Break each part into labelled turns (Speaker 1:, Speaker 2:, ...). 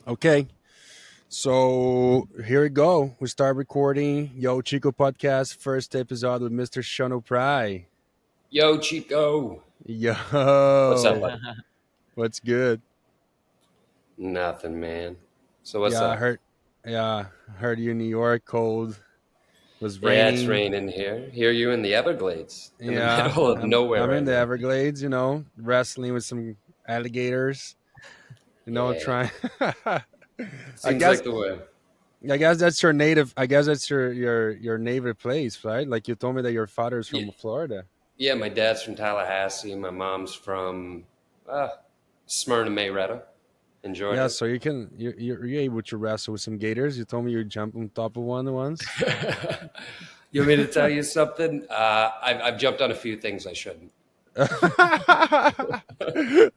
Speaker 1: Okay, so here we go. We start recording Yo Chico podcast, first episode with Mr. O Pry.
Speaker 2: Yo, Chico. What's up,
Speaker 1: Yo,
Speaker 2: buddy?
Speaker 1: what's good?
Speaker 2: Nothing, man. So what's
Speaker 1: Yeah, I
Speaker 2: up?
Speaker 1: heard. Yeah, heard you in New York. Cold. Was
Speaker 2: Yeah, it's
Speaker 1: raining.
Speaker 2: raining here. Here you in the Everglades, in the
Speaker 1: Yeah,
Speaker 2: middle of nowhere
Speaker 1: I'm in
Speaker 2: right
Speaker 1: the
Speaker 2: now.
Speaker 1: Everglades. Wrestling with some alligators.
Speaker 2: Yeah,
Speaker 1: Trying. I
Speaker 2: seems
Speaker 1: guess.
Speaker 2: like the way.
Speaker 1: I guess that's your native. I guess that's your native place, right? Like you told me that your father's
Speaker 2: Yeah,
Speaker 1: from Florida.
Speaker 2: yeah. My dad's from Tallahassee. My mom's from uh, Smyrna, Mayretta, in
Speaker 1: Yeah,
Speaker 2: Georgia.
Speaker 1: so you're able to wrestle with some gators. You told me you jump on top of one once.
Speaker 2: You want me to tell you something? I've jumped on a few things I shouldn't.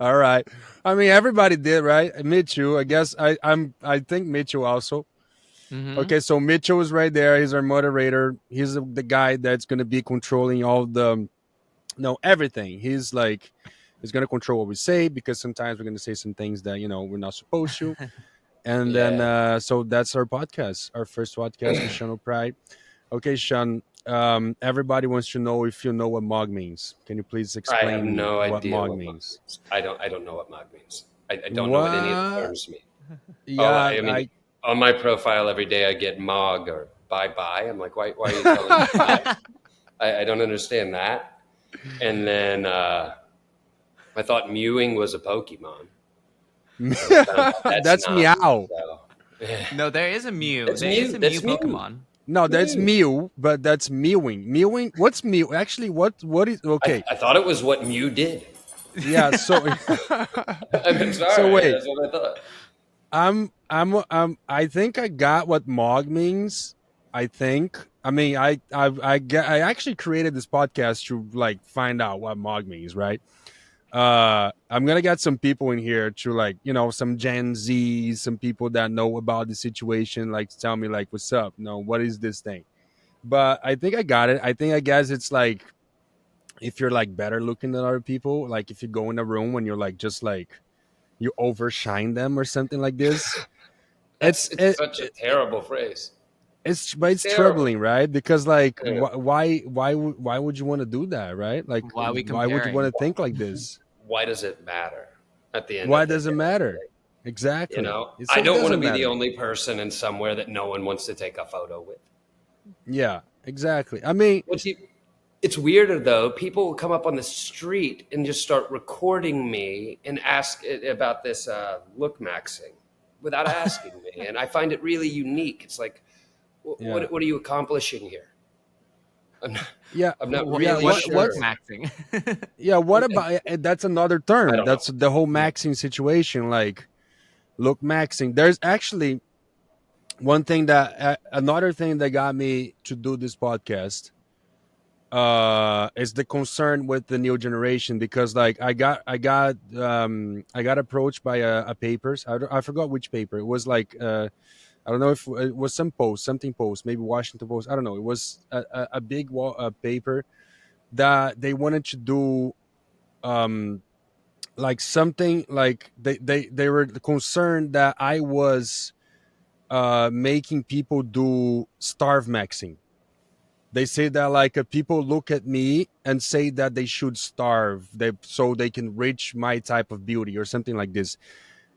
Speaker 1: All right. I mean, everybody did, right? Mitchell, I guess I think Mitchell also.
Speaker 3: Hmm.
Speaker 1: Okay, so Mitchell is right there. He's our moderator. He's the guy that's gonna be controlling all the no everything. He's gonna control what we say because sometimes we're gonna say some things that we're not supposed to. And then
Speaker 2: Yeah,
Speaker 1: so that's our podcast, our first podcast with Sean O'Pry. Okay, Sean. Everybody wants to know if you know what mog means. Can you please
Speaker 2: I have
Speaker 1: explain me
Speaker 2: no
Speaker 1: what
Speaker 2: idea
Speaker 1: mog
Speaker 2: what mug
Speaker 1: means?
Speaker 2: means. I don't know what mug means. I don't know what any of the
Speaker 1: What?
Speaker 2: terms mean. Oh,
Speaker 1: Yeah,
Speaker 2: I mean,
Speaker 1: I
Speaker 2: on my profile every day I get mog or bye bye. I'm like, why are you telling me bye? I don't understand that. And then I thought mewing was a Pokemon, and I found out that's
Speaker 1: that's
Speaker 2: not.
Speaker 1: meow.
Speaker 2: So
Speaker 3: No, there is a Mew.
Speaker 2: that's
Speaker 3: There is
Speaker 2: Mew.
Speaker 3: a Mew
Speaker 2: That's Mew.
Speaker 3: Pokemon.
Speaker 1: No, that's
Speaker 2: Mew.
Speaker 1: mew, but that's mewing. Mewing. What's mew? Actually, what is okay?
Speaker 2: I thought it was what Mew did.
Speaker 1: Yeah. So,
Speaker 2: I'm
Speaker 1: so
Speaker 2: sorry.
Speaker 1: wait.
Speaker 2: That's what I thought.
Speaker 1: I think I got what mog means. I think. I mean, I actually created this podcast to like find out what mog means, right? I'm gonna get some people in here to like some Gen Z, some people that know about the situation, like tell me like what's up, what is this thing? But I think I got it. I think I guess it's like if you're like better looking than other people, like if you go in a room when you're like just like you overshine them or something like this.
Speaker 2: That's
Speaker 1: It's
Speaker 2: it's
Speaker 1: it,
Speaker 2: such a terrible phrase.
Speaker 1: it's but
Speaker 2: It's
Speaker 1: it's
Speaker 2: terrible.
Speaker 1: troubling, right? Because like
Speaker 2: Yeah.
Speaker 1: why would you want to do that, right? Like
Speaker 3: Why are we
Speaker 1: why would you want
Speaker 3: comparing?
Speaker 1: to think like this?
Speaker 2: Why does it matter at the end
Speaker 1: Why
Speaker 2: of the
Speaker 1: does it matter?
Speaker 2: day?
Speaker 1: Exactly.
Speaker 2: I
Speaker 1: So it
Speaker 2: don't want to
Speaker 1: doesn't
Speaker 2: be the
Speaker 1: matter.
Speaker 2: only person in somewhere that no one wants to take a photo with.
Speaker 1: Yeah, exactly. I mean,
Speaker 2: What's he, it's weirder though. People will come up on the street and just start recording me and ask about this look maxing without asking me, and I find it really unique. It's like,
Speaker 1: yeah,
Speaker 2: what are you accomplishing here? I'm not,
Speaker 1: yeah,
Speaker 2: I'm not
Speaker 3: What,
Speaker 1: yeah.
Speaker 2: really
Speaker 3: what
Speaker 1: What
Speaker 3: look
Speaker 2: sure.
Speaker 1: what's
Speaker 3: maxing?
Speaker 1: yeah? What about that's another
Speaker 2: I
Speaker 1: term?
Speaker 2: don't know.
Speaker 1: That's the whole maxing situation. Like look maxing. There's actually one thing that another thing that got me to do this podcast is the concern with the new generation because like I got approached by a papers. I forgot which paper it was. Like I don't know if it was something post, maybe Washington Post. I don't know. It was a big paper that they wanted to do um like something like they were concerned that I was making people do starve maxing. They say that like people look at me and say that they should starve so they can reach my type of beauty or something like this.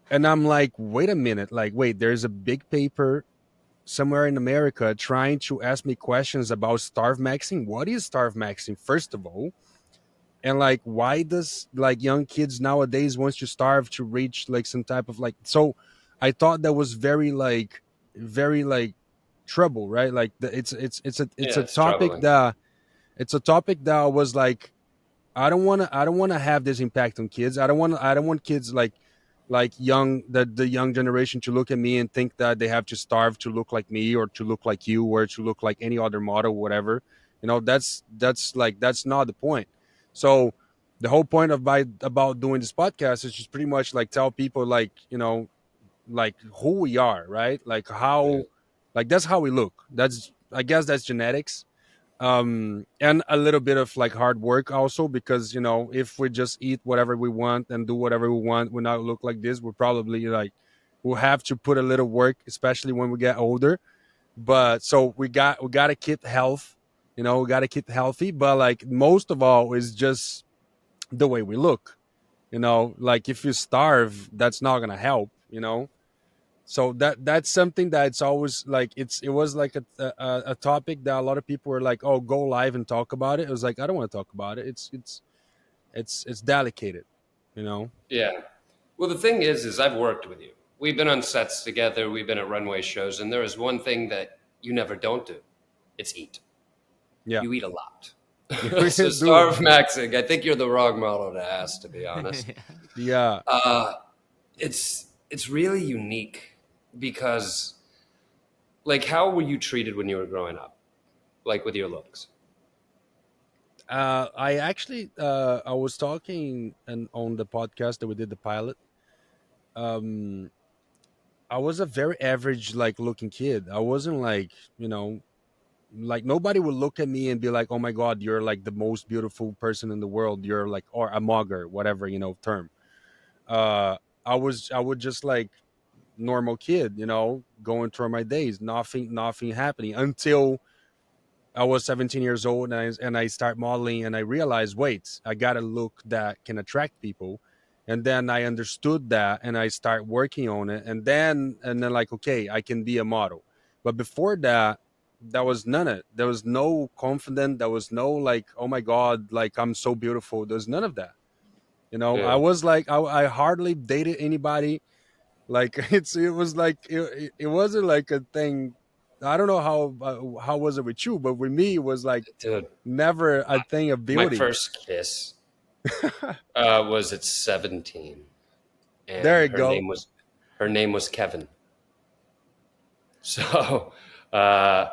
Speaker 1: And I'm like, wait a minute, like wait, there's a big paper somewhere in America trying to ask me questions about starve maxing. What is starve maxing, first of all? And like why does like young kids nowadays wants to starve to reach like some type of like so I thought that was very like trouble, right? Like it's
Speaker 2: Yeah,
Speaker 1: a
Speaker 2: it's
Speaker 1: topic
Speaker 2: troubling.
Speaker 1: that it's a topic that was like I don't want to have this impact on kids. I don't want kids like young the young generation to look at me and think that they have to starve to look like me or to look like you or to look like any other model, whatever. That's not the point. So the whole point of by about doing this podcast is just pretty much like tell people like like who we are, right? Like
Speaker 2: Yeah.
Speaker 1: how like that's how we look. That's I guess that's genetics, and a little bit of like hard work also because if we just eat whatever we want and do whatever we want, we not look like this, we're probably like we'll have to put a little work, especially when we get older. But so we got to keep health, we got to keep healthy. But like most of all is just the way we look. Like if you starve, that's not gonna help. So that's something that it's always like it was like a topic that a lot of people were like, oh, go live and talk about it. It was like, I don't want to talk about it. It's delicate, you know.
Speaker 2: Yeah. Well, the thing is I've worked with you. We've been on sets together. We've been at runway shows, and there is one thing that you never don't do. It's eat.
Speaker 1: Yeah.
Speaker 2: You eat a lot.
Speaker 1: We
Speaker 2: So
Speaker 1: do.
Speaker 2: starve maxing. I think you're the wrong model to ask, to be honest.
Speaker 1: Yeah.
Speaker 2: It's really unique because, like, how were you treated when you were growing up, like with your looks?
Speaker 1: I actually I was talking on the podcast that we did the pilot. Um, I was a very average like looking kid. I wasn't like, like nobody would look at me and be like, "Oh my God, you're like the most beautiful person in the world." You're like, or a mugger, whatever term. Uh, I would just like normal kid, going through my days, nothing happening until I was 17 years old, and I start modeling, and I realized, wait, I got a look that can attract people. And then I understood that, and I start working on it. And then like, okay, I can be a model. But before that, that was none of it. There was no confidence. There was no like, oh my God, like I'm so beautiful. There's none of that. I
Speaker 2: Yeah,
Speaker 1: was like, I hardly dated anybody. Like it was like it wasn't like a thing. I don't know how was it with you, but with me it was like
Speaker 2: dude.
Speaker 1: never a thing of
Speaker 2: My
Speaker 1: beauty.
Speaker 2: first kiss was at 17,
Speaker 1: There
Speaker 2: and
Speaker 1: you go.
Speaker 2: her name was Kevin. So uh,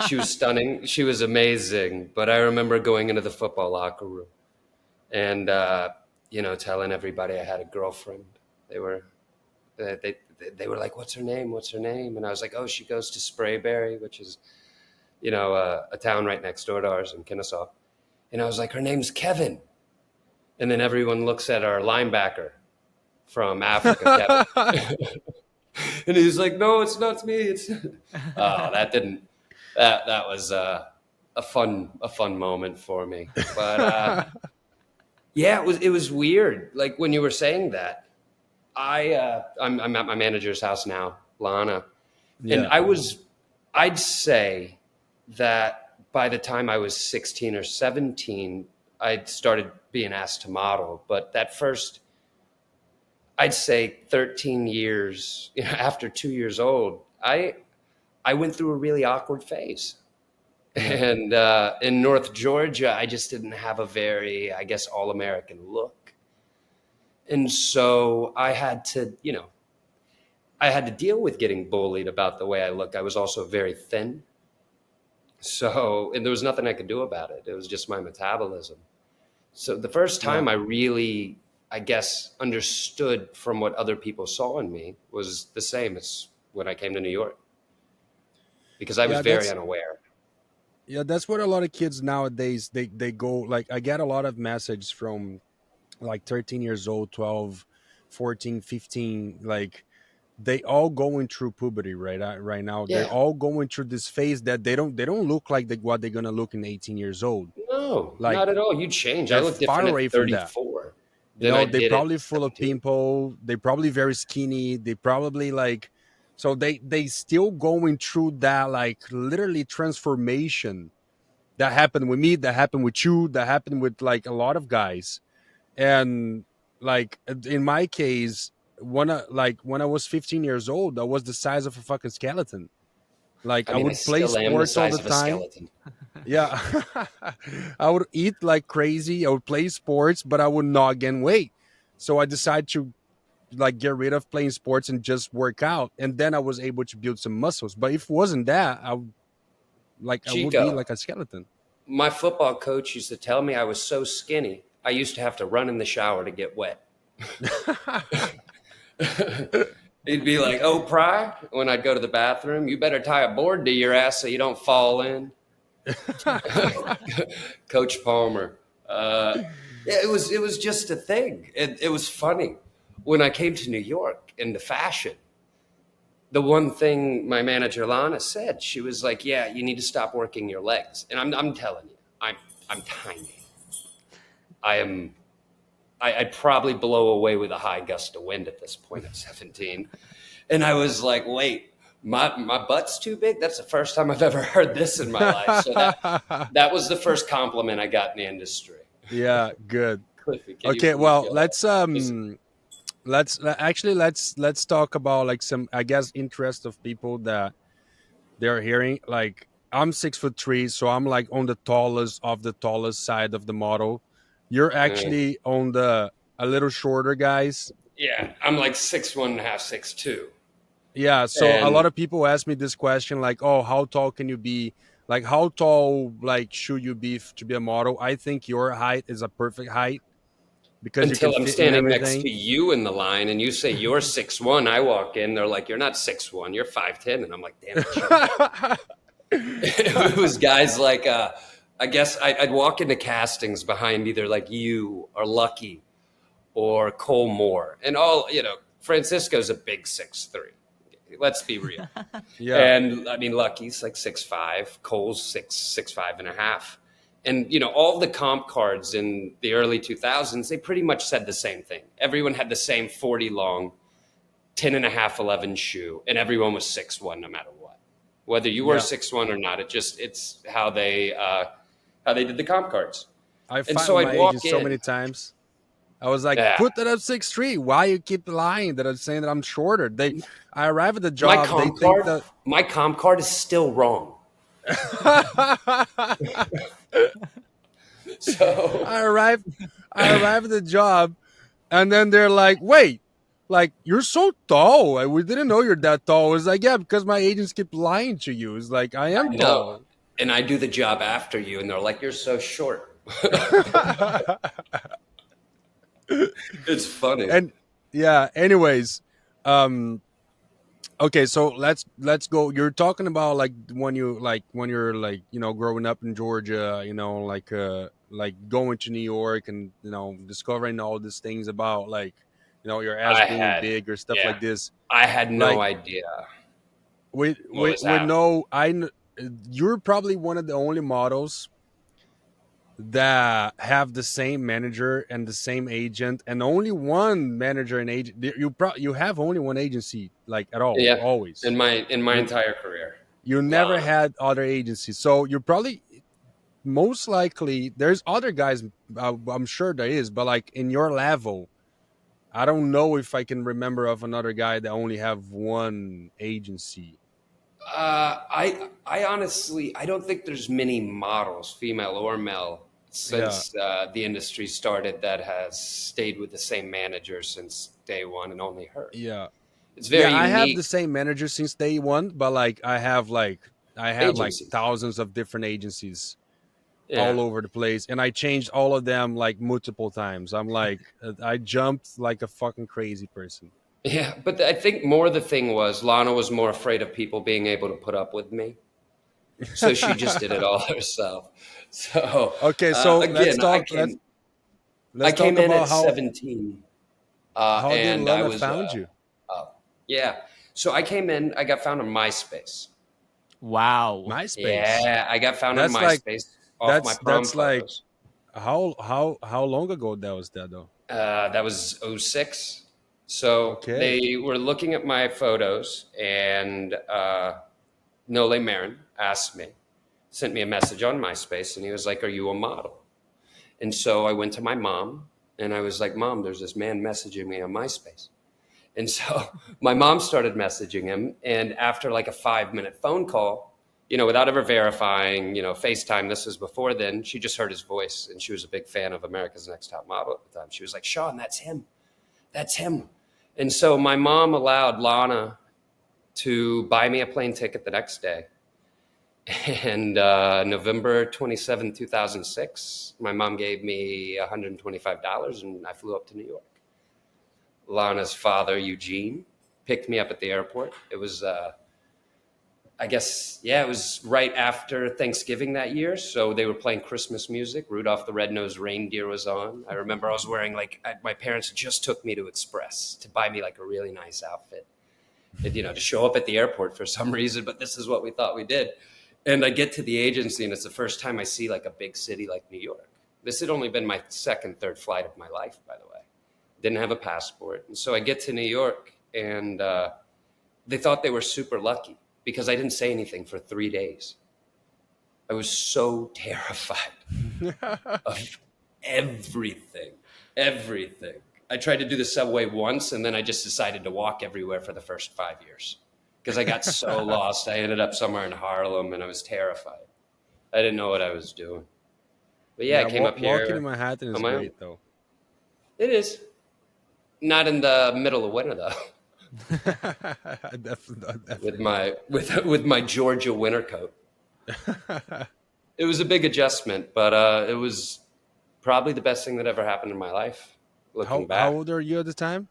Speaker 2: she was stunning. She was amazing. But I remember going into the football locker room and telling everybody I had a girlfriend. They were they were like, "What's her name? What's her name?" And I was like, "Oh, she goes to Sprayberry, which is a town right next door to ours in Kennesaw." And I was like, "Her name's Kevin." And then everyone looks at our linebacker from Africa, Kevin. And he's like, "No, it's not me. It's." Oh, that didn't. That was a fun moment for me. But yeah, it was weird. Like when you were saying that, I'm at my manager's house now, Lana, and
Speaker 1: Yeah.
Speaker 2: I'd say that by the time I was 16 or 17, I'd started being asked to model. But that first, I'd say 13 years, after 2 years old, I went through a really awkward phase.
Speaker 1: Yeah.
Speaker 2: And in North Georgia, I just didn't have a very, I guess, all American look. And so I had to deal with getting bullied about the way I look. I was also very thin. So, and there was nothing I could do about it. It was just my metabolism. So the first
Speaker 1: Yeah.
Speaker 2: time I really, I guess, understood from what other people saw in me was the same as when I came to New York, because I was
Speaker 1: Yeah.
Speaker 2: very
Speaker 1: That's
Speaker 2: unaware.
Speaker 1: yeah. That's what a lot of kids nowadays they go like. I get a lot of messages from like 13 years old, 12, 14, 15, like they all going through puberty right now. They're
Speaker 2: Yeah.
Speaker 1: all going through this phase that they don't look like what they're gonna look in 18 years old.
Speaker 2: No,
Speaker 1: Like
Speaker 2: not at all. You change. I
Speaker 1: they're
Speaker 2: look
Speaker 1: far
Speaker 2: different at
Speaker 1: away from that.
Speaker 2: 34 than I
Speaker 1: They
Speaker 2: did at
Speaker 1: probably full of
Speaker 2: 17.
Speaker 1: pimple. They probably very skinny. They probably like, so they still going through that like literally transformation that happened with me, that happened with you, that happened with like a lot of guys. And like in my case, when I was 15 years old, I was the size of a fucking skeleton. Like
Speaker 2: I
Speaker 1: I
Speaker 2: mean, I
Speaker 1: would play
Speaker 2: still am the
Speaker 1: sports all the
Speaker 2: size of a
Speaker 1: time.
Speaker 2: skeleton.
Speaker 1: Yeah. I would eat like crazy. I would play sports, but I would not gain weight. So I decided to like get rid of playing sports and just work out. And then I was able to build some muscles. But if it wasn't that, I would be
Speaker 2: Chico,
Speaker 1: like a skeleton.
Speaker 2: my football coach used to tell me I was so skinny, I used to have to run in the shower to get wet. He'd be like, "Oh, Pry," when I'd go to the bathroom, "you better tie a board to your ass so you don't fall in." Coach Palmer. Yeah, it was just a thing. It was funny when I came to New York into fashion. the one thing my manager Lana said, she was like, "Yeah, you need to stop working your legs." And I'm telling you, I'm tiny. I am. I'd probably blow away with a high gust of wind at this point at 17. And I was like, "Wait, my butt's too big." That's the first time I've ever heard this in my life. So that was the first compliment I got in the industry.
Speaker 1: Yeah, good.
Speaker 2: Cliffy, can you
Speaker 1: Okay,
Speaker 2: believe
Speaker 1: well,
Speaker 2: that?
Speaker 1: let's talk about like some, I guess, interest of people that they're hearing. Like, I'm 6'3", so I'm like on the tallest side of the model. You're
Speaker 2: Uh,
Speaker 1: actually on the a little shorter guys.
Speaker 2: yeah, I'm like 6'1.5", 6'2".
Speaker 1: Yeah, so a lot
Speaker 2: And
Speaker 1: of people ask me this question, like, "Oh, how tall can you be? Like, how tall like should you be to be a model?" I think your height is a perfect height because you can
Speaker 2: until I'm
Speaker 1: fit in
Speaker 2: standing next to
Speaker 1: everything.
Speaker 2: you in the line and you say you're 6'1", I walk in, they're like, "You're not 6'1", you're 5'10", and I'm like, "Damn it, shut up." It was guys like, I guess I'd walk into castings behind either like you or Lucky or Cole Moore, and Francisco's a big 6'3". Let's be real.
Speaker 1: Yeah,
Speaker 2: And I mean, Lucky's like 6'5", Cole's 6'5.5". And all the comp cards in the early 2000s, they pretty much said the same thing. Everyone had the same 40 long, 10 and a half, 11 shoe, and everyone was 6'1", no matter what. Whether you were
Speaker 1: yeah.
Speaker 2: 6'1" or not, it's how they did the comp cards.
Speaker 1: I
Speaker 2: And
Speaker 1: fight
Speaker 2: so
Speaker 1: with
Speaker 2: I'd
Speaker 1: my agent
Speaker 2: walk
Speaker 1: so many
Speaker 2: in.
Speaker 1: times. I was like,
Speaker 2: Yeah,
Speaker 1: "Put that up 6'3". Why you keep lying that I'm saying that I'm shorter?" I arrive at the
Speaker 2: my
Speaker 1: job. They
Speaker 2: comp
Speaker 1: think
Speaker 2: card,
Speaker 1: that
Speaker 2: my comp card is still wrong. So
Speaker 1: I arrive, I arrive at the job, and then they're like, "Wait, like you're so tall. We didn't know you're that tall." It's like, "Yeah, because my agents keep lying to you." It's like, I am
Speaker 2: I know,
Speaker 1: tall.
Speaker 2: and I do the job after you, and they're like, "You're so short." It's funny.
Speaker 1: And yeah. Anyways, um, okay, so let's go. You're talking about like when you're like growing up in Georgia, like going to New York and discovering all these things about like your ass
Speaker 2: I
Speaker 1: being
Speaker 2: had,
Speaker 1: big or stuff
Speaker 2: yeah,
Speaker 1: like this.
Speaker 2: I had no
Speaker 1: Like
Speaker 2: idea
Speaker 1: we
Speaker 2: what
Speaker 1: we
Speaker 2: was
Speaker 1: we
Speaker 2: happening.
Speaker 1: know you're probably one of the only models that have the same manager and the same agent and only one manager and agent. You have only one agency like at all
Speaker 2: Yeah,
Speaker 1: always.
Speaker 2: in my
Speaker 1: You
Speaker 2: entire career,
Speaker 1: you never
Speaker 2: Lana.
Speaker 1: had other agencies, so you're probably most likely there's other guys. I'm sure there is, but like in your level, I don't know if I can remember of another guy that only have one agency.
Speaker 2: I honestly I don't think there's many models, female or male,
Speaker 1: Yeah,
Speaker 2: since the industry started that has stayed with the same manager since day one, and only her.
Speaker 1: yeah,
Speaker 2: It's
Speaker 1: yeah.
Speaker 2: very
Speaker 1: I have the
Speaker 2: unique.
Speaker 1: same manager since day one, but like I have like
Speaker 2: Agencies.
Speaker 1: thousands of different agencies
Speaker 2: Yeah.
Speaker 1: all over the place, and I changed all of them like multiple times. I'm like I jumped like a fucking crazy person.
Speaker 2: Yeah, but I think more the thing was Lana was more afraid of people being able to put up with me, so she just did it all herself. So
Speaker 1: Okay, so let's
Speaker 2: again,
Speaker 1: talk.
Speaker 2: I
Speaker 1: Let's talk
Speaker 2: came in at
Speaker 1: about
Speaker 2: 17,
Speaker 1: how did
Speaker 2: and I
Speaker 1: Lana
Speaker 2: was
Speaker 1: found you?
Speaker 2: uh, yeah. So I came in. I got found on MySpace.
Speaker 3: Wow.
Speaker 1: MySpace.
Speaker 2: Yeah, I got found on
Speaker 1: That's like
Speaker 2: MySpace off my prom
Speaker 1: that's like
Speaker 2: photos.
Speaker 1: how long ago that was that though?
Speaker 2: That was '06. So
Speaker 1: Okay.
Speaker 2: they were looking at my photos, and Nole Marin asked me, sent me a message on MySpace, and he was like, "Are you a model?" And so I went to my mom, and I was like, "Mom, there's this man messaging me on MySpace." And so my mom started messaging him, and after like a 5-minute phone call, without ever verifying, FaceTime, this was before then, she just heard his voice, and she was a big fan of America's Next Top Model at the time. She was like, "Sean, that's him. That's him." And so my mom allowed Lana to buy me a plane ticket the next day. And November 27, 2006, my mom gave me $125, and I flew up to New York. Lana's father, Eugene, picked me up at the airport. It was, I guess, yeah, it was right after Thanksgiving that year. So they were playing Christmas music. Rudolph the Red-Nosed Reindeer was on. I remember I was wearing my parents just took me to Express to buy me like a really nice outfit. to show up at the airport for some reason, but this is what we thought we did. And I get to the agency, and it's the first time I see like a big city like New York. This had only been my second, third flight of my life, by the way. Didn't have a passport. And so I get to New York, and they thought they were super lucky because I didn't say anything for 3 days. I was so terrified of everything, everything. I tried to do the subway once, and then I just decided to walk everywhere for the first 5 years because I got so lost. I ended up somewhere in Harlem, and I was terrified. I didn't know what I was doing. But yeah, I came up here.
Speaker 1: Walking in Manhattan is great, though.
Speaker 2: It is. Not in the middle of winter, though.
Speaker 1: Definitely.
Speaker 2: With my Georgia winter coat. It was a big adjustment, but it was probably the best thing that ever happened in my life. Looking back.
Speaker 1: How old are you at the time?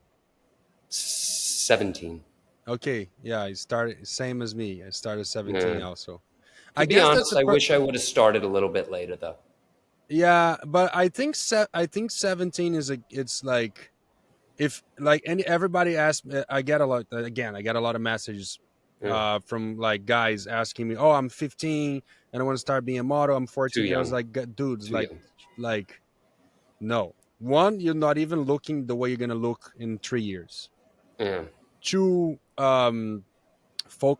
Speaker 2: 17.
Speaker 1: Okay, yeah, I started same as me. I started 17 also.
Speaker 2: To be honest, I wish I would have started a little bit later, though.
Speaker 1: Yeah, but I think 17 it's like if like everybody asks me, I get a lot of messages from like guys asking me, "Oh, I'm 15 and I want to start being a model. I'm 14." I was like, dudes, like no. One, you're not even looking the way you're gonna look in 3 years.
Speaker 2: Yeah.
Speaker 1: Two, if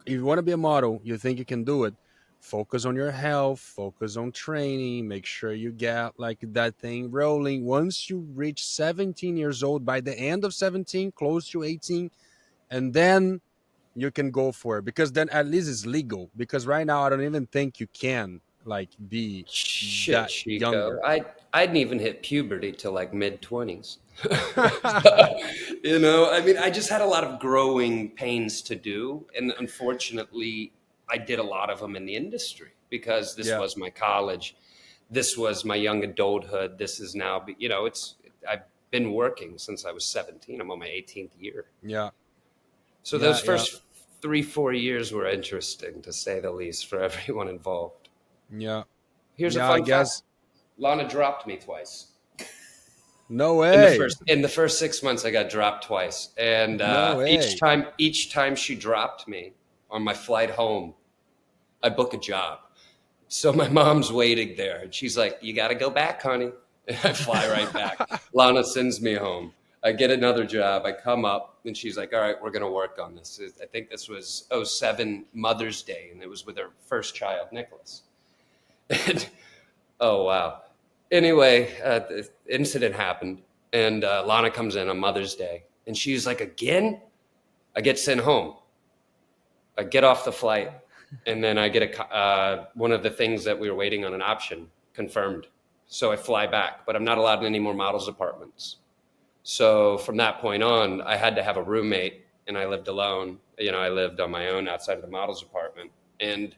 Speaker 1: you want to be a model, you think you can do it. Focus on your health, focus on training, make sure you get like that thing rolling. Once you reach 17 years old, by the end of 17, close to 18, and then you can go for it, because then at least it's legal. Because right now, I don't even think you can like be that
Speaker 2: Chico.
Speaker 1: younger.
Speaker 2: I didn't even hit puberty till like mid-20s. I mean, I just had a lot of growing pains to do, and unfortunately, I did a lot of them in the industry because this was my college, this was my young adulthood. This is now, I've been working since I was 17. I'm on my 18th year.
Speaker 1: Yeah.
Speaker 2: So those first 3-4 years were interesting, to say the least, for everyone involved.
Speaker 1: Yeah.
Speaker 2: Here's a fun fact. Lana dropped me twice.
Speaker 1: No way.
Speaker 2: In the first 6 months, I got dropped twice, and each time she dropped me on my flight home, I book a job. So my mom's waiting there, and she's like, "You got to go back, honey." And I fly right back. Lana sends me home. I get another job. I come up, and she's like, "All right, we're going to work on this." I think this was 2007 Mother's Day, and it was with her first child, Nicholas. And, oh, wow. Anyway, the incident happened, and Lana comes in on Mother's Day, and she's like, "Again?" I get sent home. I get off the flight, and then I get one of the things that we were waiting on, an option, confirmed. So I fly back, but I'm not allowed in any more models' apartments. So from that point on, I had to have a roommate, and I lived alone. I lived on my own outside of the models' apartment. And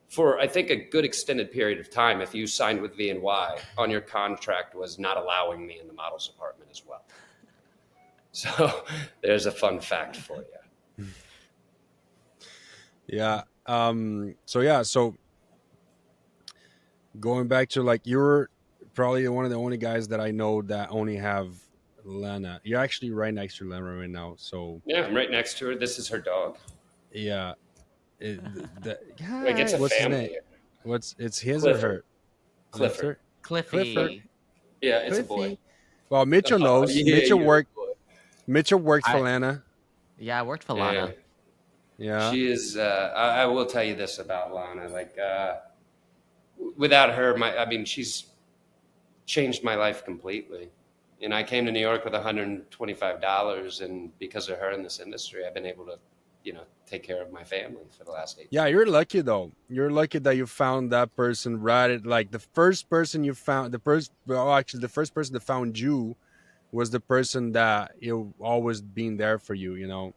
Speaker 2: for, I think, a good extended period of time, if you signed with V&Y, on your contract was not allowing me in the models' apartment as well. So there's a fun fact for you.
Speaker 1: Yeah. So going back to like, you're probably one of the only guys that I know that only have Lana. You're actually right next to Lana right now. So
Speaker 2: yeah, I'm right next to her. This is her dog.
Speaker 1: Yeah.
Speaker 2: Like, it's a
Speaker 1: what's
Speaker 2: family.
Speaker 1: It's his
Speaker 2: Clifford.
Speaker 1: or her?
Speaker 2: Clifford.
Speaker 3: Cliffy.
Speaker 2: Yeah, it's a boy.
Speaker 1: Well, Mitchell knows. Mitchell worked for Lana.
Speaker 3: Yeah, I worked for Lana.
Speaker 1: Yeah.
Speaker 2: She is. I will tell you this about Lana. Like, without her, she's changed my life completely. And I came to New York with $125, and because of her in this industry, I've been able to, take care of my family for the last 8 years.
Speaker 1: Yeah, you're lucky though. You're lucky that you found that person like the first person you found. The first person that found you was the person that you always been there for you.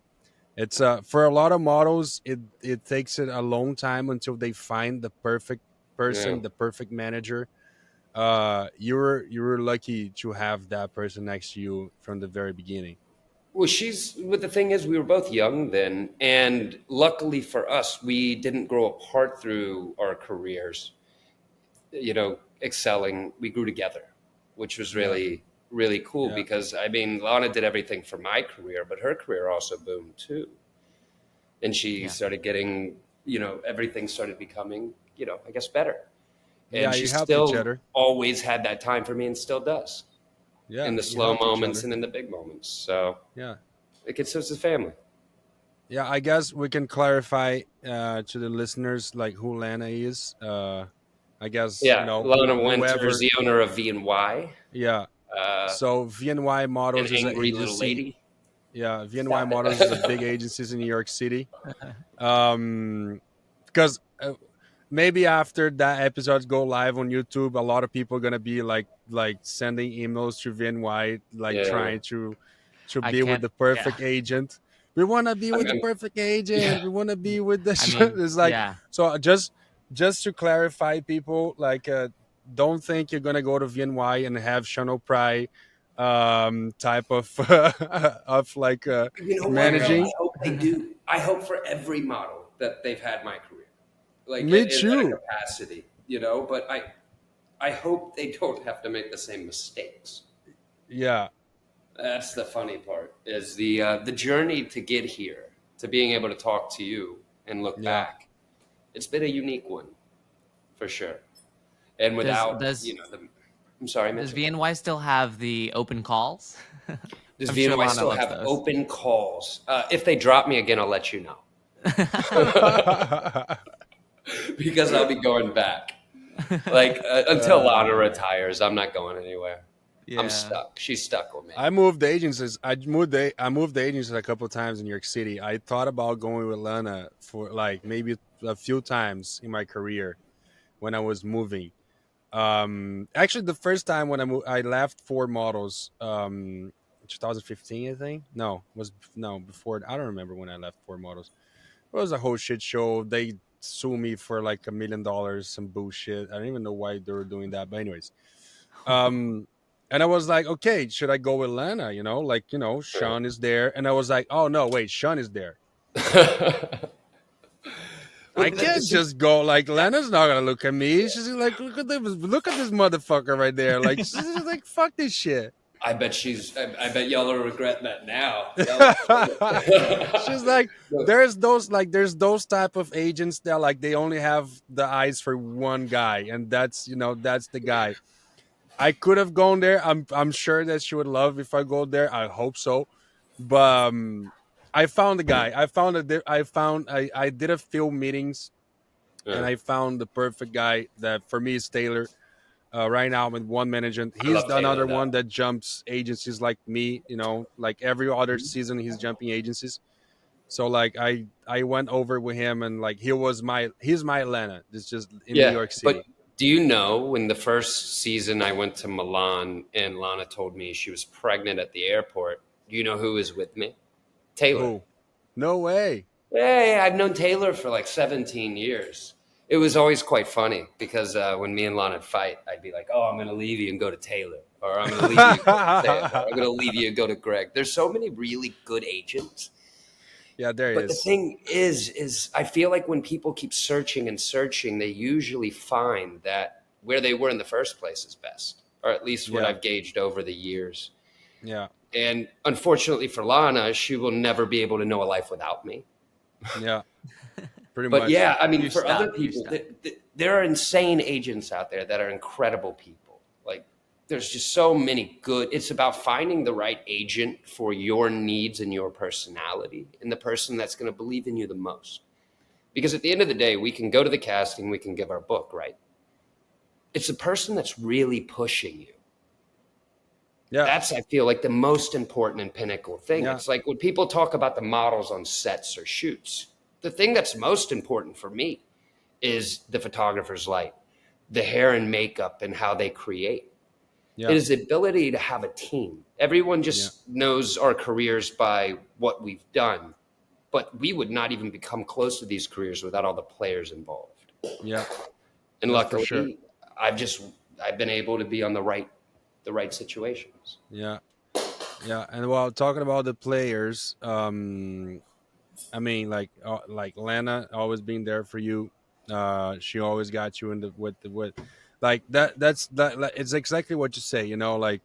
Speaker 1: It's for a lot of models, it takes it a long time until they find the perfect person, the perfect manager. You were lucky to have that person next to you from the very beginning.
Speaker 2: Well, the thing is, we were both young then, and luckily for us, we didn't grow apart through our careers, excelling. We grew together, which was really, really cool because, Lana did everything for my career, but her career also boomed too. and she
Speaker 3: Yeah.
Speaker 2: started getting, everything started becoming, I guess better.
Speaker 1: Yeah,
Speaker 2: And she
Speaker 1: you helped each
Speaker 2: still
Speaker 1: other.
Speaker 2: always had that time for me and still does in
Speaker 1: Yeah,
Speaker 2: the
Speaker 1: you
Speaker 2: slow
Speaker 1: helped each
Speaker 2: moments
Speaker 1: other.
Speaker 2: and in the big moments. So
Speaker 1: Yeah.
Speaker 2: it's a family.
Speaker 1: Yeah, I guess we can clarify to the listeners like who Lana is. I guess
Speaker 2: Yeah, Lana Winter is
Speaker 1: whoever.
Speaker 2: the owner of V&Y,
Speaker 1: Yeah.
Speaker 2: uh,
Speaker 1: So VNY
Speaker 2: an
Speaker 1: Models is an
Speaker 2: angry little
Speaker 1: agency.
Speaker 2: lady.
Speaker 1: Yeah, VNY
Speaker 2: Stop
Speaker 1: Models is a big
Speaker 2: it.
Speaker 1: agencies in New York City. Because maybe after that episodes go live on YouTube, a lot of people are gonna be like sending emails to VNY, like
Speaker 2: Yeah,
Speaker 1: trying to
Speaker 3: I
Speaker 1: be with
Speaker 3: can't.
Speaker 1: the
Speaker 3: Yeah.
Speaker 1: perfect agent. We want to be with the
Speaker 2: I'm
Speaker 1: perfect agent.
Speaker 2: yeah.
Speaker 1: We want to be with the.
Speaker 3: I mean,
Speaker 1: It's like,
Speaker 3: yeah.
Speaker 1: so just to clarify, people like don't think you're gonna go to VNY and have Sean O'Pry type of of like
Speaker 2: You know what though? I
Speaker 1: managing.
Speaker 2: hope they do. I hope for every model that they've had my career, like
Speaker 1: Me
Speaker 2: in a
Speaker 1: too.
Speaker 2: capacity, But I hope they don't have to make the same mistakes.
Speaker 1: Yeah,
Speaker 2: That's the funny part is the journey to get here, to being able to talk to you and look
Speaker 1: yeah.
Speaker 2: back. It's been a unique one for sure. And
Speaker 3: Does
Speaker 2: without,
Speaker 3: does
Speaker 2: I'm sorry,
Speaker 3: does
Speaker 2: Mitchell.
Speaker 3: VNY still have the open calls?
Speaker 2: Does
Speaker 3: I'm sure
Speaker 2: VNY
Speaker 3: Lana
Speaker 2: still
Speaker 3: loves
Speaker 2: have
Speaker 3: those.
Speaker 2: open calls? If they drop me again, I'll let you know because I'll be going back. Like until Lana
Speaker 1: uh,
Speaker 2: retires, I'm not going anywhere. I'm
Speaker 3: Yeah.
Speaker 2: stuck. She's stuck with me.
Speaker 1: I moved agencies. I moved agencies a couple of times in New York City. I thought about going with Lana for like maybe a few times in my career when I was moving. Actually, the first time when I left Ford Models, 2015, I think. No, was no before. I don't remember when I left Ford Models. It was a whole shit show. They sued me for like $1 million, some bullshit. I don't even know why they were doing that. But anyways, um, and I was like, okay, should I go with Lana? Like Sean is there, and I was like, oh no, wait, Sean is there.
Speaker 2: Well,
Speaker 1: I can't
Speaker 2: see,
Speaker 1: just go like Lana's not gonna look at me. She's like, look at this motherfucker right there. Like she's just like, fuck this shit.
Speaker 2: I bet y'all will regret that now. Y'all
Speaker 1: She's like, there's those type of agents that like they only have the eyes for one guy, and that's the guy. I could have gone there. I'm sure that she would love if I go there. I hope so. But I found the guy. I did a few meetings, and
Speaker 2: Yeah,
Speaker 1: I found the perfect guy that for me is Taylor. Right now, I'm with one manager.
Speaker 2: I
Speaker 1: He's
Speaker 2: love Taylor
Speaker 1: another
Speaker 2: though.
Speaker 1: one that jumps agencies like me. Like every other season, he's jumping agencies. So like I went over with him, and like he's my Atlanta. It's just in New
Speaker 2: Yeah,
Speaker 1: York
Speaker 2: but
Speaker 1: City.
Speaker 2: do you know when the first season I went to Milan and Lana told me she was pregnant at the airport? Do you know who was with me? Taylor.
Speaker 1: Who? No way.
Speaker 2: Hey, I've known Taylor for like 17 years. It was always quite funny because when me and Lana fight, I'd be like, "Oh, I'm going to leave you and go to Taylor," or "I'm going to leave you and go to Taylor," or "I'm going to leave you and go to Greg." There's so many really good agents.
Speaker 1: Yeah, there
Speaker 2: But the
Speaker 1: is.
Speaker 2: thing is I feel like when people keep searching and searching, they usually find that where they were in the first place is best, or at least what
Speaker 1: Yeah,
Speaker 2: I've gauged over the years.
Speaker 1: yeah,
Speaker 2: And unfortunately for Lana, she will never be able to know a life without me.
Speaker 1: yeah. Pretty
Speaker 2: But
Speaker 1: much.
Speaker 2: yeah, I mean,
Speaker 3: You're
Speaker 2: for other
Speaker 3: stuck. You're
Speaker 2: people,
Speaker 3: stuck.
Speaker 2: there are insane agents out there that are incredible people. Like, there's just so many good. It's about finding the right agent for your needs and your personality, and the person that's going to believe in you the most. Because at the end of the day, we can go to the casting, we can give our book, right? It's the person that's really pushing you.
Speaker 1: Yeah,
Speaker 2: That's, I feel like, the most important and pinnacle thing.
Speaker 1: yeah,
Speaker 2: It's like when people talk about the models on sets or shoots, the thing that's most important for me is the photographer's light, the hair and makeup, and how they create. It
Speaker 1: yeah,
Speaker 2: is the ability to have a team. Everyone
Speaker 1: yeah,
Speaker 2: just knows our careers by what we've done, but we would not even become close to these careers without all the players involved.
Speaker 1: yeah.
Speaker 2: And
Speaker 1: That's for sure.
Speaker 2: luckily, I've been able to be on the right situations.
Speaker 1: Yeah, yeah. And while talking about the players, I mean, like Lana always being there for you. She always got you in the with like that. That's that. Like, it's exactly what you say. Like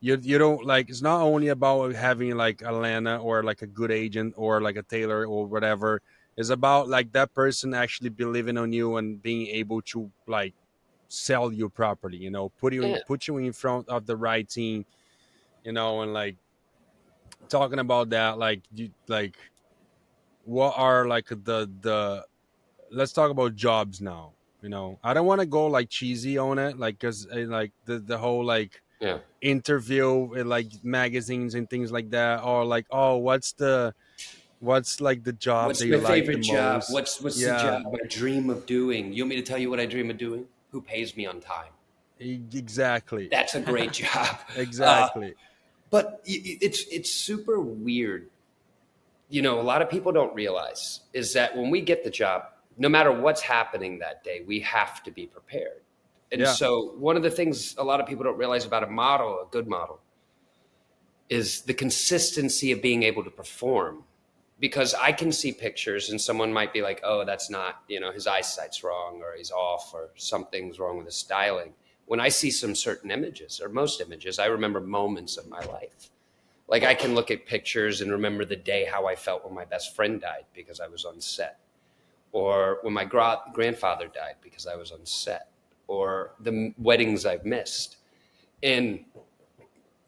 Speaker 1: You don't like, it's not only about having like a Lana or like a good agent or like a tailor or whatever. It's about like that person actually believing on you and being able to like sell you properly,
Speaker 2: Yeah.
Speaker 1: put you in front of the right team, and like talking about that, like you like what are like the let's talk about jobs now. I don't want to go like cheesy on it, like because like the whole like
Speaker 2: Yeah.
Speaker 1: interview in like magazines and things like that, or like, oh, what's like the job that
Speaker 2: What's
Speaker 1: you
Speaker 2: my
Speaker 1: like the
Speaker 2: favorite job?
Speaker 1: most.
Speaker 2: What's the
Speaker 1: Yeah,
Speaker 2: job I dream of doing? You want me to tell you what I dream of doing? Who pays me on time?
Speaker 1: exactly.
Speaker 2: That's a great job. Uh,
Speaker 1: Exactly.
Speaker 2: but it's super weird. A lot of people don't realize is that when we get the job, no matter what's happening that day, we have to be prepared. And
Speaker 1: Yeah,
Speaker 2: so, one of the things a lot of people don't realize about a model, a good model, is the consistency of being able to perform. Because I can see pictures and someone might be like, oh, that's not, his eyesight's wrong or he's off or something's wrong with his styling. When I see some certain images or most images, I remember moments of my life. Like I can look at pictures and remember the day how I felt when my best friend died because I was on set, or when my grandfather died because I was on set, or the weddings I've missed. And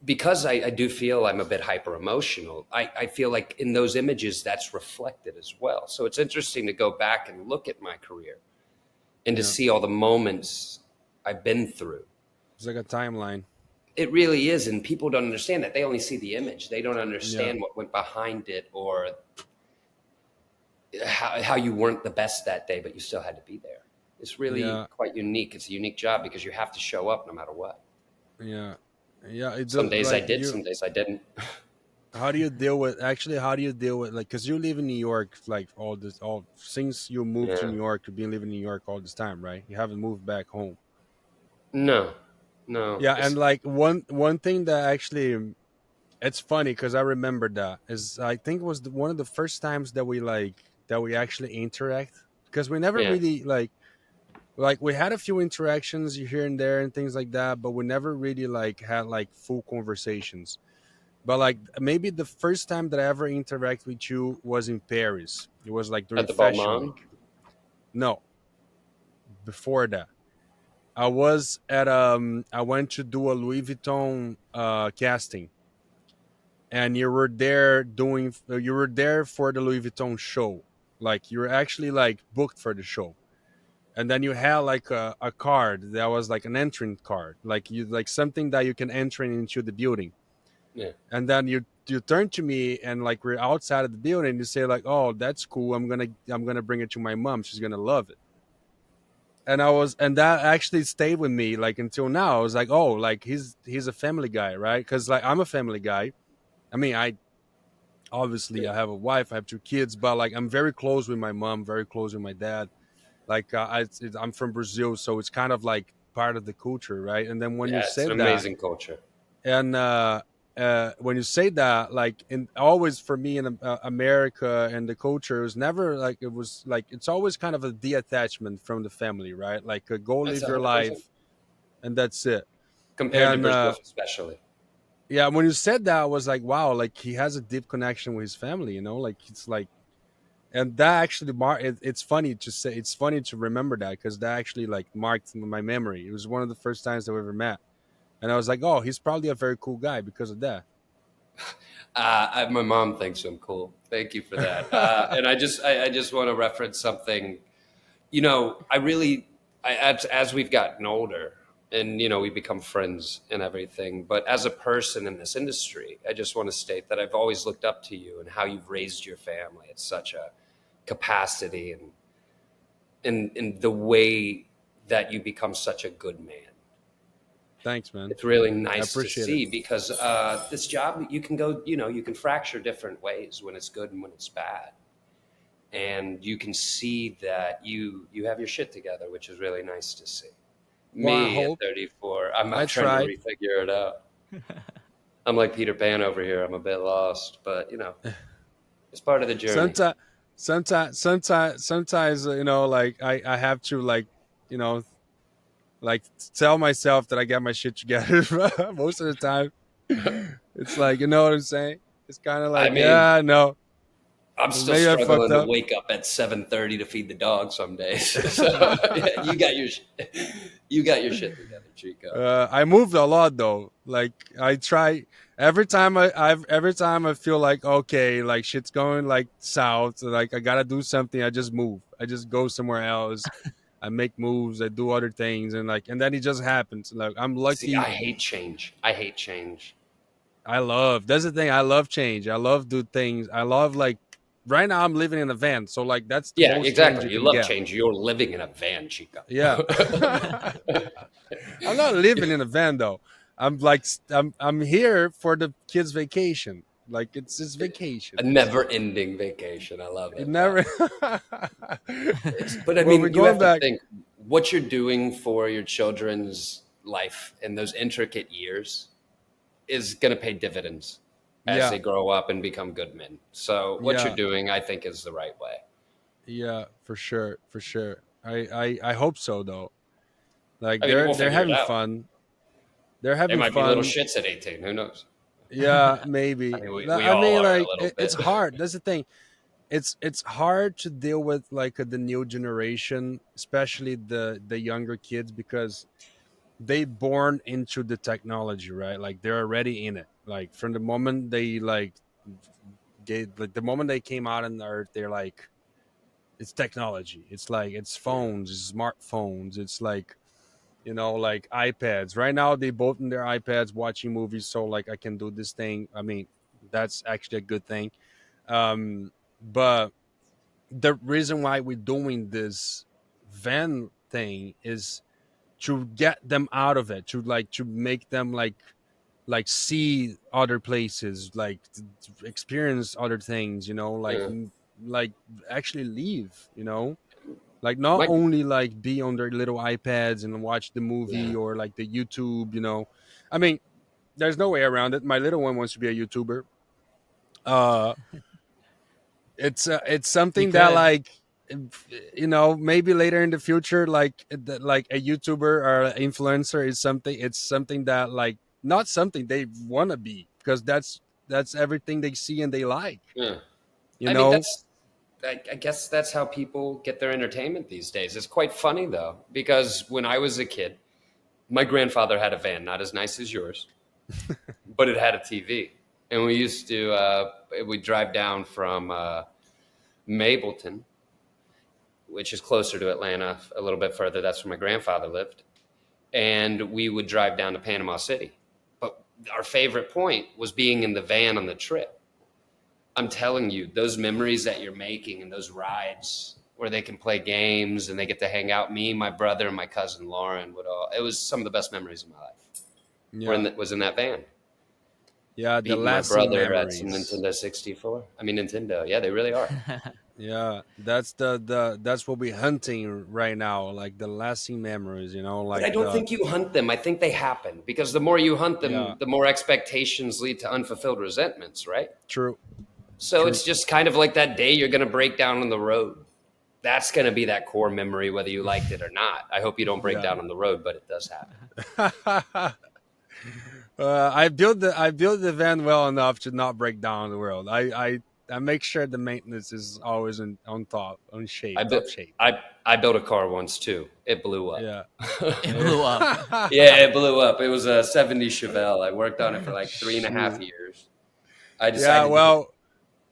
Speaker 2: because I do feel I'm a bit hyper emotional, I feel like in those images that's reflected as well. So it's interesting to go back and look at my career and to
Speaker 1: yeah.
Speaker 2: see all the moments I've been through.
Speaker 1: It's like a timeline.
Speaker 2: It really is. And people don't understand that. They only see the image, they don't
Speaker 1: Yeah,
Speaker 2: understand what went behind it, or how you weren't the best that day, but you still had to be there. It's really
Speaker 1: yeah,
Speaker 2: quite unique. It's a unique job because you have to show up no matter what.
Speaker 1: yeah, yeah. It
Speaker 2: Some
Speaker 1: does,
Speaker 2: days I
Speaker 1: like
Speaker 2: did,
Speaker 1: you.
Speaker 2: some days I didn't.
Speaker 1: How do you deal with, actually? How do you deal with, like, because you live in New York, like all this, all since you moved to
Speaker 2: Yeah.
Speaker 1: New York, you've been living in New York all this time, right? You haven't moved back home.
Speaker 2: No, no.
Speaker 1: Yeah, and like one thing that actually, it's funny because I remember that is, I think it was one of the first times that we actually interact, because we never
Speaker 2: Yeah.
Speaker 1: really like we had a few interactions here and there and things like that, but we never really like had like full conversations. But like maybe the first time that I ever interacted with you was in Paris. It was like during
Speaker 2: At the
Speaker 1: Fashion
Speaker 2: Balmain?
Speaker 1: Week. No, before that. I went to do a Louis Vuitton casting, and you were there for the Louis Vuitton show. Like you were actually like booked for the show. And then you had like a card that was like an entrance card, like you like something that you can enter into the building.
Speaker 2: Yeah.
Speaker 1: And then you turn to me and like we're outside of the building, you say like, oh, that's cool, I'm gonna bring it to my mom, she's gonna love it. And that actually stayed with me like until now. I was like, oh, like he's a family guy, right? Because like I'm a family guy. I mean, I obviously
Speaker 2: Yeah.
Speaker 1: I have a wife, I have two kids, but like I'm very close with my mom, very close with my dad. Like I'm from Brazil, so it's kind of like part of the culture, right? And then when you
Speaker 2: Yeah. It's an
Speaker 1: said that,
Speaker 2: amazing culture.
Speaker 1: and when you say that, like in always for me in America and the culture, it was never like, it was like it's always kind of a detachment from the family, right? Like go
Speaker 2: That's
Speaker 1: live your
Speaker 2: 100%.
Speaker 1: life and that's it.
Speaker 2: Compared to
Speaker 1: And
Speaker 2: Brazil, especially.
Speaker 1: yeah, when you said that, I was like, wow, like he has a deep connection with his family, like it's like, and that actually it's funny to say, it's funny to remember that, because that actually like marked my memory. It was one of the first times that we ever met, and I was like, oh, he's probably a very cool guy because of that.
Speaker 2: My mom thinks I'm cool. Thank you for that. And I just want to reference something. I really, as we've gotten older, and we become friends and everything. But as a person in this industry, I just want to state that I've always looked up to you and how you've raised your family at such a capacity, and in the way that you become such a good man.
Speaker 1: Thanks, man.
Speaker 2: It's really
Speaker 1: I
Speaker 2: nice to
Speaker 1: appreciate it.
Speaker 2: see because this job, you can go, you can fracture different ways when it's good and when it's bad, and you can see that you have your shit together, which is really nice to see.
Speaker 1: Well, I
Speaker 2: Me at
Speaker 1: hope.
Speaker 2: 34, I'm
Speaker 1: I
Speaker 2: not trying to
Speaker 1: tried.
Speaker 2: refigure it out. I'm like Peter Pan over here. I'm a bit lost, but it's part of the journey.
Speaker 1: Sometimes, sometimes, like I have to like, you know, like tell myself that I got my shit together most of the time. It's like, you know what I'm saying? It's kind of
Speaker 2: I
Speaker 1: like,
Speaker 2: mean,
Speaker 1: yeah, no,
Speaker 2: I'm still
Speaker 1: maybe I fucked
Speaker 2: struggling to
Speaker 1: up.
Speaker 2: wake up at 7:30 to feed the dog some days. So yeah, you got your shit together, Chico.
Speaker 1: I moved a lot though. Like I try every time I feel like okay, like shit's going like south, like I gotta do something. I just move. I just go somewhere else. I make moves. I do other things, and like, and then it just happens. Like I'm
Speaker 2: See, I
Speaker 1: lucky.
Speaker 2: hate change. I hate change.
Speaker 1: I love. That's the thing. I love change. I love do things. I love like right now I'm living in a van, so like that's the
Speaker 2: Yeah,
Speaker 1: most change
Speaker 2: exactly.
Speaker 1: you
Speaker 2: You
Speaker 1: can
Speaker 2: love
Speaker 1: get.
Speaker 2: change. You're living in a van, Chico.
Speaker 1: Yeah. I'm not living in a van though. I'm like I'm here for the kids' vacation. Like it's
Speaker 2: A
Speaker 1: vacation. It's
Speaker 2: never-ending vacation. I love
Speaker 1: it
Speaker 2: it. But
Speaker 1: never.
Speaker 2: but I
Speaker 1: Well, we're
Speaker 2: mean, you
Speaker 1: going
Speaker 2: have to
Speaker 1: back.
Speaker 2: think what you're doing for your children's life in those intricate years is going to pay dividends as
Speaker 1: Yeah,
Speaker 2: they grow up and become good men. So what you're
Speaker 1: yeah,
Speaker 2: doing, I think, is the right way.
Speaker 1: yeah, for sure, for sure. I hope so though. Like
Speaker 2: I mean, we'll
Speaker 1: they're
Speaker 2: figure it
Speaker 1: having
Speaker 2: out.
Speaker 1: fun. They're
Speaker 2: They
Speaker 1: having
Speaker 2: might be little
Speaker 1: fun.
Speaker 2: shits at 18. Who knows?
Speaker 1: Yeah,
Speaker 2: I
Speaker 1: maybe.
Speaker 2: mean, we
Speaker 1: I
Speaker 2: all
Speaker 1: mean,
Speaker 2: are a
Speaker 1: like
Speaker 2: little
Speaker 1: it's
Speaker 2: bit.
Speaker 1: hard. That's the thing. It's hard to deal with like the new generation, especially the younger kids, because they born into the technology, right? Like they're already in it. Like from the moment they like like the moment they came out on the earth, they're like it's technology. It's like it's phones, it's smartphones, it's like like iPads. Right now they both in their iPads watching movies, so like I can do this thing. I mean, that's actually a good thing. But the reason why we're doing this van thing is to get them out of it, to make them like see other places, like experience other things, like
Speaker 2: Yeah.
Speaker 1: like actually leave, like not
Speaker 2: My,
Speaker 1: only like be on their little iPads and watch the
Speaker 2: yeah.
Speaker 1: movie or like the YouTube. I mean, there's no way around it. My little one wants to be a YouTuber. uh it's
Speaker 3: You
Speaker 1: something that
Speaker 3: could.
Speaker 1: like maybe later in the future, like like a YouTuber or an influencer is something, it's something that like not something they want to be, because that's everything they see and they like
Speaker 2: Yeah.
Speaker 1: you
Speaker 2: I mean,
Speaker 1: know
Speaker 2: I guess that's how people get their entertainment these days. It's quite funny, though, because when I was a kid, my grandfather had a van, not as nice as yours, but it had a TV. And we used to, we'd drive down from Mableton, which is closer to Atlanta, a little bit further. That's where my grandfather lived. And we would drive down to Panama City. But our favorite point was being in the van on the trip. I'm telling you, those memories that you're making and those rides where they can play games and they get to hang out, me, my brother, and my cousin Lauren would all, it was some of the best memories of my life.
Speaker 1: yeah,
Speaker 2: Was in that van.
Speaker 1: yeah, the
Speaker 2: Beating my
Speaker 1: lasting
Speaker 2: brother at some
Speaker 1: memories.
Speaker 2: Nintendo 64. I mean, Nintendo. Yeah, they really are.
Speaker 1: Yeah, that's that's what we're hunting right now, like the lasting memories,
Speaker 2: But I
Speaker 1: like
Speaker 2: don't
Speaker 1: the
Speaker 2: think you hunt them. I think they happen because the more you hunt
Speaker 1: yeah,
Speaker 2: them, the more expectations lead to unfulfilled resentments, right?
Speaker 1: true,
Speaker 2: So
Speaker 1: true,
Speaker 2: it's just kind of like that day you're going to break down on the road. That's going to be that core memory, whether you liked it or not. I hope you don't break
Speaker 1: yeah.
Speaker 2: down on the road, but it does happen.
Speaker 1: I built the van well enough to not break down the world. I make sure the maintenance is always on top, on shape,
Speaker 2: I built
Speaker 1: top shape.
Speaker 2: I built a car once too. It blew up.
Speaker 1: Yeah.
Speaker 3: It blew up.
Speaker 2: Yeah, it blew up. It was a 70 Chevelle. I worked on it for like 3.5
Speaker 1: Shoot.
Speaker 2: years. I
Speaker 1: Yeah.
Speaker 2: decided to
Speaker 1: Well,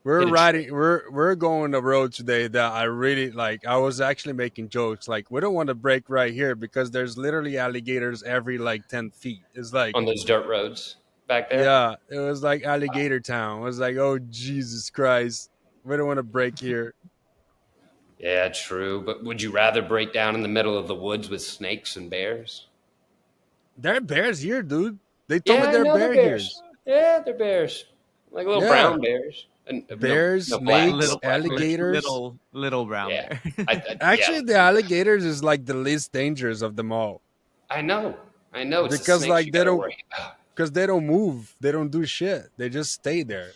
Speaker 1: we're
Speaker 2: get a trim.
Speaker 1: riding. We're going the road today that I really like. I was actually making jokes like we don't want to break right here because there's literally alligators every like 10 feet. It's like
Speaker 2: On those dirt roads back there.
Speaker 1: yeah, it was like alligator town. It was like oh Jesus Christ, we don't want to break here.
Speaker 2: Yeah, true. But would you rather break down in the middle of the woods with snakes and bears?
Speaker 1: There are bears here, dude. They told me
Speaker 2: Yeah, I
Speaker 1: there are
Speaker 2: know they're
Speaker 1: bear here.
Speaker 2: bears. Yeah, they're bears. Like little
Speaker 1: Yeah,
Speaker 2: brown bears. And
Speaker 1: bears,
Speaker 2: no black,
Speaker 1: snakes,
Speaker 2: no
Speaker 3: little,
Speaker 2: black bears.
Speaker 1: alligators.
Speaker 3: little brown
Speaker 2: Yeah,
Speaker 3: bear.
Speaker 2: yeah.
Speaker 1: Actually, the alligators is like the least dangerous of them all
Speaker 2: I know, I know. It's the
Speaker 1: because
Speaker 2: snakes
Speaker 1: like
Speaker 2: you
Speaker 1: they
Speaker 2: got to
Speaker 1: don't
Speaker 2: worry about.
Speaker 1: because they don't move, they don't do shit. They just stay there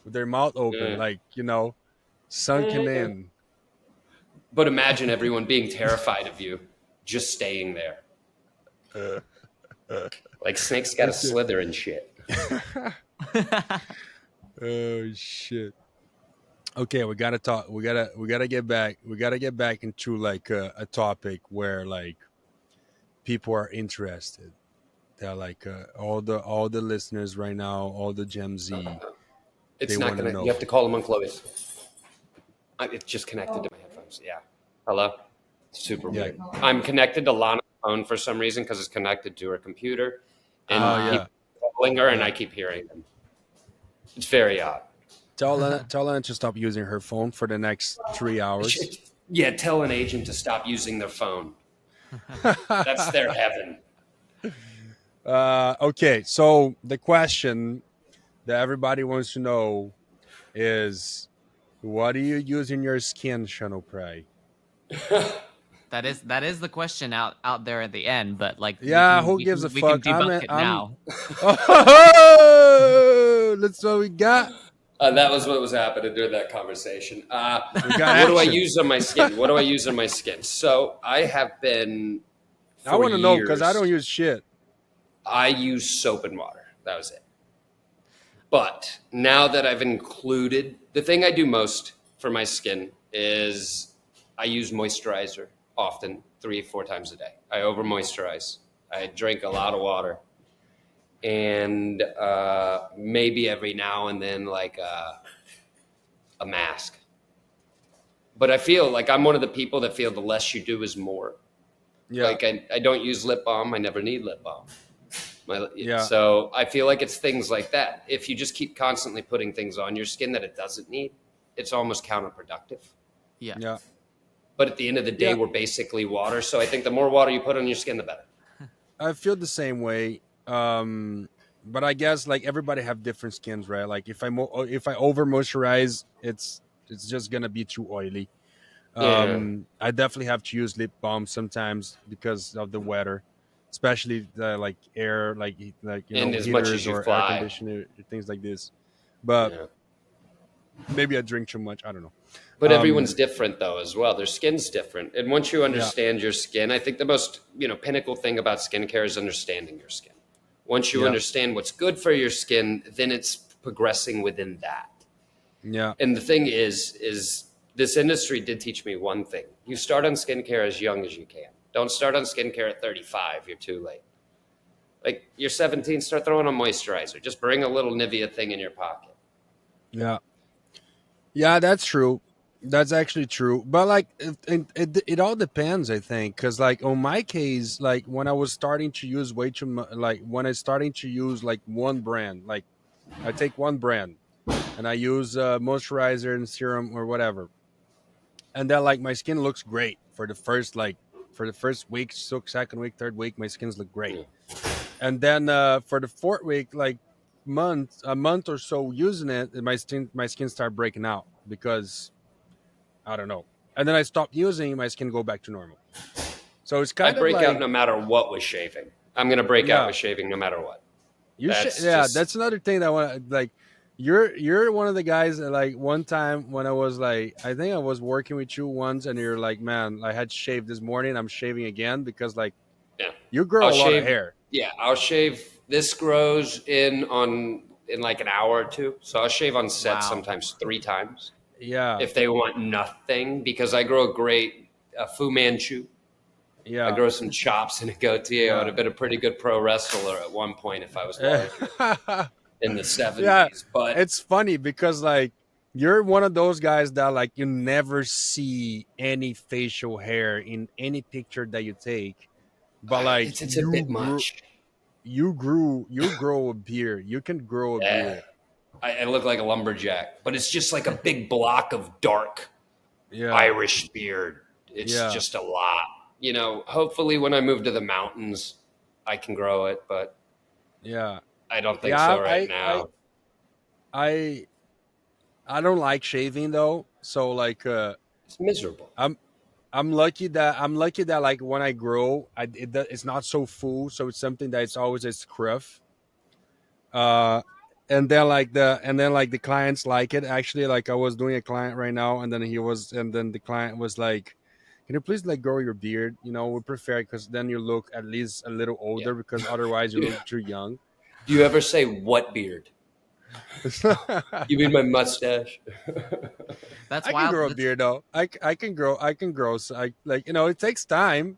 Speaker 1: with their mouth open,
Speaker 2: Yeah.
Speaker 1: like sunken in.
Speaker 2: But imagine everyone being terrified of you, just staying there.
Speaker 1: Uh,
Speaker 2: Like snakes got to
Speaker 1: that's it.
Speaker 2: slither and shit.
Speaker 1: Oh shit. Okay, we gotta talk. We gotta get back. We gotta get back into like a topic where like people are interested. They're like all the listeners right now, all the Gen Z, they
Speaker 2: It's not
Speaker 1: want to
Speaker 2: gonna. You have to
Speaker 1: know.
Speaker 2: call him on Chloe's. It's just connected to my headphones. Yeah. Hello. Super
Speaker 1: Yeah.
Speaker 2: weird. I'm connected to Lana's phone for some reason because it's connected to her computer, and
Speaker 1: Oh
Speaker 3: Uh,
Speaker 2: people
Speaker 1: yeah.
Speaker 2: calling her, and
Speaker 1: Yeah.
Speaker 2: I keep hearing them. It's very odd.
Speaker 1: Tell Lena to stop using her phone for the next 3 hours.
Speaker 2: Yeah, tell an agent to stop using their phone. That's their heaven.
Speaker 1: Okay, so the question that everybody wants to know is, what do you use in your skin, Channel Pry?
Speaker 3: that is the question out there at the end, but like we
Speaker 1: Yeah,
Speaker 3: can
Speaker 1: who
Speaker 3: we
Speaker 1: gives a
Speaker 3: can we can
Speaker 1: fuck?
Speaker 3: debunk it
Speaker 1: I'm.
Speaker 3: now.
Speaker 1: Oh, that's what we got.
Speaker 2: That was what was happening during that conversation.
Speaker 1: We got
Speaker 2: What do I
Speaker 1: action.
Speaker 2: use on my skin? What do I use on my skin? So I have been
Speaker 1: I
Speaker 2: for
Speaker 1: want to know because I don't
Speaker 2: years.
Speaker 1: use shit.
Speaker 2: I use soap and water. That was it. But now that I've included the thing I do most for my skin is I use moisturizer often, 3, 4 times a day. I over moisturize. I drink a lot of water, and maybe every now and then like a mask. But I feel like I'm one of the people that feel the less you do is more.
Speaker 1: Yeah,
Speaker 2: Like I don't use lip balm. I never need lip balm.
Speaker 1: yeah,
Speaker 2: So I feel like it's things like that. If you just keep constantly putting things on your skin that it doesn't need, it's almost counterproductive.
Speaker 3: Yeah.
Speaker 1: yeah,
Speaker 2: But at the end of the day,
Speaker 1: yeah.
Speaker 2: we're basically water. So I think the more water you put on your skin, the better.
Speaker 1: I feel the same way. But I guess like everybody have different skins, right? Like if I over moisturize, it's just gonna be too oily.
Speaker 2: Yeah.
Speaker 1: I definitely have to use lip balm sometimes because of the weather, especially the like air, like
Speaker 2: And as much
Speaker 1: heaters
Speaker 2: as you
Speaker 1: or air
Speaker 2: fly.
Speaker 1: conditioner things like this. But
Speaker 2: Yeah.
Speaker 1: maybe I drink too much. I don't know.
Speaker 2: But everyone's
Speaker 1: Um,
Speaker 2: different though as well. Their skin's different. And once you
Speaker 1: yeah,
Speaker 2: understand your skin, I think the most, pinnacle thing about skincare is understanding your skin. Once you
Speaker 1: yeah,
Speaker 2: understand what's good for your skin, then it's progressing within that.
Speaker 1: yeah,
Speaker 2: And the thing is this industry did teach me one thing. You start on skincare as young as you can. Don't start on skincare at 35. You're too late. Like you're 17, start throwing on moisturizer. Just bring a little Nivea thing in your pocket.
Speaker 1: yeah. Yeah, that's true. That's actually true. But like it all depends, I think, cuz like on my case, like when I was starting to use way too much, like when I starting to use like one brand, like I take one brand and I use moisturizer and serum or whatever. And then like my skin looks great for the first week, so second week, third week my skins look great.
Speaker 2: Yeah.
Speaker 1: And then for the fourth week, like a month or so using it, my skin start breaking out because I don't know. And then I stopped using it, my skin go back to normal. So it's
Speaker 2: I
Speaker 1: kind of
Speaker 2: break out
Speaker 1: like,
Speaker 2: no matter what with shaving. I'm going to break out
Speaker 1: yeah,
Speaker 2: with shaving no matter what.
Speaker 1: you should.
Speaker 2: That's
Speaker 1: Yeah,
Speaker 2: just,
Speaker 1: that's another thing that I want. Like, you're one of the guys that like one time when I was like, I think I was working with you once, and you're like, man, I had shaved this morning. I'm shaving again because like
Speaker 2: yeah.
Speaker 1: you
Speaker 2: I'll
Speaker 1: grow a lot of
Speaker 2: shave.
Speaker 1: hair.
Speaker 2: Yeah, I'll shave. This grows in like an hour or two. So I'll shave on set
Speaker 3: Wow.
Speaker 2: sometimes 3 times
Speaker 1: Yeah,
Speaker 2: if they want nothing because I grow a great Fu Manchu. I
Speaker 1: yeah,
Speaker 2: grow some chops and a goatee. I would
Speaker 1: yeah.
Speaker 2: have been a pretty good pro wrestler at one point if I was larger in the
Speaker 1: Yeah,
Speaker 2: 70s. But
Speaker 1: it's funny because like you're one of those guys that like you never see any facial hair in any picture that you take, but like
Speaker 2: it's a bit much.
Speaker 1: you grow a beard. You can grow a
Speaker 2: Yeah,
Speaker 1: beard.
Speaker 2: I look like a lumberjack, but it's just like a big block of dark
Speaker 1: Yeah,
Speaker 2: Irish beard. It's
Speaker 1: yeah,
Speaker 2: just a lot. Hopefully when I move to the mountains, I can grow it, but
Speaker 1: yeah,
Speaker 2: I don't think
Speaker 1: yeah.
Speaker 2: so right now.
Speaker 1: I I don't like shaving though. So like
Speaker 2: It's miserable.
Speaker 1: I'm I'm lucky that like when I grow, it's not so full. So it's something that it's always a scruff. Uh, and then like the clients like it. Actually, like I was doing a client right now, and then the client was like, "Can you please like grow your beard? We prefer because then you look at least a little
Speaker 2: Yeah.
Speaker 1: older because otherwise you look too young."
Speaker 2: Do you ever say what beard? You mean my mustache?
Speaker 3: That's
Speaker 1: I can
Speaker 3: wild.
Speaker 1: grow a
Speaker 3: That's,
Speaker 1: beard though. I can grow. So I like it takes time.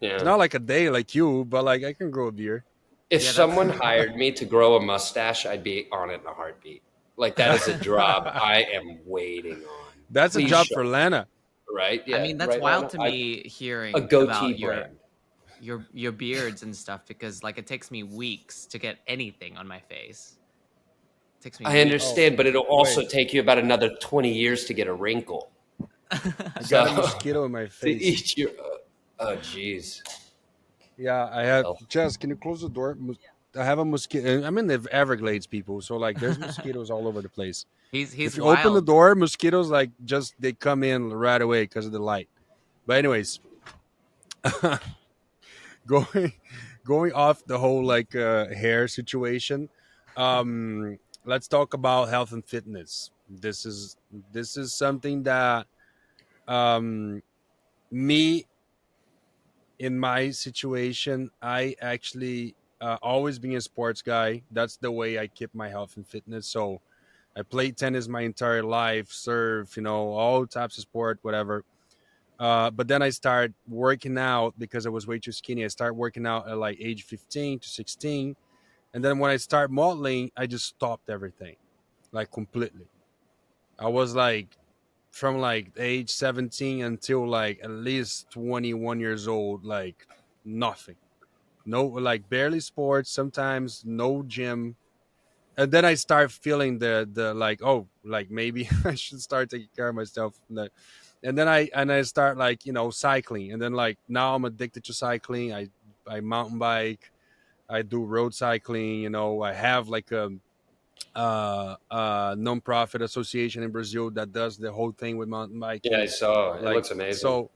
Speaker 1: It's
Speaker 2: Yeah.
Speaker 1: not like a day like you, but like I can grow a beard.
Speaker 2: If
Speaker 3: yeah, that's
Speaker 2: someone hired me to grow a mustache, I'd be on it in a heartbeat. Like that is a job I am waiting on.
Speaker 1: That's a
Speaker 2: Please
Speaker 1: job
Speaker 2: show
Speaker 1: for
Speaker 2: me.
Speaker 1: Lana.
Speaker 2: Right?
Speaker 3: I
Speaker 2: Yeah.
Speaker 3: mean, that's
Speaker 2: Right,
Speaker 3: wild
Speaker 2: Lana?
Speaker 3: to
Speaker 2: I,
Speaker 3: me
Speaker 2: a
Speaker 3: hearing
Speaker 2: goatee
Speaker 3: about
Speaker 2: brand.
Speaker 3: your beards and stuff because like it takes me weeks to get anything on my face. It takes me
Speaker 2: I
Speaker 1: Oh
Speaker 3: weeks.
Speaker 2: understand, but it'll
Speaker 1: wait,
Speaker 2: also take you about another 20 years to get a wrinkle.
Speaker 1: I got a
Speaker 2: So
Speaker 1: mosquito in my
Speaker 2: to
Speaker 1: face.
Speaker 2: each your, oh, geez.
Speaker 1: Yeah, I have.
Speaker 2: Well,
Speaker 1: Jess, can you close the door? I have a mosquito. I'm in the Everglades, people. So like, there's mosquitoes all over the place. If
Speaker 3: He's
Speaker 1: you open the
Speaker 3: wild.
Speaker 1: door, mosquitoes like just they come in right away because of the light. But anyways, going going off the whole like hair situation, let's talk about health and fitness. This is something that um me in my situation, I actually always being a sports guy. That's the way I keep my health and fitness. So I played tennis my entire life, surf, all types of sport, whatever. But then I started working out because I was way too skinny. I started working out at like age 15 to 16. And then when I started modeling, I just stopped everything, like completely. I was like from like age 17 until like at least 21 years old, like nothing. No, like barely sports, sometimes no gym. And then I start feeling the like, oh, like maybe I should start taking care of myself. And then I start like, cycling. And then like now I'm addicted to cycling. I mountain bike, I do road cycling, I have like a non-profit association in Brazil that does the whole thing with mountain
Speaker 2: yeah, I
Speaker 1: biking.
Speaker 2: saw. It
Speaker 1: Like
Speaker 2: looks amazing.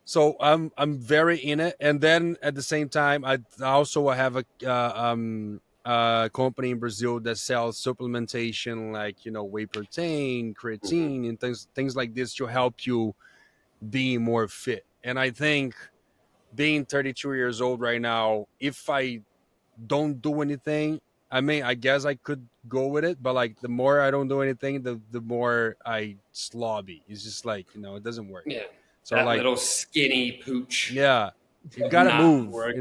Speaker 1: so I'm very in it, and then at the same time I have a company in Brazil that sells supplementation like whey protein,
Speaker 2: Hmm.
Speaker 1: creatine, and things like this to help you be more fit. And I think being 32 years old right now, if I don't do anything, I mean, I guess I could go with it, but like the more I don't do anything, the more I slobby. It's just like it doesn't work.
Speaker 2: Yeah.
Speaker 1: So
Speaker 2: That
Speaker 1: like,
Speaker 2: little skinny pooch
Speaker 1: yeah, you
Speaker 2: does
Speaker 1: gotta
Speaker 2: not
Speaker 1: move.
Speaker 2: work.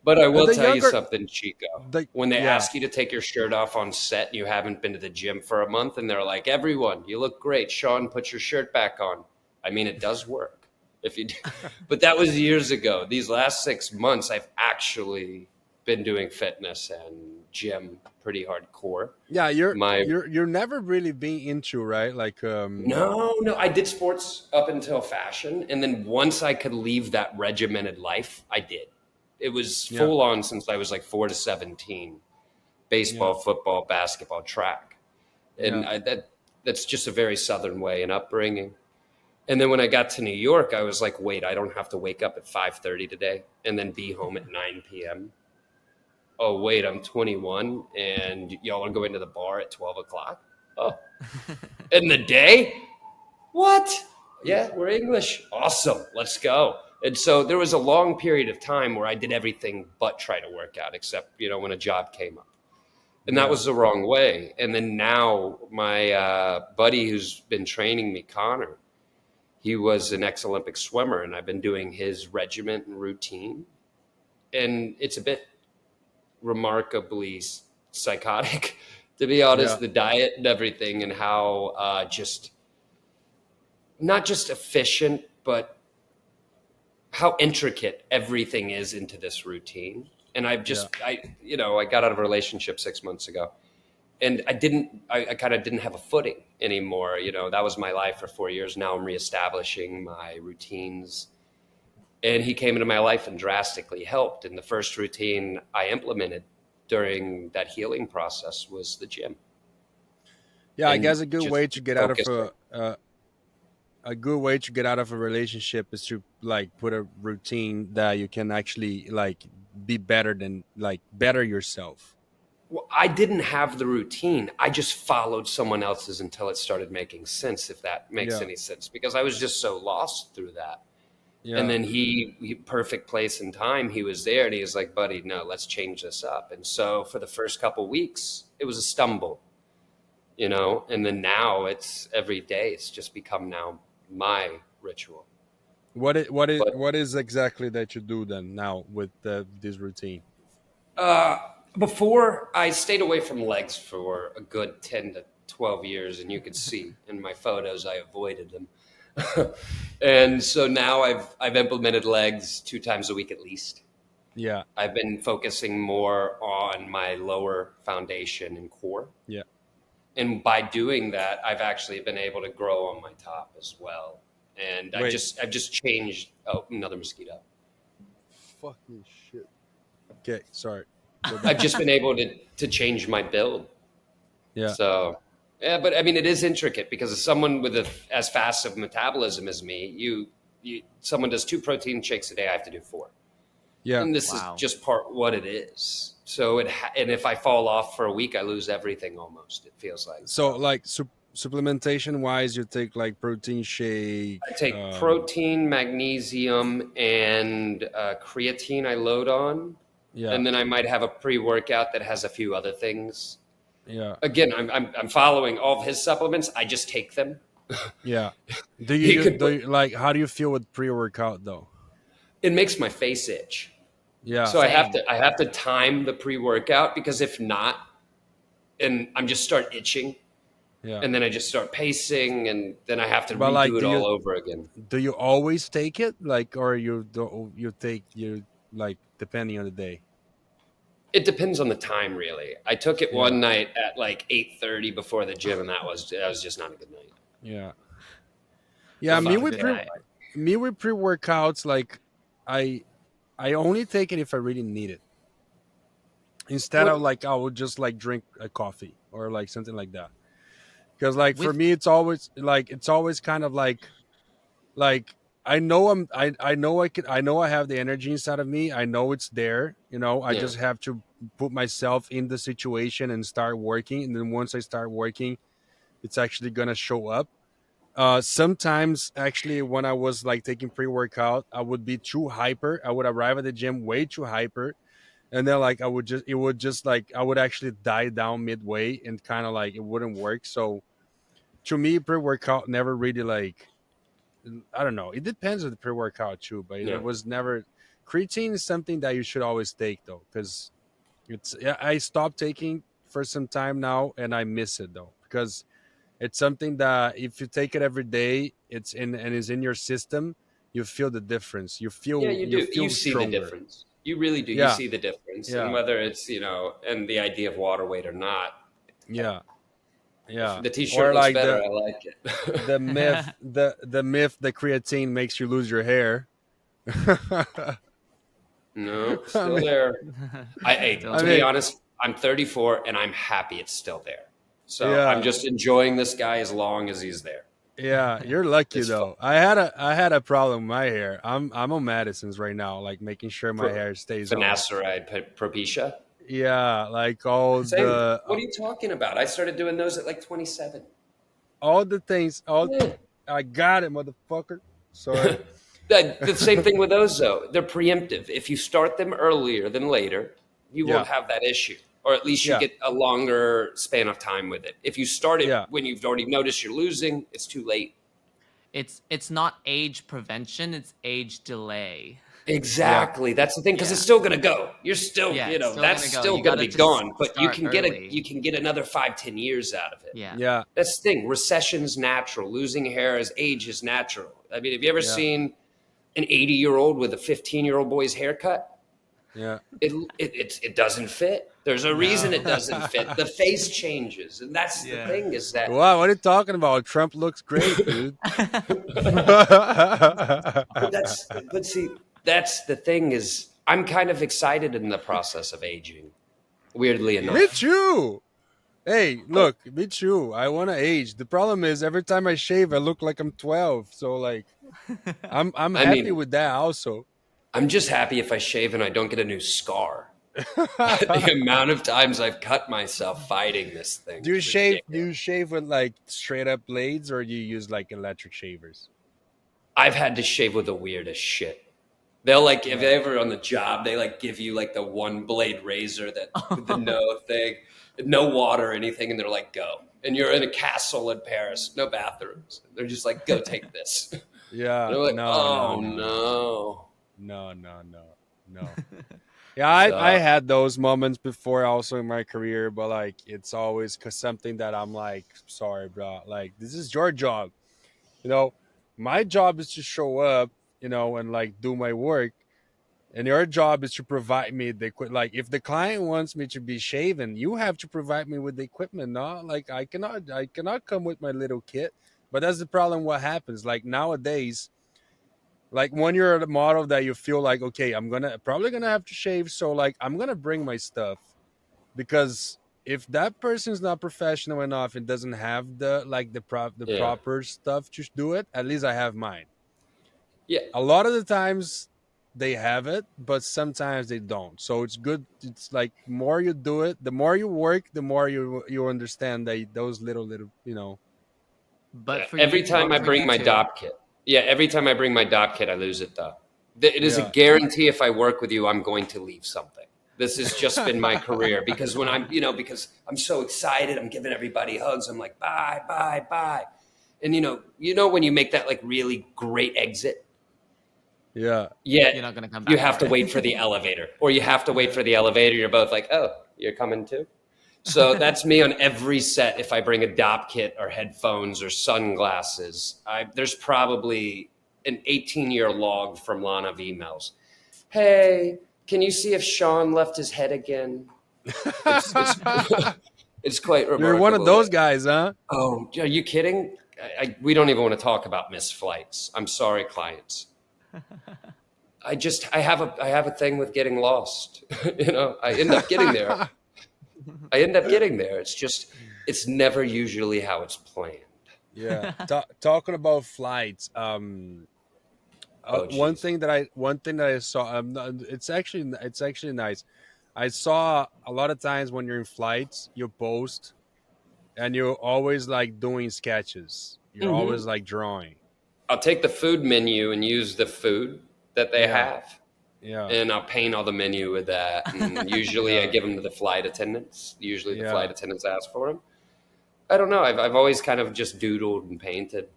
Speaker 2: But I
Speaker 1: And
Speaker 2: will
Speaker 1: the
Speaker 2: tell you
Speaker 1: younger,
Speaker 2: something, Chico. When they
Speaker 1: yeah,
Speaker 2: ask you to take your shirt off on set and you haven't been to the gym for a month, and they're like, "Everyone, you look great. Sean, put your shirt back on." I mean, it does work if you. Do. But that was years ago. These last 6 months, I've actually been doing fitness and gym pretty hardcore.
Speaker 1: yeah, you're
Speaker 2: My
Speaker 1: you're you're never really being into, right? Like,
Speaker 2: no, I did sports up until fashion, and then once I could leave that regimented life, I did. It was
Speaker 1: yeah,
Speaker 2: full on since I was like 4 to 17. Baseball,
Speaker 1: yeah,
Speaker 2: football, basketball, track,
Speaker 1: yeah,
Speaker 2: and that's just a very southern way and upbringing. And then when I got to New York, I was like, wait, I don't have to wake up at 5:30 today and then be home at 9 p.m. Oh wait, I'm 21 and y'all are going to the bar at 12 o'clock. Oh, in the day? What? Yeah, we're English. Awesome. Let's go. And so there was a long period of time where I did everything but try to work out, except, when a job came up. And that
Speaker 1: yeah,
Speaker 2: was the wrong way. And then now my buddy who's been training me, Connor, he was an ex-Olympic swimmer, and I've been doing his regiment and routine. And it's a bit remarkably psychotic, to be honest,
Speaker 1: yeah,
Speaker 2: the diet and everything, and how just not just efficient, but how intricate everything is into this routine. And
Speaker 1: yeah,
Speaker 2: I got out of a relationship 6 months ago, and I kind of didn't have a footing anymore. That was my life for 4 years. Now I'm reestablishing my routines. And he came into my life and drastically helped. And the first routine I implemented during that healing process was the gym
Speaker 1: yeah. I
Speaker 2: and
Speaker 1: guess a good
Speaker 2: just
Speaker 1: way to get out of
Speaker 2: focusing.
Speaker 1: a good way to get out of a relationship is to like put a routine that you can actually like be better than like better yourself.
Speaker 2: Well, I didn't have the routine. I just followed someone else's until it started making sense, if that makes
Speaker 1: Yeah,
Speaker 2: any sense, because I was just so lost through that. And
Speaker 1: Yeah.
Speaker 2: then he perfect place and time, he was there and he was like, buddy, no, let's change this up. And so for the first couple weeks, it was a stumble, and then now it's every day. It's just become now my ritual. But
Speaker 1: What is exactly that you do then now with this routine?
Speaker 2: uh, before I stayed away from legs for a good 10 to 12 years, and you could see in my photos I avoided them. And so now I've implemented legs 2 times a week at least.
Speaker 1: Yeah.
Speaker 2: I've been focusing more on my lower foundation and core.
Speaker 1: Yeah.
Speaker 2: And by doing that, I've actually been able to grow on my top as well. And
Speaker 1: Wait.
Speaker 2: I've just changed. Oh, another mosquito.
Speaker 1: Fucking shit. Okay, sorry. Go
Speaker 2: I've
Speaker 1: back.
Speaker 2: just been able to change my build.
Speaker 1: Yeah.
Speaker 2: So yeah, but I mean, it is intricate because as someone with as fast of metabolism as me, someone does 2 protein shakes a day. I have to do 4.
Speaker 1: Yeah.
Speaker 2: And this is
Speaker 3: Wow.
Speaker 2: just part what it is. So and if I fall off for a week, I lose everything almost. It feels like
Speaker 1: So
Speaker 2: so.
Speaker 1: like supplementation wise, you take like protein shake.
Speaker 2: I take protein, magnesium, and creatine. I load on,
Speaker 1: Yeah.
Speaker 2: and then I might have a pre-workout that has a few other things.
Speaker 1: Yeah.
Speaker 2: Again, I'm following all of his supplements. I just take them.
Speaker 1: Yeah. Do
Speaker 2: He
Speaker 1: you
Speaker 2: could
Speaker 1: do
Speaker 2: put,
Speaker 1: you, like how do you feel with pre-workout though?
Speaker 2: it makes my face itch.
Speaker 1: Yeah.
Speaker 2: So
Speaker 3: Same.
Speaker 2: I have to time the pre-workout because if not, and I'm just start itching,
Speaker 1: Yeah.
Speaker 2: and then I just start pacing, and then I have to
Speaker 1: But like
Speaker 2: redo it all over again.
Speaker 1: do you always take it like or you take you like depending on the day?
Speaker 2: It depends on the time, really. I took it
Speaker 1: Yeah.
Speaker 2: one night at like 8:30 before the gym, and that was just not a good night.
Speaker 1: Yeah.
Speaker 2: What
Speaker 1: Yeah,
Speaker 3: It's
Speaker 1: me
Speaker 3: not a
Speaker 2: about
Speaker 1: with
Speaker 3: good
Speaker 2: you?
Speaker 3: night.
Speaker 1: pre-workouts like I I only take it if I really need it. Instead of
Speaker 2: What?
Speaker 1: like I would just like drink a coffee or like something like that. Because like for
Speaker 3: With
Speaker 1: me it's always kind of like I know I know I have the energy inside of me. I know it's there, I
Speaker 2: Yeah,
Speaker 1: just have to put myself in the situation and start working. And then once I start working, it's actually gonna show up. Sometimes actually when I was like taking pre-workout, I would be too hyper. I would arrive at the gym way too hyper. And then like it would just like I would actually die down midway and kind of like it wouldn't work. So to me, pre-workout never really like I don't know. It depends on the pre-workout too, but it
Speaker 2: no,
Speaker 1: was never creatine is something that you should always take though, because it's yeah, I stopped taking for some time now and I miss it though because it's something that if you take it every day, it's in and is in your system, you feel the difference.
Speaker 2: yeah, you
Speaker 1: You
Speaker 2: do. You
Speaker 1: feel
Speaker 2: see the
Speaker 1: stronger.
Speaker 2: difference. You really do. You
Speaker 1: Yeah,
Speaker 2: see the difference, and
Speaker 1: yeah,
Speaker 2: whether it's and the idea of water weight or not,
Speaker 1: yeah,
Speaker 2: if
Speaker 1: yeah.
Speaker 2: the
Speaker 1: Or
Speaker 2: T-shirt looks
Speaker 1: like
Speaker 2: better, I like it.
Speaker 1: the myth that creatine makes you lose your hair.
Speaker 2: No,
Speaker 1: I
Speaker 2: still
Speaker 1: mean,
Speaker 2: there.
Speaker 3: still
Speaker 1: I
Speaker 2: To be
Speaker 3: there.
Speaker 1: mean,
Speaker 2: honest, I'm 34 and I'm happy it's still there. So I'm
Speaker 1: yeah,
Speaker 2: just enjoying this guy as long as he's there.
Speaker 1: yeah. You're lucky
Speaker 2: It's fun.
Speaker 1: though. I had a problem with my hair. I'm on medicines right now, like making sure my
Speaker 2: Pro-
Speaker 1: hair stays on.
Speaker 2: Finasteride, Propecia.
Speaker 1: Yeah, like all
Speaker 2: Same.
Speaker 1: the
Speaker 2: What are you talking about? I started doing those at like 27.
Speaker 1: all the things. All
Speaker 2: Yeah.
Speaker 1: I got it, motherfucker. Sorry.
Speaker 2: The same thing with those, though. They're preemptive. If you start them earlier than later, you
Speaker 1: Yeah,
Speaker 2: won't have that issue, or at least you
Speaker 1: yeah,
Speaker 2: get a longer span of time with it. If you start it
Speaker 1: yeah,
Speaker 2: when you've already noticed you're losing, it's too late.
Speaker 3: It's not age prevention, it's age delay.
Speaker 1: yeah,
Speaker 2: Exactly. That's the thing, because it's
Speaker 3: Yeah.
Speaker 2: still going to go. You're still,
Speaker 3: Yeah, it's still
Speaker 2: that's
Speaker 3: gonna go.
Speaker 2: still
Speaker 3: You
Speaker 2: going to
Speaker 3: gotta
Speaker 2: be
Speaker 3: just
Speaker 2: gone. But
Speaker 3: start
Speaker 2: you
Speaker 3: early.
Speaker 2: can get another 5, 10 years out of it.
Speaker 3: Yeah.
Speaker 1: yeah,
Speaker 2: That's the thing. Recession's natural. Losing hair as age is natural. I mean, have you ever
Speaker 1: yeah,
Speaker 2: seen an 80-year-old with a 15-year-old boy's haircut?
Speaker 1: yeah.
Speaker 2: It doesn't fit. There's a reason it
Speaker 3: No.
Speaker 2: doesn't fit. The face changes, and that's the
Speaker 3: Yeah.
Speaker 2: thing is that.
Speaker 1: Wow, what are you talking about? Trump looks great, dude.
Speaker 2: But see, that's the thing is I'm kind of excited in the process of aging. Weirdly
Speaker 1: Me
Speaker 2: enough.
Speaker 1: too. Hey, look, me too. I want to age. The problem is every time I shave, I look like I'm 12. So like, I'm
Speaker 2: I
Speaker 1: happy
Speaker 2: mean,
Speaker 1: with that also.
Speaker 2: I'm just happy if I shave and I don't get a new scar. The amount of times I've cut myself fighting this thing
Speaker 1: Do you
Speaker 2: is
Speaker 1: shave? Do
Speaker 2: ridiculous.
Speaker 1: you shave with like straight up blades, or do you use like electric shavers?
Speaker 2: I've had to shave with the weirdest shit. They'll like if they ever on the job, they like give you like the one blade razor that with the no thing, no water or anything, and they're like, go. And you're in a castle in Paris, no bathrooms. They're just like, go take this. And
Speaker 1: Yeah.
Speaker 2: I'm like,
Speaker 1: No, no,
Speaker 2: oh
Speaker 1: no, no.
Speaker 2: no.
Speaker 1: No, no, no, no. Yeah, I
Speaker 2: So
Speaker 1: had those moments before also in my career, but like it's always cause something that I'm like, sorry, bro. Like this is your job. You know, my job is to show up, and like do my work. And your job is to provide me the equipment. Like if the client wants me to be shaven, you have to provide me with the equipment. No, like I cannot come with my little kit. But that's the problem. What happens? Like nowadays, like when you're at a model that you feel like, okay, I'm gonna probably gonna have to shave, so like I'm gonna bring my stuff because if that person's not professional enough and doesn't have the
Speaker 2: yeah.
Speaker 1: proper stuff to do it, at least I have mine.
Speaker 2: Yeah.
Speaker 1: A lot of the times they have it, but sometimes they don't. So it's good. It's like more you do it, the more you work, the more you understand that those little.
Speaker 3: But for
Speaker 2: Every
Speaker 3: you,
Speaker 2: time I
Speaker 3: for
Speaker 2: bring
Speaker 3: you
Speaker 2: my
Speaker 3: two,
Speaker 2: DOP kit. Yeah, every time I bring my DOP kit, I lose it though. It is a
Speaker 1: Yeah.
Speaker 2: guarantee if I work with you, I'm going to leave something. This has just been my career because when because I'm so excited, I'm giving everybody hugs. I'm like, bye, bye, bye. And when you make that like really great exit,
Speaker 1: Yeah.
Speaker 3: you're
Speaker 2: yet
Speaker 3: not gonna come
Speaker 2: you
Speaker 3: back
Speaker 2: have
Speaker 3: for
Speaker 2: to
Speaker 3: it.
Speaker 2: wait for the elevator or you have to wait
Speaker 1: Yeah.
Speaker 2: for the elevator. You're both like, oh, you're coming too? So that's me on every set. If I bring a DOP kit or headphones or sunglasses, there's probably an 18-year log from Lana of emails. Hey, can you see if Sean left his head again? It's it's quite
Speaker 1: You're one of
Speaker 2: remarkable.
Speaker 1: those guys, huh?
Speaker 2: Oh, are you kidding? We don't even want to talk about missed flights. I'm sorry, clients. I have a thing with getting lost. I end up getting there. I end up getting there. It's never usually how it's planned.
Speaker 1: Yeah. Talking about flights,
Speaker 2: Oh, jeez.
Speaker 1: one thing that I saw, it's actually nice. I saw a lot of times when you're in flights, you post and you're always like doing sketches. You're
Speaker 2: Hmm.
Speaker 1: always like drawing.
Speaker 2: I'll take the food menu and use the food that they
Speaker 1: Yeah.
Speaker 2: have,
Speaker 1: Yeah.
Speaker 2: and I'll paint all the menu with that. And usually I
Speaker 1: Yeah.
Speaker 2: give them to the flight attendants. Usually the flight
Speaker 1: Yeah.
Speaker 2: attendants ask for them. I don't know. I've always kind of just doodled and painted.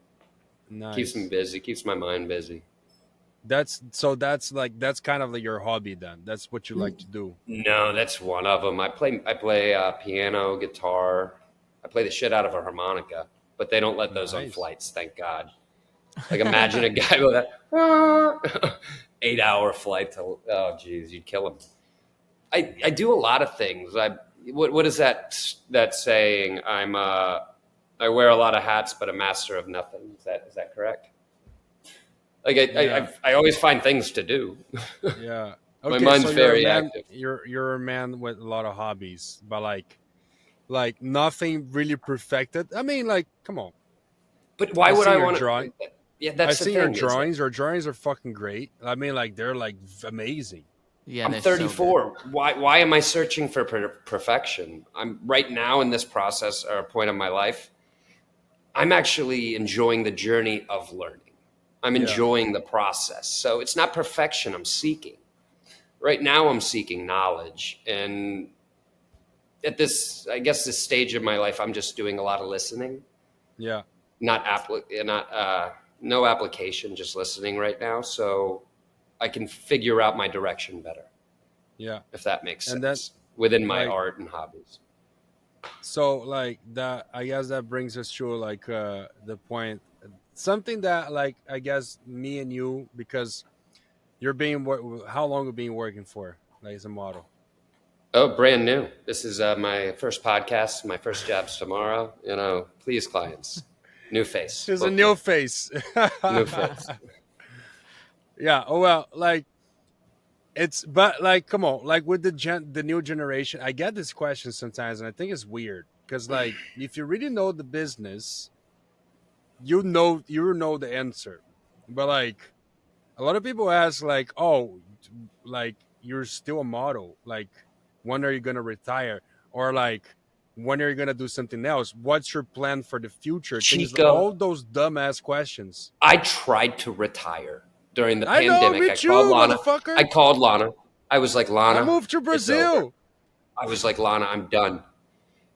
Speaker 2: Keeps me
Speaker 1: Nice.
Speaker 2: busy. Keeps my mind busy.
Speaker 1: That's kind of like your hobby then. That's what you like to do.
Speaker 2: No, that's one of them. I play piano, guitar. I play the shit out of a harmonica, but they don't let those on
Speaker 1: Nice.
Speaker 2: flights. Thank God. Like imagine a guy with a 8-hour flight to. Oh, geez, you'd kill him. I do a lot of things. What is that saying? I wear a lot of hats, but a master of nothing. Is that correct? Like
Speaker 1: Yeah.
Speaker 2: I always find things to do.
Speaker 1: Yeah.
Speaker 2: My
Speaker 1: Okay, so
Speaker 2: mind's
Speaker 1: you're a
Speaker 2: very
Speaker 1: man
Speaker 2: active.
Speaker 1: you're a man with a lot of hobbies, but like nothing really perfected. I mean, like, come on.
Speaker 2: But why
Speaker 1: I
Speaker 2: would
Speaker 1: see
Speaker 2: I
Speaker 1: your
Speaker 2: want
Speaker 1: drawing.
Speaker 2: to? Yeah,
Speaker 1: I've
Speaker 2: that's the
Speaker 1: seen your
Speaker 2: thing. Is
Speaker 1: drawings. Your drawings are fucking great. I mean, like they're like amazing.
Speaker 3: Yeah,
Speaker 2: I'm
Speaker 3: they're so good.
Speaker 2: 34. Why am I searching for perfection? I'm right now in this process or a point of my life. I'm actually enjoying the journey of learning. I'm
Speaker 1: Yeah.
Speaker 2: enjoying the process. So it's not perfection I'm seeking. Right now I'm seeking knowledge, and at this, I guess, this stage of my life, I'm just doing a lot of listening,
Speaker 1: Yeah.
Speaker 2: no application, just listening right now, so I can figure out my direction better,
Speaker 1: Yeah.
Speaker 2: if that makes
Speaker 1: And then
Speaker 2: sense, within my
Speaker 1: like
Speaker 2: art and hobbies.
Speaker 1: so like that I guess that brings us to like the point, something that like I guess me and you, because how long have you been working for like as a model?
Speaker 2: Oh, brand new. This is my first podcast. My first job's tomorrow. Please, clients, new face,
Speaker 1: There's a
Speaker 2: book me,
Speaker 1: new face.
Speaker 2: new face.
Speaker 1: Yeah. Oh well, like but like come on, like with the new generation, I get this question sometimes and I think it's weird because like if you really know the business, you know the answer. But like a lot of people ask like, oh, like you're still a model, like when are you gonna retire? Or like When are you gonna do something else? What's your plan for the future? Things,
Speaker 2: Chico,
Speaker 1: all those dumbass questions.
Speaker 2: I tried to retire during the
Speaker 1: I know,
Speaker 2: pandemic.
Speaker 1: me
Speaker 2: I called
Speaker 1: too,
Speaker 2: Lana. I
Speaker 1: motherfucker.
Speaker 2: called Lana. I was like,
Speaker 1: I
Speaker 2: Lana,
Speaker 1: moved to
Speaker 2: it's over.
Speaker 1: Brazil.
Speaker 2: I was like, Lana, I'm done.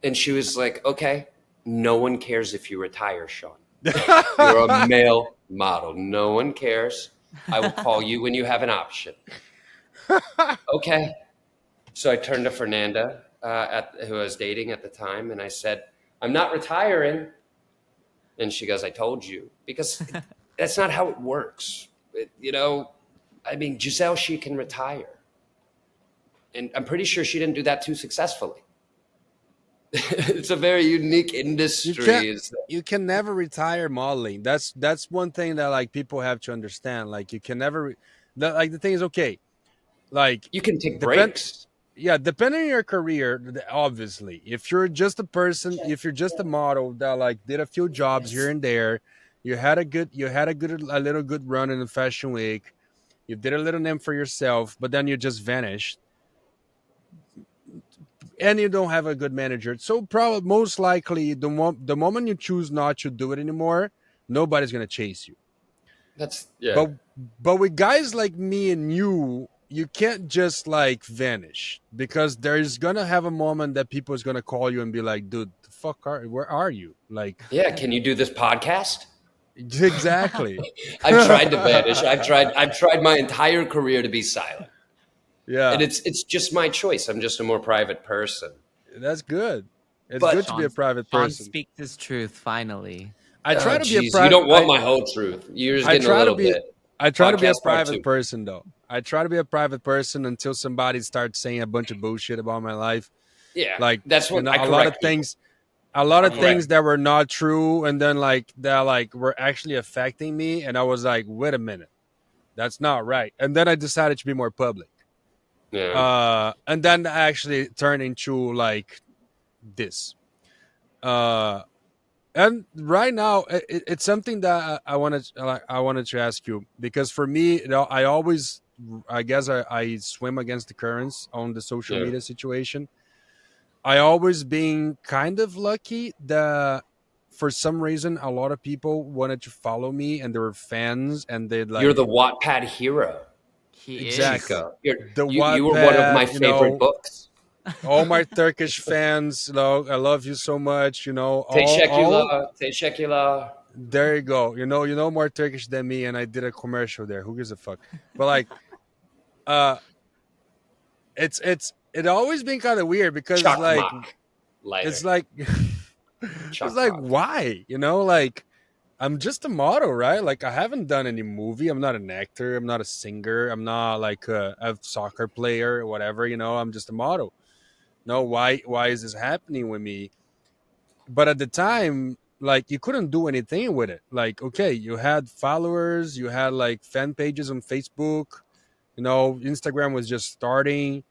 Speaker 2: And she was like, okay, no one cares if you retire, Sean. You're a male model. No one cares. I will call you when you have an option. Okay. So I turned to Fernanda, who I was dating at the time, and I said, I'm not retiring. And she goes, I told you. Because that's not how it works. I mean, Giselle, she can retire. And I'm pretty sure she didn't do that too successfully. It's a very unique
Speaker 1: you can't.
Speaker 2: industry.
Speaker 1: You can never retire modeling. That's one thing that like people have to understand. Like you can never. Like the thing is okay. Like
Speaker 2: You can take
Speaker 1: depend.
Speaker 2: breaks.
Speaker 1: Yeah, depending on your career, obviously, if you're just a person, if you're just a model that like did a few jobs here and there, a little good run in the fashion week, you did a little name for yourself, but then you just vanished, and you don't have a good manager. So probably most likely the moment you choose not to do it anymore, nobody's gonna chase you.
Speaker 2: That's, yeah.
Speaker 1: But with guys like me and you can't just like vanish because there's gonna have a moment that people is gonna call you and be like, dude, where are you? Like
Speaker 2: Yeah. Can you do this podcast?
Speaker 1: exactly.
Speaker 2: I've tried to vanish. I've tried my entire career to be silent. And
Speaker 1: Yeah,
Speaker 2: it's just my choice. I'm just a more private person.
Speaker 1: that's good. It's
Speaker 2: But
Speaker 1: good to be a
Speaker 3: Sean,
Speaker 1: private
Speaker 3: Sean
Speaker 1: person.
Speaker 3: speaks his truth finally.
Speaker 1: I try to be a
Speaker 2: geez, you
Speaker 1: private.
Speaker 2: don't want my whole truth. You're just
Speaker 1: I
Speaker 2: getting a
Speaker 1: try to
Speaker 2: little
Speaker 1: be
Speaker 2: bit.
Speaker 1: I try to be a
Speaker 2: Podcast part
Speaker 1: private
Speaker 2: two.
Speaker 1: person though. I try to be a private person until somebody starts saying a bunch of bullshit about my life.
Speaker 2: Yeah,
Speaker 1: Like,
Speaker 2: that's
Speaker 1: you
Speaker 2: what
Speaker 1: know,
Speaker 2: I correct people.
Speaker 1: a lot
Speaker 2: I
Speaker 1: of things
Speaker 2: correct.
Speaker 1: that were not true and then like that like were actually affecting me and I was like, wait a minute, that's not right. And then I decided to be more public.
Speaker 2: Yeah,
Speaker 1: And then I actually turned into like this. Uh and right now it's something that I wanted to ask you because for me, I always, I guess I swim against the currents on the social
Speaker 2: yeah.
Speaker 1: media situation. I always been kind of lucky that for some reason a lot of people wanted to follow me and they were fans and they
Speaker 2: You're
Speaker 1: like
Speaker 2: the Wattpad hero,
Speaker 3: He is.
Speaker 1: exactly
Speaker 2: Chico. You're
Speaker 1: the
Speaker 2: you were one of my
Speaker 1: Wattpad,
Speaker 2: favorite books.
Speaker 1: all my Turkish fans, I love you so much, all
Speaker 2: Teşekkürler, teşekkürler.
Speaker 1: there you go, more Turkish than me, and I did a commercial there. Who gives a fuck? But like, uh, it always been kind of weird because like
Speaker 2: Çakmak. Lighter.
Speaker 1: it's like it's like
Speaker 2: Çakmak.
Speaker 1: why like I'm just a model, right? Like I haven't done any movie. I'm not an actor. I'm not a singer. I'm not like a soccer player or whatever. I'm just a model. No, why is this happening with me? But at the time, like you couldn't do anything with it. Like okay, you had followers, you had like fan pages on Facebook. Instagram was just starting.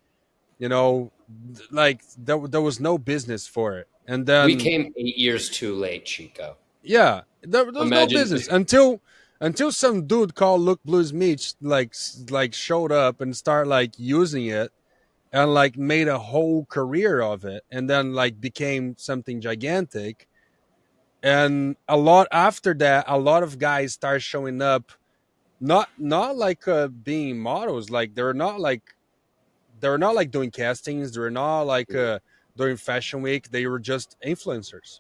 Speaker 1: Like there was no business for it. And
Speaker 2: We
Speaker 1: then
Speaker 2: came 8 years too late, Chico.
Speaker 1: yeah, there was no
Speaker 2: Imagine.
Speaker 1: business until some dude called Look Blues Meat like showed up and start like using it and like made a whole career of it and then like became something gigantic. And a lot after that, a lot of guys start showing up, not like being models. Like they're not like doing castings. They're not like during fashion week. They were just influencers.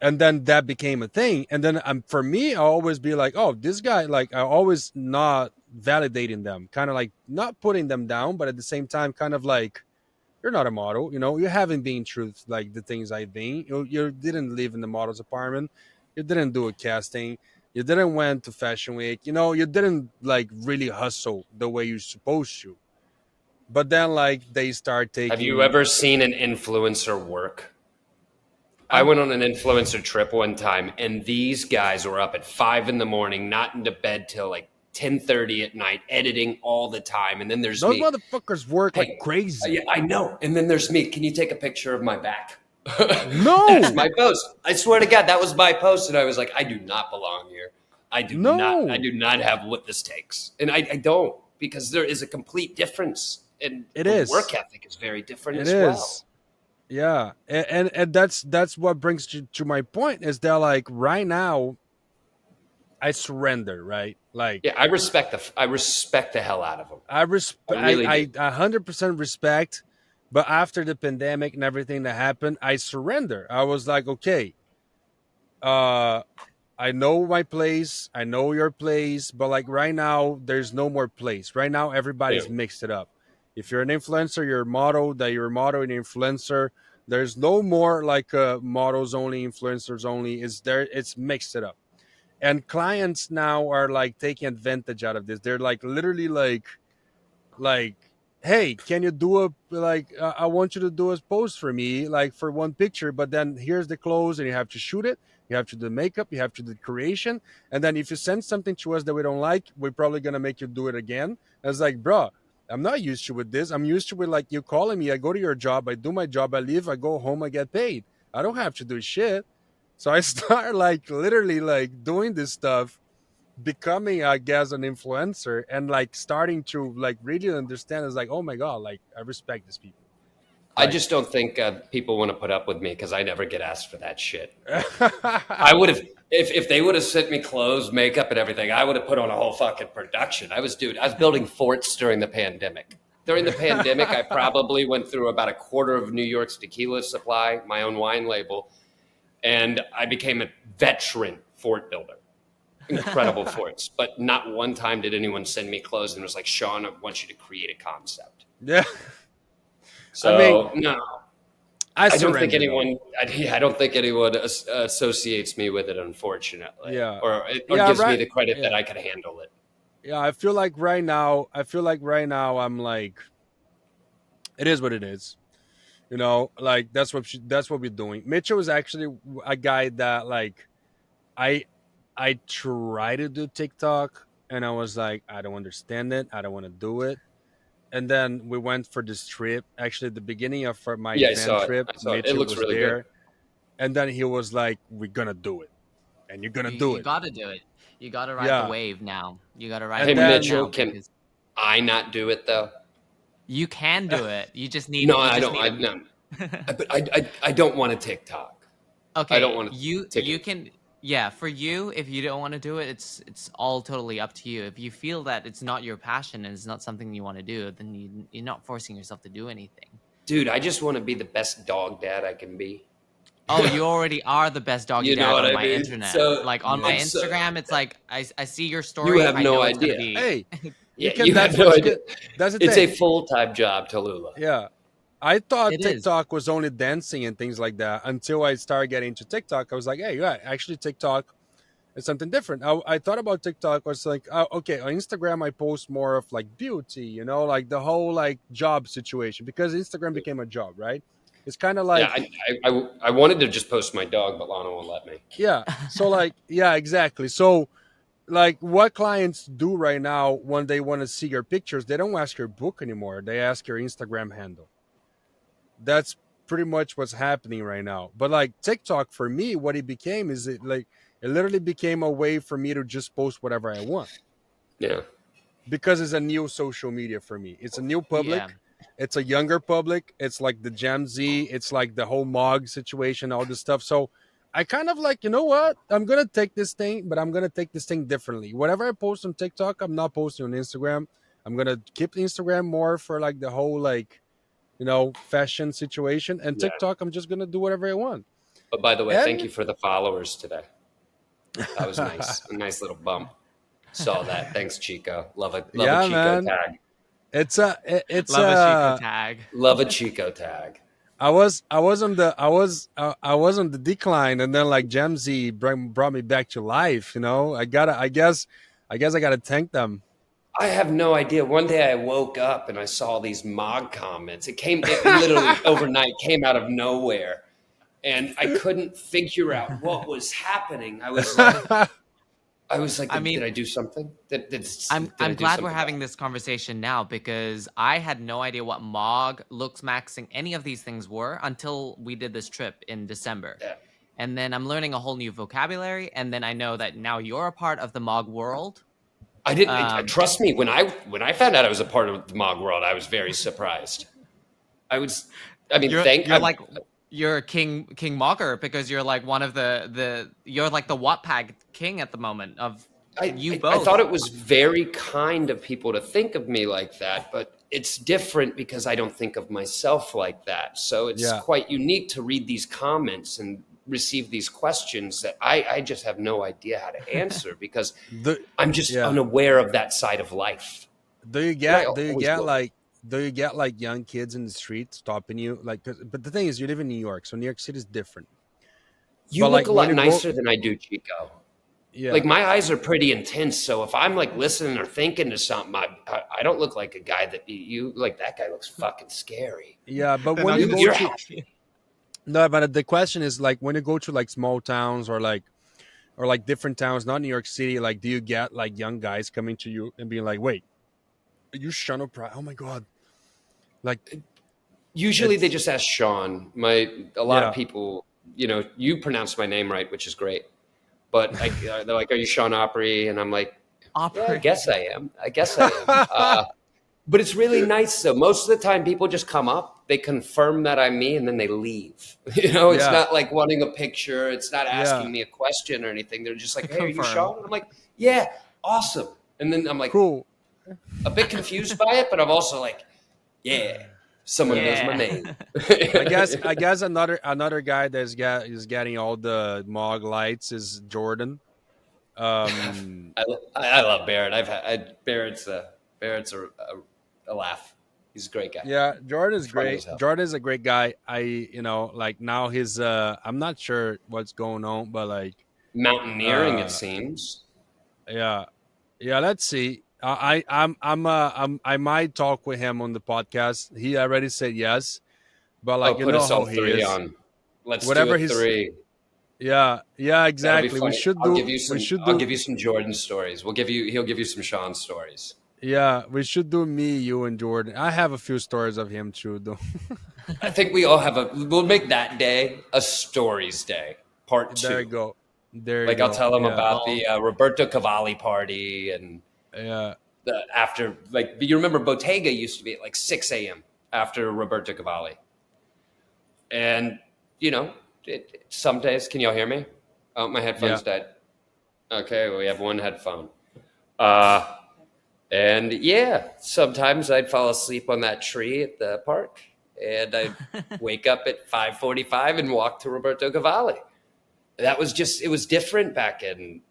Speaker 1: And then that became a thing. And then for me, I always be like, oh, this guy, like I always not validating them, kind of like not putting them down, but at the same time, kind of like you're not a model. You haven't been truth like the things I've been. You didn't live in the model's apartment. You didn't do a casting. You didn't went to fashion week. You didn't like really hustle the way you're supposed to. But then like they start
Speaker 2: Have you
Speaker 1: taking.
Speaker 2: ever seen an influencer work? I
Speaker 3: Um,
Speaker 2: went on an influencer trip one time, and these guys were up at 5 in the morning, not into bed till like 10:30 at night, editing all the time. And then there's
Speaker 1: Those
Speaker 2: me.
Speaker 1: motherfuckers work like
Speaker 2: Hey,
Speaker 1: crazy.
Speaker 2: yeah, I know. And then there's me. Can you take a picture of my back? That's
Speaker 1: No,
Speaker 2: my post. I swear to God, that was my post, and I was like, I do not belong here. I do not. I
Speaker 1: no,
Speaker 2: do not have what this takes, and I don't, because there is a complete difference, and
Speaker 1: it
Speaker 2: the work
Speaker 1: is.
Speaker 2: ethic is very different
Speaker 1: It
Speaker 2: as well.
Speaker 1: is. Yeah, and that's what brings you to my point is that like right now I surrender, right? Like
Speaker 2: Yeah, I respect the hell out of them. I
Speaker 1: I
Speaker 2: really do.
Speaker 1: 100% respect, but after the pandemic and everything that happened, I surrender. I was like, okay, uh, I know my place, I know your place, but like right now, there's no more place. Right now,
Speaker 2: Yeah.
Speaker 1: everybody's mixed it up. If you're an influencer, you're a model, that you're a model and influencer. There's no more like models only, influencers only. Is there? It's mixed it up, and clients now are like taking advantage out of this. They're like literally like hey, can you do a like I want you to do a post for me like for one picture, but then here's the clothes and you have to shoot it, you have to do makeup, you have to do creation, and then if you send something to us that we don't like, we're probably going to make you do it again. I was like, bro, I'm not used to with this. I'm used to with like you calling me, I go to your job, I do my job, I leave, I go home, I get paid. I don't have to do shit. So I start like literally like doing this stuff, becoming I guess an influencer, and like starting to like really understand is like, oh my god, like I respect these people.
Speaker 2: I
Speaker 1: Like
Speaker 2: just don't think people want to put up with me because I never get asked for that shit. I would have if they would have sent me clothes, makeup, and everything. I would have put on a whole fucking production. I was building forts during the pandemic. During the pandemic, I probably went through about a quarter of New York's tequila supply, my own wine label, and I became a veteran fort builder. Incredible forts, but not one time did anyone send me clothes and was like, "Sean, I want you to create a concept."
Speaker 1: yeah, I mean,
Speaker 2: So no,
Speaker 1: I
Speaker 2: I don't think
Speaker 1: surrender though.
Speaker 2: anyone. I don't think anyone associates me with it, unfortunately,
Speaker 1: Yeah,
Speaker 2: or
Speaker 1: yeah,
Speaker 2: gives me
Speaker 1: right,
Speaker 2: the credit that
Speaker 1: yeah,
Speaker 2: I could handle it.
Speaker 1: yeah. I feel like right now I'm like, it is what it is. You know, like that's what we're doing. Mitchell is actually a guy that like I I try to do TikTok, and I was like, I don't understand it, I don't want to do it. And then we went for this trip. Actually, at the beginning of my
Speaker 2: Yeah, I
Speaker 1: event
Speaker 2: saw it.
Speaker 1: trip,
Speaker 2: I saw it. It
Speaker 1: Mitchell
Speaker 2: looks
Speaker 1: was
Speaker 2: really good.
Speaker 1: there, and then he was like, "We're gonna do it, and you're gonna do
Speaker 3: You
Speaker 1: it."
Speaker 3: got to do it. You got to ride the
Speaker 1: Yeah,
Speaker 3: wave now. You got to ride
Speaker 2: Hey
Speaker 1: and
Speaker 3: the wave
Speaker 1: then
Speaker 2: Mitchell,
Speaker 3: now
Speaker 2: can
Speaker 3: because
Speaker 2: I not do it though?
Speaker 3: you can do it. You just need
Speaker 2: No,
Speaker 3: you
Speaker 2: I
Speaker 3: just
Speaker 2: don't.
Speaker 3: need
Speaker 2: I
Speaker 3: a
Speaker 2: no, but I don't want a TikTok. I don't
Speaker 3: Okay,
Speaker 2: want a
Speaker 3: you
Speaker 2: ticket.
Speaker 3: can yeah, for you if you don't want to do it, it's all totally up to you. If you feel that it's not your passion and it's not something you want to do, then you're not forcing yourself to do anything.
Speaker 2: Dude, I just want to be the best dog dad I can be.
Speaker 3: Oh, you already are the best doggy
Speaker 2: You know
Speaker 3: dad
Speaker 2: what
Speaker 3: on
Speaker 2: I
Speaker 3: my
Speaker 2: mean?
Speaker 3: internet.
Speaker 2: So
Speaker 3: Like on my
Speaker 1: yeah.
Speaker 2: it's
Speaker 3: Instagram, it's like I see your
Speaker 2: you
Speaker 3: story,
Speaker 2: have
Speaker 3: I
Speaker 2: no
Speaker 3: know it's gonna
Speaker 2: idea.
Speaker 3: be
Speaker 1: Hey, you
Speaker 2: Yeah,
Speaker 1: can.
Speaker 2: you
Speaker 1: That's
Speaker 2: have no
Speaker 1: what you
Speaker 2: idea.
Speaker 1: can. That's the
Speaker 2: It's a
Speaker 1: thing.
Speaker 2: full time job, Tallulah.
Speaker 1: Yeah, I thought
Speaker 3: it is.
Speaker 1: TikTok was only dancing and things like that until I started getting into TikTok. I was like, hey, yeah, actually TikTok is something different. I thought about TikTok was like, okay, on Instagram I post more of like beauty, you know, like the whole like job situation because Instagram became a job, right? It's kind of
Speaker 2: Yeah,
Speaker 1: like,
Speaker 2: I wanted to just post my dog, but Lana won't let me.
Speaker 1: yeah. So like, yeah, exactly. So like what clients do right now when they want to see your pictures, they don't ask your book anymore. They ask your Instagram handle. That's pretty much what's happening right now. But like TikTok for me, what it became is it like it literally became a way for me to just post whatever I want
Speaker 2: Yeah,
Speaker 1: because it's a new social media for me. It's a new
Speaker 3: Yeah.
Speaker 1: public. It's a younger public. It's like the Gen Z. It's like the whole Mog situation, all this stuff. So I kind of like, you know what? I'm gonna take this thing, but I'm gonna take this thing differently. Whatever I post on TikTok, I'm not posting on Instagram. I'm gonna keep Instagram more for like the whole like, you know, fashion situation, and
Speaker 2: yeah.
Speaker 1: TikTok I'm just gonna do whatever I want.
Speaker 2: But by the way, thank
Speaker 1: And
Speaker 2: you for the followers today. That was nice. A nice little bump. Saw that. Thanks, Chico. Love a
Speaker 1: yeah,
Speaker 2: Chico
Speaker 1: man,
Speaker 2: tag.
Speaker 1: it's
Speaker 3: Love a Chico tag.
Speaker 2: Love a Chico tag.
Speaker 1: I was on the decline, and then like Jamsey brought me back to life. You know, I guess I gotta thank them.
Speaker 2: I have no idea. One day I woke up and I saw these Mog comments. It literally overnight came out of nowhere. And I couldn't figure out what was happening. I was like,
Speaker 3: I
Speaker 2: did
Speaker 3: mean,
Speaker 2: I do something? Did I
Speaker 3: I'm
Speaker 2: do
Speaker 3: glad we're
Speaker 2: something
Speaker 3: having
Speaker 2: bad?
Speaker 3: this conversation now because I had no idea what Mog, looks maxing, any of these things were until we did this trip in December.
Speaker 2: Yeah.
Speaker 3: And then I'm learning a whole new vocabulary, and then I know that now you're a part of the Mog world.
Speaker 2: I didn't
Speaker 3: Um,
Speaker 2: trust me when I found out I was a part of the Mog world. I was very surprised. I was. I mean,
Speaker 3: you're like you're King Mogger because you're like one of the you're like the Wattpad king at the moment of you
Speaker 2: I thought
Speaker 3: both.
Speaker 2: it was very kind of people to think of me like that, but it's different because I don't think of myself like that. So it's
Speaker 1: Yeah.
Speaker 2: quite unique to read these comments and receive these questions that I just have no idea how to answer because
Speaker 1: The
Speaker 2: I'm just
Speaker 1: yeah.
Speaker 2: unaware of that side of life.
Speaker 1: Do you
Speaker 2: And I
Speaker 1: get do you
Speaker 2: always
Speaker 1: get
Speaker 2: will.
Speaker 1: like do you get like young kids in the street stopping you like but the thing is you live in New York, so New York City is different.
Speaker 2: You
Speaker 1: But
Speaker 2: look
Speaker 1: like
Speaker 2: a
Speaker 1: when
Speaker 2: lot
Speaker 1: you go
Speaker 2: nicer than I do, Chico.
Speaker 1: yeah.
Speaker 2: Like my eyes are pretty intense, so if I'm like listening or thinking to something, I don't look like a guy that you like. That guy looks fucking scary.
Speaker 1: Yeah, but
Speaker 3: They're
Speaker 1: when
Speaker 3: not
Speaker 1: you
Speaker 3: gonna
Speaker 1: go
Speaker 2: You're
Speaker 1: to
Speaker 3: stop
Speaker 2: happy.
Speaker 3: you.
Speaker 1: no, but the question is like when you go to like small towns or like different towns, not New York City, like do you get like young guys coming to you and being like, "Wait, are you Sean O'Pry? Oh my god!" Like
Speaker 2: Usually they
Speaker 1: it's
Speaker 2: just ask Sean. A lot of
Speaker 1: yeah,
Speaker 2: people, you pronounce my name right, which is great. But they're like, "Are you Sean Opry?" And I'm like, "Yeah, I
Speaker 3: Opry.
Speaker 2: guess I am. I guess I am." But it's really nice though. Most of the time, people just come up, they confirm that I'm me, and then they leave. It's
Speaker 1: yeah,
Speaker 2: not like wanting a picture. It's not
Speaker 1: yeah.
Speaker 2: asking me a question or anything. They're just like, "Hey, are you
Speaker 3: Confirm.
Speaker 2: Sean?" And I'm like, "Yeah, awesome." And then I'm like
Speaker 1: Cool.
Speaker 2: a bit confused by it, but I'm also like, "Yeah, someone knows my
Speaker 3: Yeah.
Speaker 2: name."
Speaker 1: I guess another guy is getting all the Mog lights is Jordan. Um,
Speaker 2: I love Barrett. Barrett's a laugh. He's a great guy.
Speaker 1: yeah, Jordan is
Speaker 2: Funny
Speaker 1: great.
Speaker 2: as hell.
Speaker 1: Jordan is a great guy. Like now his I'm not sure what's going on, but like
Speaker 2: Mountaineering, it
Speaker 1: uh
Speaker 2: seems.
Speaker 1: yeah. Yeah, let's see. I might talk with him on the podcast. He already said yes, but
Speaker 2: Oh,
Speaker 1: like you
Speaker 2: put
Speaker 1: know
Speaker 2: us
Speaker 1: how
Speaker 2: all
Speaker 1: he
Speaker 2: three
Speaker 1: is.
Speaker 2: on. Let's do a
Speaker 1: Whatever his
Speaker 2: three.
Speaker 1: yeah, yeah,
Speaker 2: That'll be
Speaker 1: exactly. We
Speaker 2: funny.
Speaker 1: should
Speaker 2: I'll give
Speaker 1: do
Speaker 2: you
Speaker 1: we
Speaker 2: some.
Speaker 1: should
Speaker 2: I'll
Speaker 1: do
Speaker 2: give you some Jordan stories. He'll give you some Sean stories.
Speaker 1: yeah, we should do me, you and Jordan. I have a few stories of him too though.
Speaker 2: I think we all have a. We'll make that day a stories day, part
Speaker 1: There you
Speaker 2: two.
Speaker 1: go. There you
Speaker 2: Like I'll
Speaker 1: go.
Speaker 2: tell them
Speaker 1: Yeah.
Speaker 2: about the
Speaker 3: Well,
Speaker 2: Roberto Cavalli party and
Speaker 1: Yeah.
Speaker 2: after like you remember Bottega used to be at like 6 a.m. after Roberto Cavalli, and you know some days. Can y'all hear me? Oh, my
Speaker 1: Yeah.
Speaker 2: headphones died. Okay, well, we have one headphone. Uh, and yeah, sometimes I'd fall asleep on that tree at the park, and I'd wake up at 5:45 and walk to Roberto Cavalli. That was just it was different back in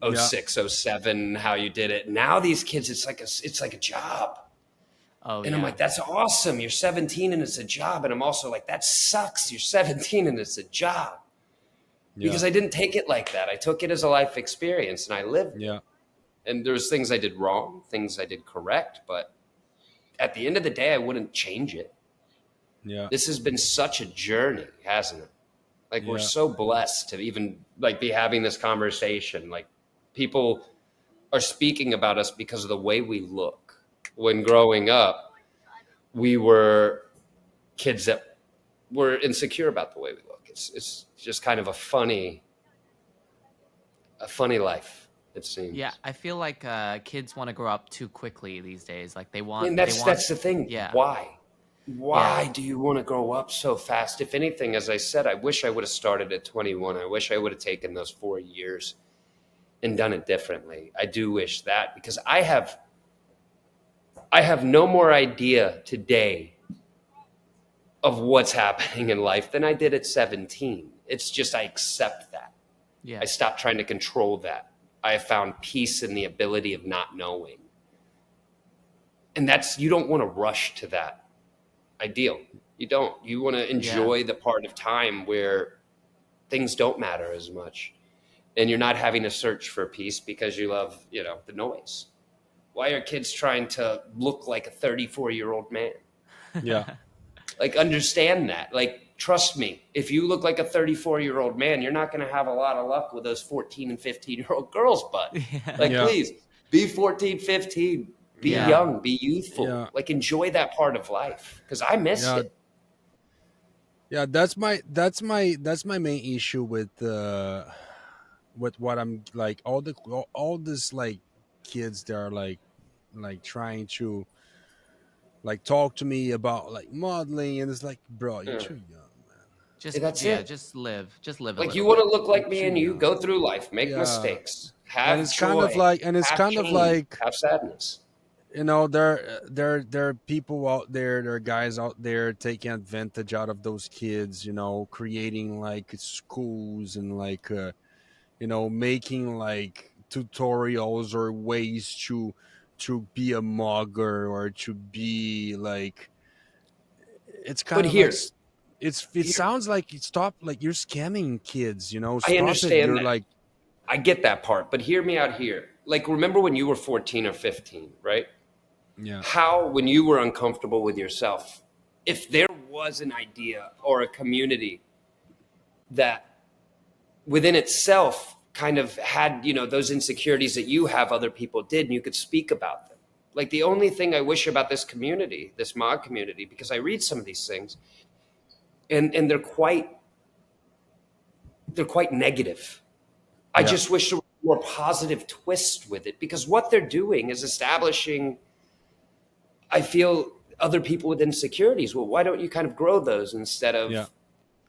Speaker 1: Yeah.
Speaker 2: '06, '07. How you did it. Now these kids, it's like a job.
Speaker 3: oh
Speaker 2: And I'm
Speaker 3: yeah.
Speaker 2: like, that's awesome. You're 17 and it's a job. And I'm also like, that sucks. You're 17 and it's a job.
Speaker 1: Yeah.
Speaker 2: Because I didn't take it like that. I took it as a life experience and I lived it.
Speaker 1: Yeah.
Speaker 2: And there's things I did wrong, things I did correct, but at the end of the day, I wouldn't change it.
Speaker 1: Yeah.
Speaker 2: This has been such a journey, hasn't it? Like we're
Speaker 1: Yeah.
Speaker 2: so blessed to even like be having this conversation. Like people are speaking about us because of the way we look. When growing up, we were kids that were insecure about the way we look. It's just kind of a funny life, it
Speaker 3: Yeah,
Speaker 2: seems.
Speaker 3: I feel like kids want to grow up too quickly these days. Like
Speaker 2: And
Speaker 3: they want
Speaker 2: that's the thing.
Speaker 3: yeah.
Speaker 2: Why?
Speaker 3: Yeah.
Speaker 2: Why do you want to grow up so fast? If anything, as I said, I wish I would have started at 21. I wish I would have taken those 4 years and done it differently. I do wish that because I have no more idea today of what's happening in life than I did at 17. It's just I accept that. I
Speaker 3: Yeah.
Speaker 2: stopped trying to control that. I have found peace in the ability of not knowing. And that's you don't want to rush to that ideal. You don't. You want to
Speaker 3: Yeah.
Speaker 2: enjoy the part of time where things don't matter as much and you're not having to search for peace because you love, the noise. Why are kids trying to look like a 34-year-old man?
Speaker 1: Yeah.
Speaker 2: Like understand that. Like trust me, if you look like a 34-year-old man, you're not going to have a lot of luck with those 14 and 15-year-old girls, bud.
Speaker 3: Yeah.
Speaker 2: Like
Speaker 1: Yeah.
Speaker 2: please be 14, 15, be
Speaker 3: Yeah.
Speaker 2: young, be youthful.
Speaker 1: Yeah.
Speaker 2: Like enjoy that part of life cuz I missed
Speaker 1: Yeah.
Speaker 2: it.
Speaker 1: Yeah, that's my main issue with what I'm like all this like kids that are like trying to like talk to me about like modeling, and it's like, bro, you're
Speaker 2: Yeah.
Speaker 1: too young, man.
Speaker 3: Just
Speaker 2: That's
Speaker 3: yeah,
Speaker 2: it.
Speaker 3: just live a
Speaker 2: Like, you
Speaker 3: little
Speaker 2: want
Speaker 3: bit.
Speaker 2: to look
Speaker 1: You're
Speaker 2: like me,
Speaker 1: too
Speaker 2: and you go
Speaker 1: young.
Speaker 2: through life, make
Speaker 1: Yeah.
Speaker 2: mistakes,
Speaker 1: And
Speaker 2: have
Speaker 1: it's kind of
Speaker 2: joy,
Speaker 1: like, and it's
Speaker 2: have
Speaker 1: kind of
Speaker 2: change,
Speaker 1: like,
Speaker 2: have sadness.
Speaker 1: there are people out there, there are guys out there taking advantage out of those kids, creating like schools and like making like tutorials or ways to be a mogger or to be like, it's
Speaker 2: But
Speaker 1: kind of like
Speaker 2: here,
Speaker 1: it
Speaker 2: here,
Speaker 1: sounds like, stop, like you're scamming kids,
Speaker 2: I
Speaker 1: stop it,
Speaker 2: understand
Speaker 1: you're
Speaker 2: that.
Speaker 1: like,
Speaker 2: I get that part, but hear me out here. Like, remember when you were 14 or 15, right?
Speaker 1: yeah,
Speaker 2: How, when you were uncomfortable with yourself, if there was an idea or a community that within itself kind of had, those insecurities that you have, other people did, and you could speak about them. Like, the only thing I wish about this community, this mod community, because I read some of these things, and they're quite negative. I
Speaker 1: yeah,
Speaker 2: just wish there was a more positive twist with it, because what they're doing is establishing, I feel, other people with insecurities. Well, why don't you kind of grow those instead
Speaker 1: yeah,
Speaker 2: of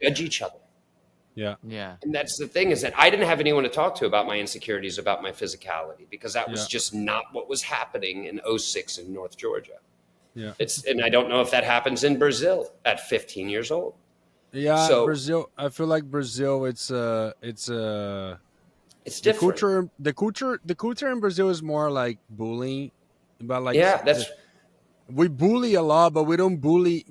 Speaker 2: judge each other?
Speaker 1: yeah,
Speaker 3: Yeah.
Speaker 2: And that's the thing, is that I didn't have anyone to talk to about my insecurities, about my physicality, because that was
Speaker 1: yeah,
Speaker 2: just not what was happening in '06 in North Georgia.
Speaker 1: yeah.
Speaker 2: And I don't know if that happens in Brazil at 15 years old.
Speaker 1: Yeah,
Speaker 2: So
Speaker 1: Brazil. I feel like Brazil. It's
Speaker 2: it's different.
Speaker 1: the culture in Brazil is more like bullying, but like
Speaker 2: Yeah, that's
Speaker 1: we bully a lot, but we don't bully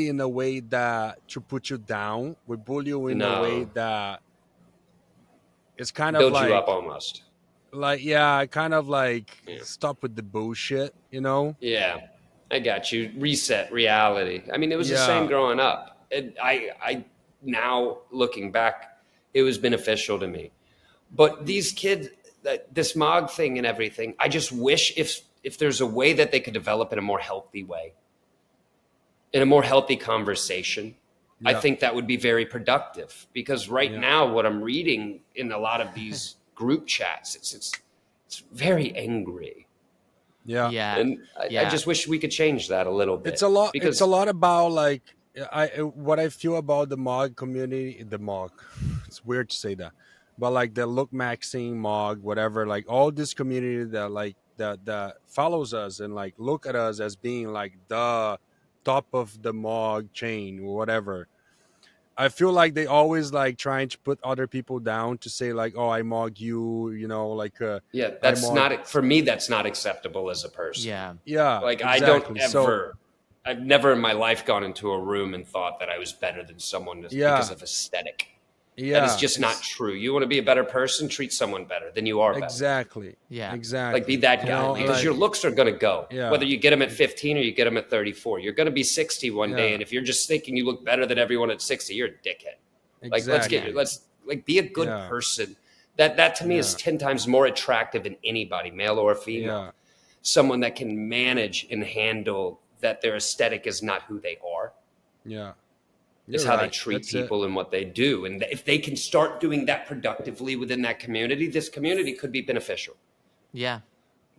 Speaker 1: in a way that to put you down. We bully you in a way
Speaker 2: no,
Speaker 1: that it's kind of
Speaker 2: build you up
Speaker 1: like
Speaker 2: almost.
Speaker 1: yeah, kind of like
Speaker 2: Yeah.
Speaker 1: stop with the bullshit.
Speaker 2: Yeah, I got you. Reset reality. I mean, it was the same
Speaker 1: Yeah,
Speaker 2: growing up. And I now looking back, it was beneficial to me. But these kids, this Mog thing and everything, I just wish if there's a way that they could develop in a more healthy way, in a more healthy conversation. I
Speaker 1: yeah,
Speaker 2: think that would be very productive, because right
Speaker 1: yeah,
Speaker 2: now what I'm reading in a lot of these group chats, it's very angry.
Speaker 1: yeah.
Speaker 3: Yeah.
Speaker 2: And I
Speaker 3: Yeah.
Speaker 2: just wish we could change that a little
Speaker 1: It's
Speaker 2: bit,
Speaker 1: a lot. It's a
Speaker 2: because
Speaker 1: lot about like what I feel about the mod community. The mod, it's weird to say that, but like the look maxing mod, whatever. Like all this community that like that follows us and like look at us as being like the top of the mod chain or whatever. I feel like they always like trying to put other people down to say like, oh, I mod you, like
Speaker 2: yeah,
Speaker 1: I
Speaker 2: that's
Speaker 1: mod.
Speaker 2: not, for me, that's not acceptable as a person.
Speaker 3: Yeah.
Speaker 1: Yeah,
Speaker 2: Like,
Speaker 1: exactly. So
Speaker 2: I've never in my life gone into a room and thought that I was better than someone just because
Speaker 1: yeah,
Speaker 2: of aesthetic. That is
Speaker 1: yeah.
Speaker 2: just not
Speaker 1: It's
Speaker 2: true. You want to be a better person, treat someone better, then you are better.
Speaker 1: exactly,
Speaker 3: Yeah.
Speaker 2: Like, be
Speaker 1: exactly.
Speaker 2: that guy, because
Speaker 1: Like
Speaker 2: your looks are going to go.
Speaker 1: yeah,
Speaker 2: Whether you get them at 15 or you get them at 34, you're going to be 60 one day.
Speaker 1: yeah,
Speaker 2: And if you're just thinking you look better than everyone at 60, you're a dickhead. Like,
Speaker 3: Yeah.
Speaker 1: exactly.
Speaker 2: let's like be a good
Speaker 1: Yeah,
Speaker 2: person. That to me is
Speaker 1: yeah,
Speaker 2: 10 times more attractive than anybody, male or female.
Speaker 1: yeah,
Speaker 2: Someone that can manage and handle that their aesthetic is not who they are,
Speaker 1: yeah.
Speaker 2: is
Speaker 1: You're
Speaker 2: how they
Speaker 1: right.
Speaker 2: treat
Speaker 1: That's it.
Speaker 2: people and what they do. And if they can start doing that productively within that community, this community could be beneficial.
Speaker 3: Yeah.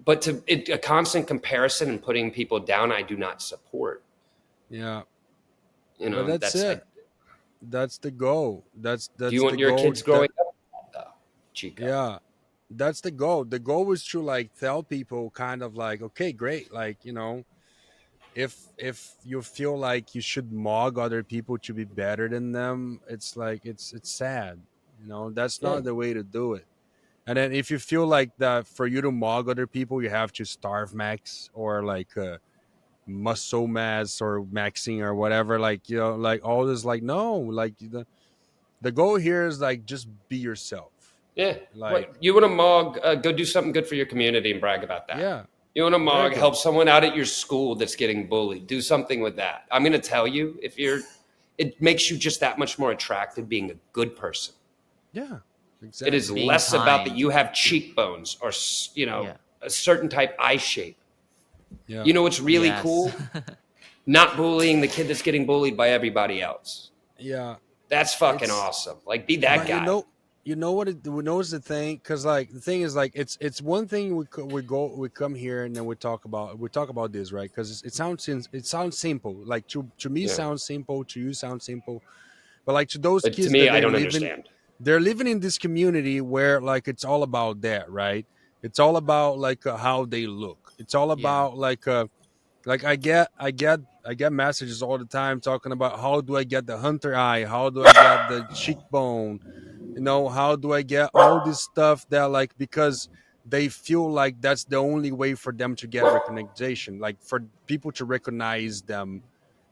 Speaker 2: But a constant comparison and putting people down, I do not support.
Speaker 1: Yeah, but that's
Speaker 2: That's
Speaker 1: it. That's the goal.
Speaker 2: do
Speaker 1: That's
Speaker 2: you
Speaker 1: the
Speaker 2: want your
Speaker 1: goal.
Speaker 2: kids growing up though, Chico?
Speaker 1: Yeah, that's the goal. The goal is to like tell people kind of like, okay, great. Like, if you feel like you should mog other people to be better than them, it's like it's sad. That's
Speaker 2: Yeah.
Speaker 1: not the way to do it. And then if you feel like that for you to mog other people, you have to starve max or like muscle mass or maxing or whatever. Like, like all this, like, no, like the goal here is like just be yourself.
Speaker 2: Yeah.
Speaker 1: Like,
Speaker 2: What you want to mog? Go do something good for your community and brag about that.
Speaker 1: yeah,
Speaker 2: You want to
Speaker 1: very
Speaker 2: mog?
Speaker 1: good.
Speaker 2: Help someone out at your school that's getting bullied. Do something with that. I'm going to tell you, it makes you just that much more attractive being a good person.
Speaker 1: Yeah,
Speaker 2: It is
Speaker 1: exactly.
Speaker 3: Being
Speaker 2: less about that
Speaker 3: kind.
Speaker 2: you have cheekbones or
Speaker 3: Yeah.
Speaker 2: a certain type eye shape.
Speaker 1: Yeah,
Speaker 2: You know what's really
Speaker 3: Yes.
Speaker 2: cool? Not bullying the kid that's getting bullied by everybody else.
Speaker 1: yeah.
Speaker 2: That's fucking
Speaker 1: It's
Speaker 2: awesome. Like, be that
Speaker 1: but
Speaker 2: guy.
Speaker 1: you know what it knows the thing, because like the thing is like it's one thing we come here and then we talk about this, right? Because it sounds simple, like to me
Speaker 2: Yeah.
Speaker 1: sounds simple, to you sounds simple, but like to those
Speaker 2: But to
Speaker 1: kids
Speaker 2: me,
Speaker 1: that
Speaker 2: I don't understand.
Speaker 1: they're living in this community where like it's all about that, right? It's all about like how they look. It's all
Speaker 3: Yeah.
Speaker 1: about like I get messages all the time talking about how do I get the hunter eye, how do I get the cheekbone, how do I get all this stuff that like because they feel like that's the only way for them to get recognition, like for people to recognize them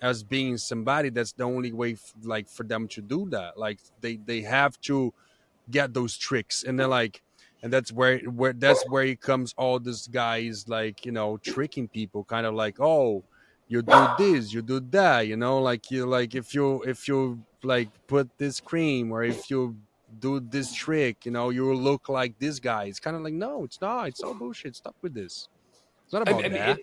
Speaker 1: as being somebody. That's the only way like for them to do that, like they have to get those tricks, and then like and that's where it comes all these guys like tricking people, kind of like, oh, you do this, you do that, like you like if you like put this cream, or if you do this trick, you will look like this guy. It's kind of like, no, it's not, it's all bullshit, stop with this, it's not
Speaker 2: I
Speaker 1: about
Speaker 2: mean,
Speaker 1: that.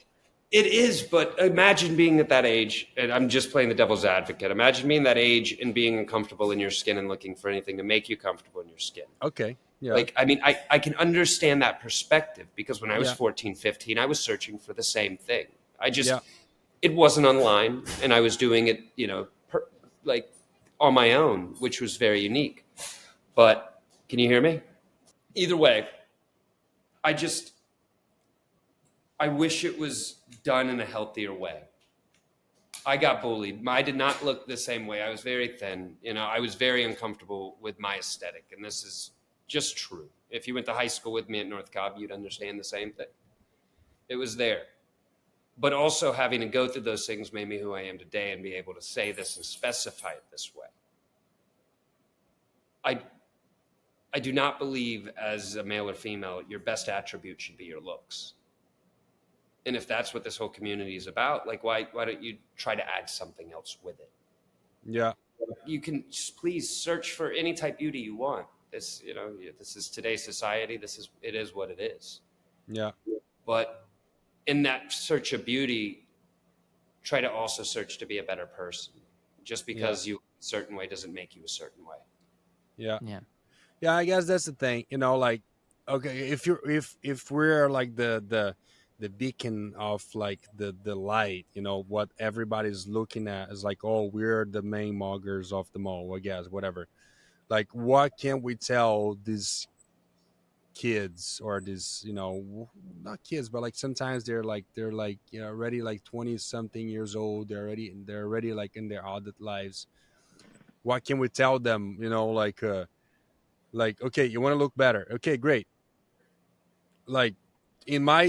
Speaker 2: it is, but imagine being at that age, and I'm just playing the devil's advocate. Imagine being that age and being uncomfortable in your skin and looking for anything to make you comfortable in your skin.
Speaker 1: Okay, yeah,
Speaker 2: Like, I mean, I can understand that perspective because when I was
Speaker 1: yeah,
Speaker 2: 14, 15, I was searching for the same thing. I just,
Speaker 1: yeah,
Speaker 2: it wasn't online, and I was doing it, like on my own, which was very unique. But can you hear me? Either way, I just, I wish it was done in a healthier way. I got bullied. I did not look the same way. I was very thin. I was very uncomfortable with my aesthetic. And this is just true. If you went to high school with me at North Cobb, you'd understand the same thing. It was there. But also having to go through those things made me who I am today and be able to say this and specify it this way. I, I do not believe as a male or female, your best attribute should be your looks. And if that's what this whole community is about, like why don't you try to add something else with it?
Speaker 1: yeah,
Speaker 2: You can just please search for any type beauty you want. This is today's society. It is what it is.
Speaker 1: yeah,
Speaker 2: But in that search of beauty, try to also search to be a better person. Just
Speaker 1: yeah,
Speaker 2: because you a certain way doesn't make you a certain way.
Speaker 1: yeah.
Speaker 3: Yeah.
Speaker 1: Yeah, I guess that's the thing. Like, okay, if we're like the beacon of like the light, what everybody's looking at is like, oh, we're the main moggers of the mall, I guess, whatever. Like, what can we tell these kids, or these, not kids, but like sometimes they're like already like 20 something years old, they're already like in their adult lives. What can we tell them, like, okay, you want to look better, okay, great. Like in my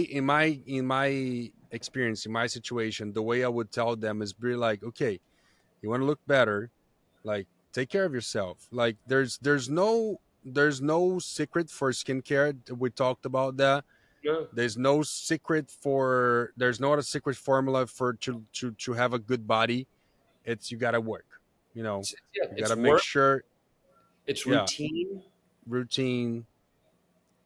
Speaker 1: experience, in my situation, the way I would tell them is be like, okay, you want to look better, like take care of yourself. Like there's no secret for skincare. We talked about that.
Speaker 2: Yeah,
Speaker 1: There's not a secret formula for to have a good body. It's you gotta work,
Speaker 2: yeah.
Speaker 1: you
Speaker 2: It's
Speaker 1: gotta make
Speaker 2: work.
Speaker 1: sure.
Speaker 2: It's
Speaker 1: Yeah,
Speaker 2: routine,
Speaker 1: routine.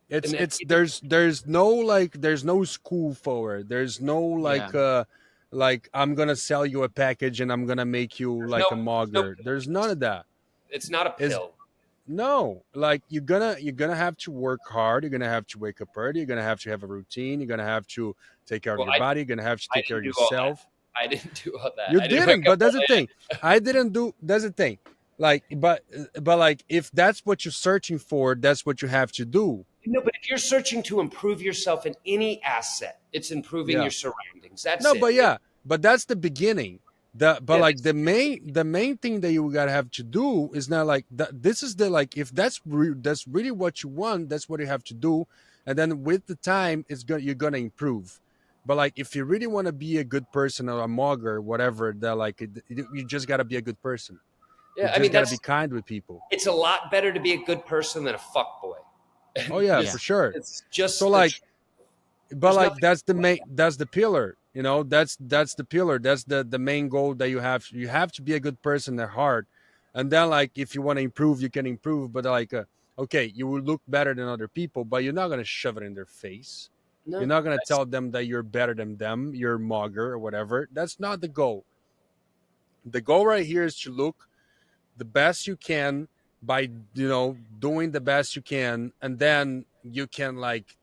Speaker 1: it's
Speaker 2: and
Speaker 1: it's there's no school for it. There's no
Speaker 3: Yeah.
Speaker 1: like I'm gonna sell you a package and I'm gonna make you
Speaker 2: there's no
Speaker 1: like a
Speaker 2: there's no
Speaker 1: mogger. There's none
Speaker 2: pills.
Speaker 1: of that.
Speaker 2: It's not a
Speaker 1: Is
Speaker 2: pill.
Speaker 1: No, like you're gonna have to work hard, you're gonna have to wake up early, you're gonna have to have a routine, you're gonna have to take care of
Speaker 2: Well,
Speaker 1: your body, you're gonna have to
Speaker 2: I
Speaker 1: take care
Speaker 2: didn't
Speaker 1: of
Speaker 2: do all that.
Speaker 1: yourself.
Speaker 2: I didn't do all that.
Speaker 1: You
Speaker 2: I didn't wake
Speaker 1: didn't,
Speaker 2: up
Speaker 1: but that's the
Speaker 2: all
Speaker 1: thing. I didn't do That's the thing. Like, but like if that's what you're searching for, that's what you have to do.
Speaker 2: No, but if you're searching to improve yourself in any asset, it's improving your
Speaker 1: Yeah.
Speaker 2: surroundings. That's
Speaker 1: No,
Speaker 2: it.
Speaker 1: but yeah, but that's the beginning. But
Speaker 2: Yeah,
Speaker 1: like the main thing that you gotta have to do is not like that. This is the like if that's really what you want, that's what you have to do, and then with the time, you're gonna improve. But like if you really want to be a good person or a mogger, whatever, that like you just gotta be a good person. You
Speaker 2: yeah. I
Speaker 1: just
Speaker 2: mean,
Speaker 1: gotta be kind with people.
Speaker 2: it's a lot better to be a good person than a fuck boy.
Speaker 1: Oh
Speaker 2: And
Speaker 1: yeah,
Speaker 3: Yeah.
Speaker 1: for sure.
Speaker 2: it's
Speaker 1: So
Speaker 2: just the
Speaker 1: like
Speaker 2: truth.
Speaker 1: but
Speaker 2: There's
Speaker 1: like
Speaker 2: nothing
Speaker 1: that's the
Speaker 2: wrong.
Speaker 1: main that's the pillar, that's the pillar, that's the main goal that you have to be a good person at heart. And then like if you want to improve, you can improve, but like okay, you will look better than other people, but you're not going to shove it in their face. You're
Speaker 2: No,
Speaker 1: not going to tell them that you're better than them, you're mogger or whatever. That's not the goal. The goal right here is to look the best you can, by doing the best you can, and then you can like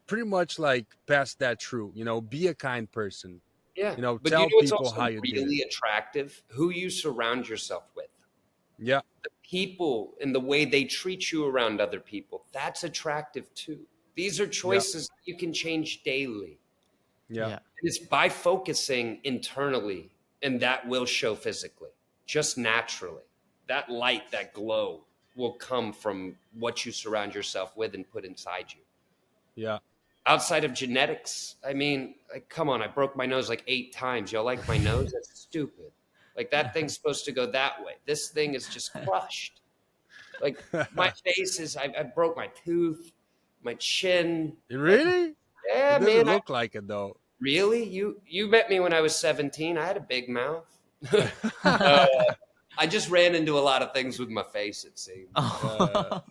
Speaker 1: pretty much like pass that through. Be a kind person.
Speaker 2: Yeah. But you
Speaker 1: Tell
Speaker 2: know what's
Speaker 1: people
Speaker 2: also
Speaker 1: how you did it.
Speaker 2: really attractive? Who you surround yourself with.
Speaker 1: Yeah,
Speaker 2: The people and the way they treat you around other people. That's attractive too. These are
Speaker 1: yeah,
Speaker 2: choices you can change daily.
Speaker 1: yeah,
Speaker 3: Yeah.
Speaker 2: And it's by focusing internally, and that will show physically, just naturally. That light, that glow will come from what you surround yourself with and put inside you.
Speaker 1: yeah.
Speaker 2: Outside of genetics, I mean, like, come on, I broke my nose like 8 times. Y'all like my nose? That's stupid. Like, that thing's supposed to go that way. This thing is just crushed. Like, my face is, I broke my tooth, my chin. Like,
Speaker 1: Really? It
Speaker 2: yeah,
Speaker 1: doesn't
Speaker 2: man.
Speaker 1: look like it though.
Speaker 2: Really? You met me when I was 17. I had a big mouth. uh, I just ran into a lot of things with my face, it seems.
Speaker 1: uh,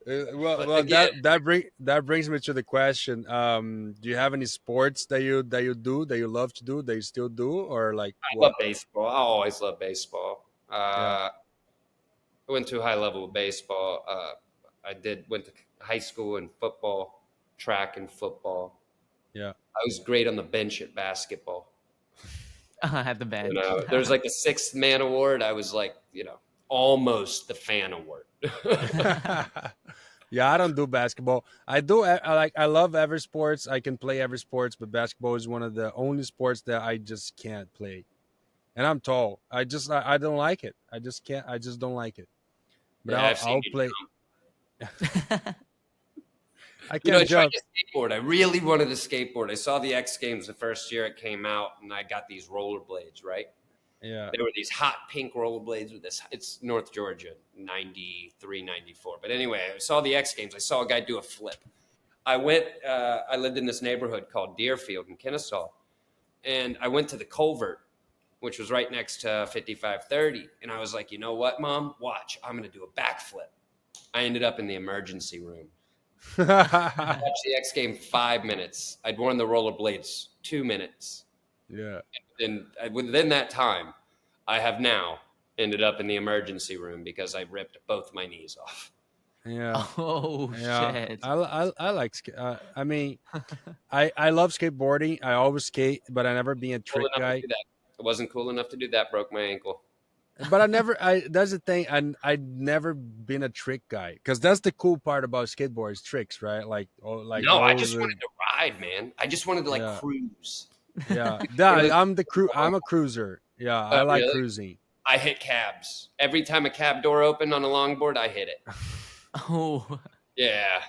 Speaker 3: Oh.
Speaker 1: well,
Speaker 2: But
Speaker 1: well,
Speaker 2: again,
Speaker 1: that brings me to the question. Do you have any sports that you love to do that you still do, or like
Speaker 2: I love
Speaker 1: what?
Speaker 2: baseball. I always love baseball.
Speaker 1: Yeah,
Speaker 2: I went to a high level of baseball. Went to high school in football, track and football.
Speaker 1: yeah.
Speaker 2: I was great on the bench at basketball.
Speaker 3: At the bench.
Speaker 2: There's like a sixth man award. I was like, almost the fan award.
Speaker 1: Yeah, I don't do basketball. I do. I love every sports. I can play every sports, but basketball is one of the only sports that I just can't play. And I'm tall. I don't like it. I just can't. I just don't like it. But
Speaker 2: Yeah, I've seen
Speaker 1: I'll
Speaker 2: you.
Speaker 1: play. I
Speaker 2: I
Speaker 1: can't
Speaker 2: tried
Speaker 1: jump.
Speaker 2: to skateboard. I really wanted to skateboard. I saw the X Games the first year it came out, and I got these rollerblades, right?
Speaker 1: Yeah.
Speaker 2: There were these hot pink rollerblades with this. It's North Georgia, 93, 94. But anyway, I saw the X Games. I saw a guy do a flip. I lived in this neighborhood called Deerfield in Kennesaw. And I went to the culvert, which was right next to 5530. And I was like, you know what, Mom? Watch. I'm going to do a backflip. I ended up in the emergency room. Watched the X game 5 minutes. I'd worn the rollerblades 2 minutes.
Speaker 1: Yeah.
Speaker 2: And within that time, I have now ended up in the emergency room because I ripped both my knees off.
Speaker 1: Yeah.
Speaker 3: Oh
Speaker 1: Yeah.
Speaker 3: shit.
Speaker 1: I like. I mean, I love skateboarding. I always skate, but I never been a
Speaker 2: Cool
Speaker 1: trick
Speaker 2: enough to
Speaker 1: guy.
Speaker 2: do that. I wasn't cool enough to do that. Broke my ankle.
Speaker 1: But I never. I That's the thing. I'd never been a trick guy because that's the cool part about skateboards, tricks, right? Like
Speaker 2: No, I
Speaker 1: all
Speaker 2: just
Speaker 1: the
Speaker 2: wanted to ride, man. I just wanted to like
Speaker 1: yeah,
Speaker 2: cruise.
Speaker 1: yeah.
Speaker 2: One of those-
Speaker 1: I'm the crew. I'm a cruiser. Yeah, I like
Speaker 2: Really?
Speaker 1: cruising.
Speaker 2: I hit cabs. Every time a cab door opened on a longboard, I hit it.
Speaker 3: Oh.
Speaker 2: Yeah.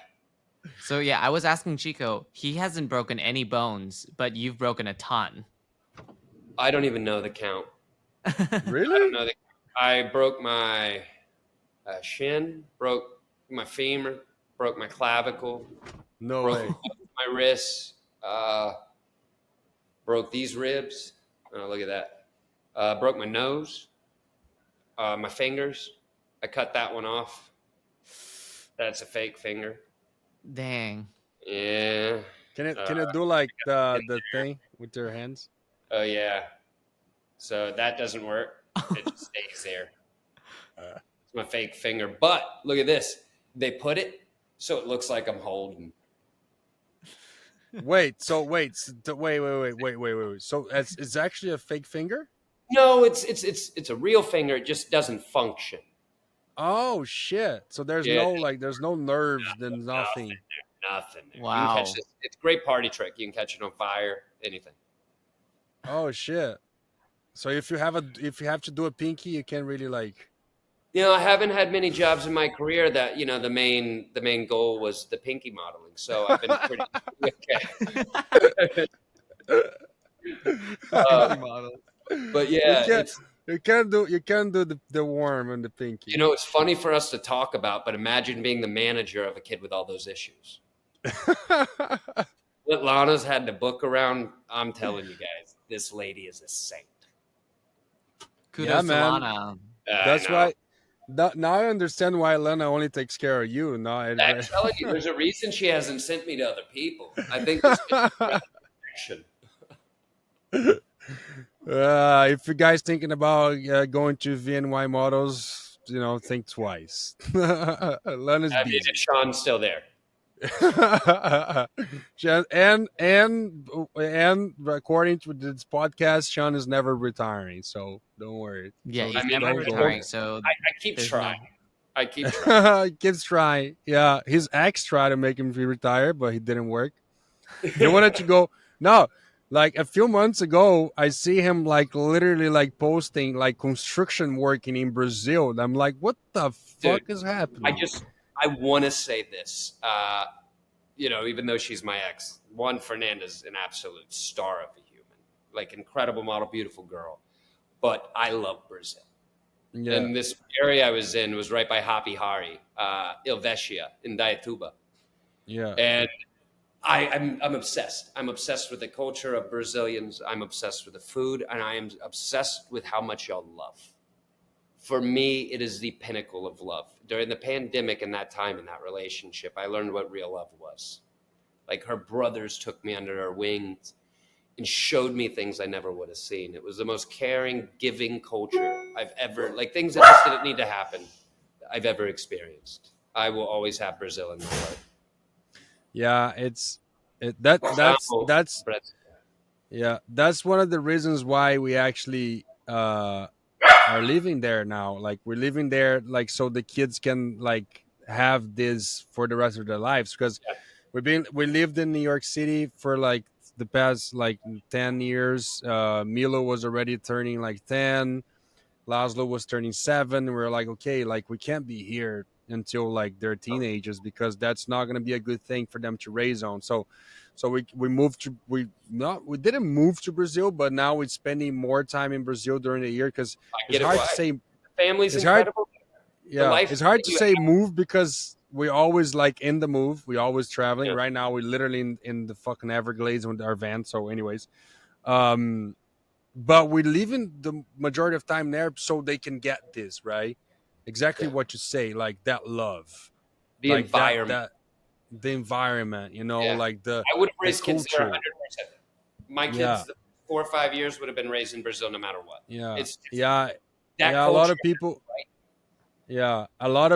Speaker 3: So yeah, I was asking Chico. He hasn't broken any bones, but you've broken a ton.
Speaker 2: I don't even know the count. I don't
Speaker 1: Really?
Speaker 2: know the I broke my shin, broke my femur, broke my clavicle,
Speaker 1: No
Speaker 2: broke
Speaker 1: way.
Speaker 2: my wrists, broke these ribs. Oh, look at that. Broke my nose, my fingers. I cut that one off. That's a fake finger.
Speaker 3: Dang.
Speaker 2: Yeah.
Speaker 1: Can it do like the thing with your hands?
Speaker 2: Oh, yeah. So that doesn't work. It just stays there.
Speaker 1: Uh,
Speaker 2: It's my fake finger. But look at this. They put it so it looks like I'm holding.
Speaker 1: wait. So wait. Wait. So it's actually a fake finger?
Speaker 2: No, it's a real finger. It just doesn't function.
Speaker 1: Oh shit! So
Speaker 2: Yeah,
Speaker 1: there's no nerves, then
Speaker 2: nothing
Speaker 1: nothing.
Speaker 2: there. Nothing there. You can
Speaker 3: Wow.
Speaker 2: catch this. It's a great party trick. You can catch it on fire. Anything.
Speaker 1: Oh shit! So if you have to do a pinky, you can't really like.
Speaker 2: I haven't had many jobs in my career that the main goal was the pinky modeling. So I've been pretty okay. Uh, but
Speaker 1: you
Speaker 2: yeah,
Speaker 1: can't you can't do the worm and the pinky.
Speaker 2: it's funny for us to talk about, but imagine being the manager of a kid with all those issues. What Lana's had to book around, I'm telling you guys, this lady is a saint.
Speaker 3: Kudos
Speaker 1: Yeah,
Speaker 3: to
Speaker 1: man.
Speaker 3: Lana.
Speaker 1: That's
Speaker 2: I know.
Speaker 1: why. Now I understand why Lena only takes care of you. No,
Speaker 2: I'm telling you, there's a reason she hasn't sent me to other people. I think this is connection.
Speaker 1: if you guys thinking about going to VNY Models, think twice. Lana's
Speaker 2: I mean,
Speaker 1: busy.
Speaker 2: is Sean still there?
Speaker 1: Sean, and according to this podcast, Sean is never retiring, so don't worry.
Speaker 3: Yeah,
Speaker 1: So
Speaker 3: he's
Speaker 2: I mean,
Speaker 3: never
Speaker 2: I
Speaker 1: don't go
Speaker 2: told
Speaker 3: retiring,
Speaker 1: there.
Speaker 3: so
Speaker 2: I keep
Speaker 3: there's
Speaker 2: trying.
Speaker 3: no.
Speaker 2: I keep trying.
Speaker 1: Kids try. Yeah, his ex tried to make him retire, but he didn't work. They wanted to go. No, like a few months ago, I see him like literally like posting like construction working in Brazil. And I'm like, what the
Speaker 2: Dude,
Speaker 1: fuck is
Speaker 2: I
Speaker 1: happening?
Speaker 2: just I want to say this. Even though she's my ex, Juan Fernandez, an absolute star of a human, like incredible model, beautiful girl. But I love Brazil.
Speaker 1: Yeah,
Speaker 2: And this area I was in was right by Happy Hari, Ilvetia in Dayatuba.
Speaker 1: yeah,
Speaker 2: And I'm obsessed. I'm obsessed with the culture of Brazilians. I'm obsessed with the food, and I am obsessed with how much y'all love. For me, it is the pinnacle of love. During the pandemic and that time in that relationship, I learned what real love was. Like her brothers took me under their wings and showed me things I never would have seen. It was the most caring, giving culture I've ever, like things that just didn't need to happen, I've ever experienced. I will always have Brazil in my life.
Speaker 1: yeah. That's yeah. That's one of the reasons why we actually are living there now. Like we're living there, like so the kids can like have this for the rest of their lives because we lived in New York City for like the past like 10 years. Milo was already turning like 10. Laszlo was turning 7. We were like, okay, like we can't be here until like they're teenagers because that's not going to be a good thing for them to raise on. So we moved to we didn't move to Brazil, but now we're spending more time in Brazil during the year because
Speaker 2: I
Speaker 1: it's
Speaker 2: get it.
Speaker 1: hard to
Speaker 2: Why?
Speaker 1: say.
Speaker 2: The family's
Speaker 1: It's hard,
Speaker 2: incredible. The
Speaker 1: yeah,
Speaker 2: life
Speaker 1: it's hard
Speaker 2: that
Speaker 1: to
Speaker 2: you
Speaker 1: say
Speaker 2: have.
Speaker 1: move because we always like in the move. We always traveling.
Speaker 2: Yeah.
Speaker 1: Right now, we're literally in the fucking Everglades with our van. So, anyways, um, but we live in the majority of time there so they can get this right. Exactly
Speaker 2: Yeah.
Speaker 1: what you say, like that love,
Speaker 2: The
Speaker 1: like that
Speaker 2: environment.
Speaker 1: that the environment,
Speaker 2: Yeah.
Speaker 1: like
Speaker 2: I would have
Speaker 1: the
Speaker 2: raised kids there
Speaker 1: culture.
Speaker 2: 100%. My
Speaker 1: Yeah,
Speaker 2: kids, the 4 or 5 years, would have been raised in Brazil no matter what.
Speaker 1: yeah,
Speaker 2: It's
Speaker 1: yeah,
Speaker 2: that
Speaker 1: yeah. A lot
Speaker 2: culture,
Speaker 1: of people.
Speaker 2: right?
Speaker 1: Yeah, a lot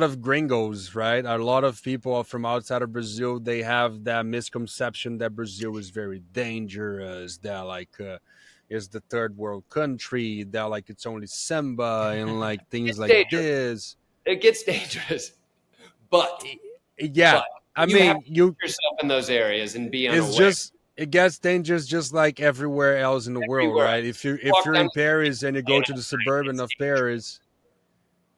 Speaker 1: of gringos, right? A lot of people from outside of Brazil, they have that misconception that Brazil is very dangerous, that like is the third world country, that like it's only samba and like things
Speaker 2: It's
Speaker 1: like
Speaker 2: dangerous.
Speaker 1: this.
Speaker 2: It gets dangerous. But,
Speaker 1: Yeah,
Speaker 2: but
Speaker 1: I
Speaker 2: you have
Speaker 1: mean,
Speaker 2: to keep yourself in those areas and be
Speaker 1: it's
Speaker 2: unaware.
Speaker 1: just it gets dangerous just like everywhere else in the world,
Speaker 2: Everywhere
Speaker 1: right?
Speaker 2: else.
Speaker 1: If
Speaker 2: Walk
Speaker 1: you're
Speaker 2: down
Speaker 1: in
Speaker 2: the street
Speaker 1: Paris and you go
Speaker 2: playing
Speaker 1: to the
Speaker 2: outside,
Speaker 1: suburban
Speaker 2: it's
Speaker 1: of
Speaker 2: dangerous.
Speaker 1: Paris.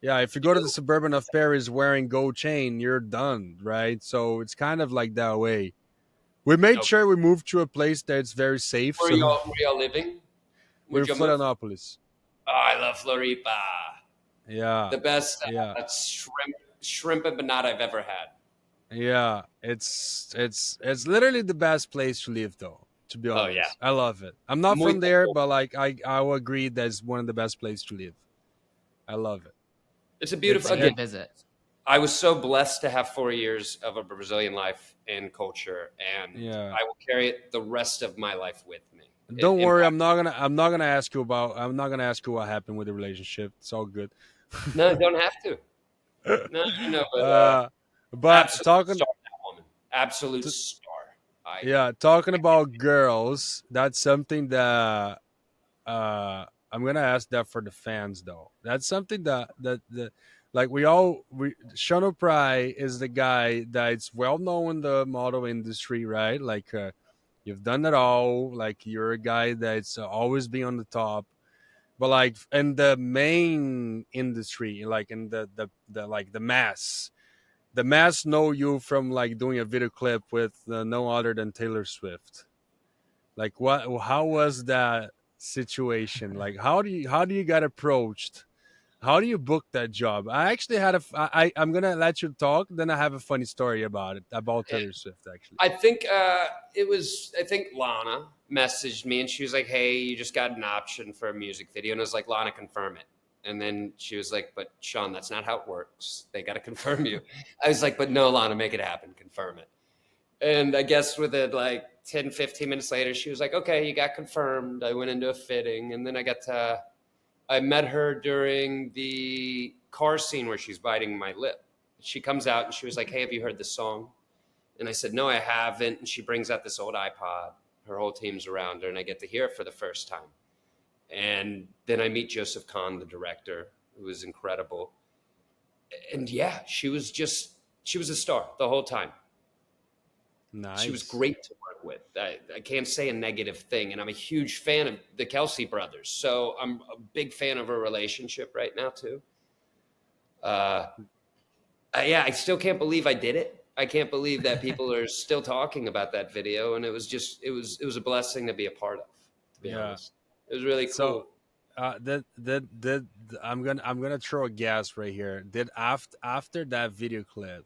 Speaker 1: Yeah, if you go to the suburban of Paris wearing gold chain, you're done, right? So it's kind of like that way. We made
Speaker 2: No.
Speaker 1: sure we moved to a place that's very safe.
Speaker 2: Where
Speaker 1: So
Speaker 2: y'all living?
Speaker 1: we're
Speaker 2: Where'd y'all move?
Speaker 1: Florianopolis.
Speaker 2: Oh, I love Floripa.
Speaker 1: Yeah,
Speaker 2: The best
Speaker 1: yeah,
Speaker 2: shrimp empanada I've ever had.
Speaker 1: yeah. It's literally the best place to live, though. To be
Speaker 2: Oh yeah,
Speaker 1: honest, I love it. I'm not
Speaker 2: muy
Speaker 1: from there,
Speaker 2: poco.
Speaker 1: but like I will agree that's one of the best places to live. I love it.
Speaker 2: It's a
Speaker 3: It's
Speaker 2: beautiful.
Speaker 3: a
Speaker 2: Again,
Speaker 3: good visit.
Speaker 2: I was so blessed to have 4 years of a Brazilian life and culture, and
Speaker 1: Yeah.
Speaker 2: I will carry it the rest of my life with me. It
Speaker 1: Don't worry,
Speaker 2: impacts.
Speaker 1: I'm not gonna ask you what happened with the relationship. It's all good.
Speaker 2: No, don't have to. No, but
Speaker 1: uh, but
Speaker 2: absolute
Speaker 1: talking
Speaker 2: star, that woman. Absolute
Speaker 1: t-
Speaker 2: star.
Speaker 1: yeah, talking about girls, that's something that I'm gonna ask that for the fans though. That's something that like we Sean O Pry is the guy that's well known in the model industry, right? Like you've done it all. Like you're a guy that's always been on the top. But like in the main industry, like in the like the mass know you from like doing a video clip with no other than Taylor Swift. Like what? How was that situation? Like how do you get approached? How do you book that job? I actually had I'm gonna let you talk. Then I have a funny story about it about Taylor Swift actually.
Speaker 2: I think it was. I think Lana messaged me and she was like, "Hey, you just got an option for a music video," and I was like, "Lana, confirm it." And then she was like, "But Sean, that's not how it works. They got to confirm you." I was like, "But no, Lana, make it happen. Confirm it." And I guess with it, like 10, 15 minutes later, she was like, "Okay, you got confirmed." I went into a fitting, and then I met her during the car scene where she's biting my lip. She comes out and she was like, "Hey, have you heard this song?" And I said, "No, I haven't." And she brings out this old iPod. Her whole team's around her, and I get to hear it for the first time. And then I meet Joseph Kahn, the director, who was incredible. And yeah, she was a star the whole time.
Speaker 1: Nice.
Speaker 2: She was great to work with. I can't say a negative thing. And I'm a huge fan of the Kelsey brothers. So I'm a big fan of her relationship right now, too. Yeah, I still can't believe I did it. I can't believe that people are still talking about that video. And it was a blessing to be a part of, to be honest. It was really cool.
Speaker 1: So, I'm gonna throw a gas right here. Did after that video clip,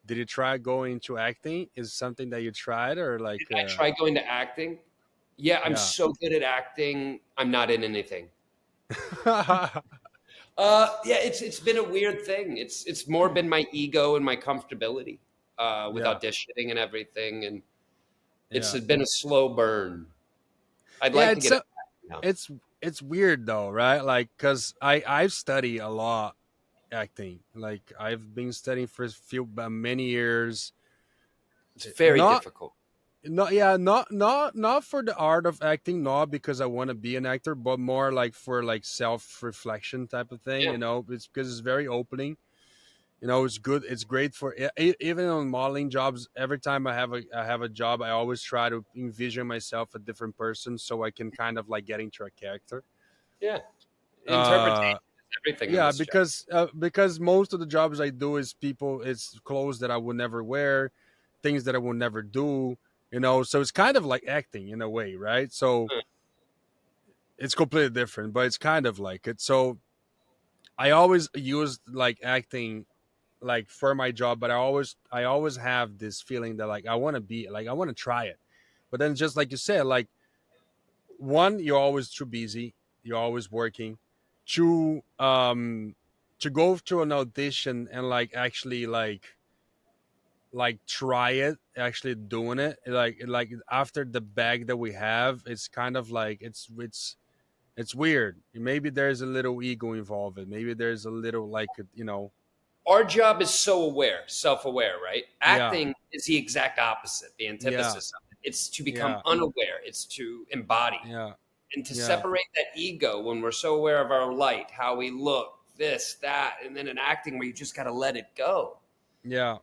Speaker 1: did you try going into acting? Is something that you tried, or like?
Speaker 2: Did I try going to acting? Yeah, I'm
Speaker 1: Yeah.
Speaker 2: so good at acting. I'm not in anything. Yeah, it's been a weird thing. It's more been my ego and my comfortability with
Speaker 1: Yeah.
Speaker 2: auditioning and everything, and it's
Speaker 1: Yeah.
Speaker 2: been a slow burn. I'd
Speaker 1: Yeah,
Speaker 2: like to get it now.
Speaker 1: it's weird though, right? Like, cause I've studied a lot acting. Like, I've been studying for many years.
Speaker 2: It's very
Speaker 1: Not
Speaker 2: difficult.
Speaker 1: not for the art of acting, not because I want to be an actor, but more like for like self-reflection type of thing.
Speaker 2: Yeah.
Speaker 1: You know, it's because it's very opening. You know, it's good. It's great for even on modeling jobs. Every time I have a job, I always try to envision myself a different person, so I can kind of like get into a character.
Speaker 2: Yeah, interpretation
Speaker 1: Uh,
Speaker 2: is everything in
Speaker 1: yeah,
Speaker 2: this job.
Speaker 1: because most of the jobs I do is it's clothes that I would never wear, things that I would never do. You know, so it's kind of like acting in a way, right? So it's completely different, but it's kind of like it. So I always used like acting like for my job, but I always have this feeling that like I want to be like I want to try it, but then just like you said, like one, you're always too busy, you're always working. Two, to go to an audition and like actually like try it, actually doing it, like after the bag that we have, it's kind of like it's weird. Maybe there's a little ego involved. Maybe there's a little like you know.
Speaker 2: Our job is so self-aware, right?
Speaker 1: Yeah.
Speaker 2: Acting is the exact opposite, the
Speaker 1: Yeah.
Speaker 2: antithesis of it. It's to become
Speaker 1: Yeah.
Speaker 2: unaware. It's to embody.
Speaker 1: Yeah.
Speaker 2: And to
Speaker 1: Yeah.
Speaker 2: separate that ego when we're so aware of our light, how we look, this, that, and then in acting where you just got to let it go.
Speaker 1: Yeah.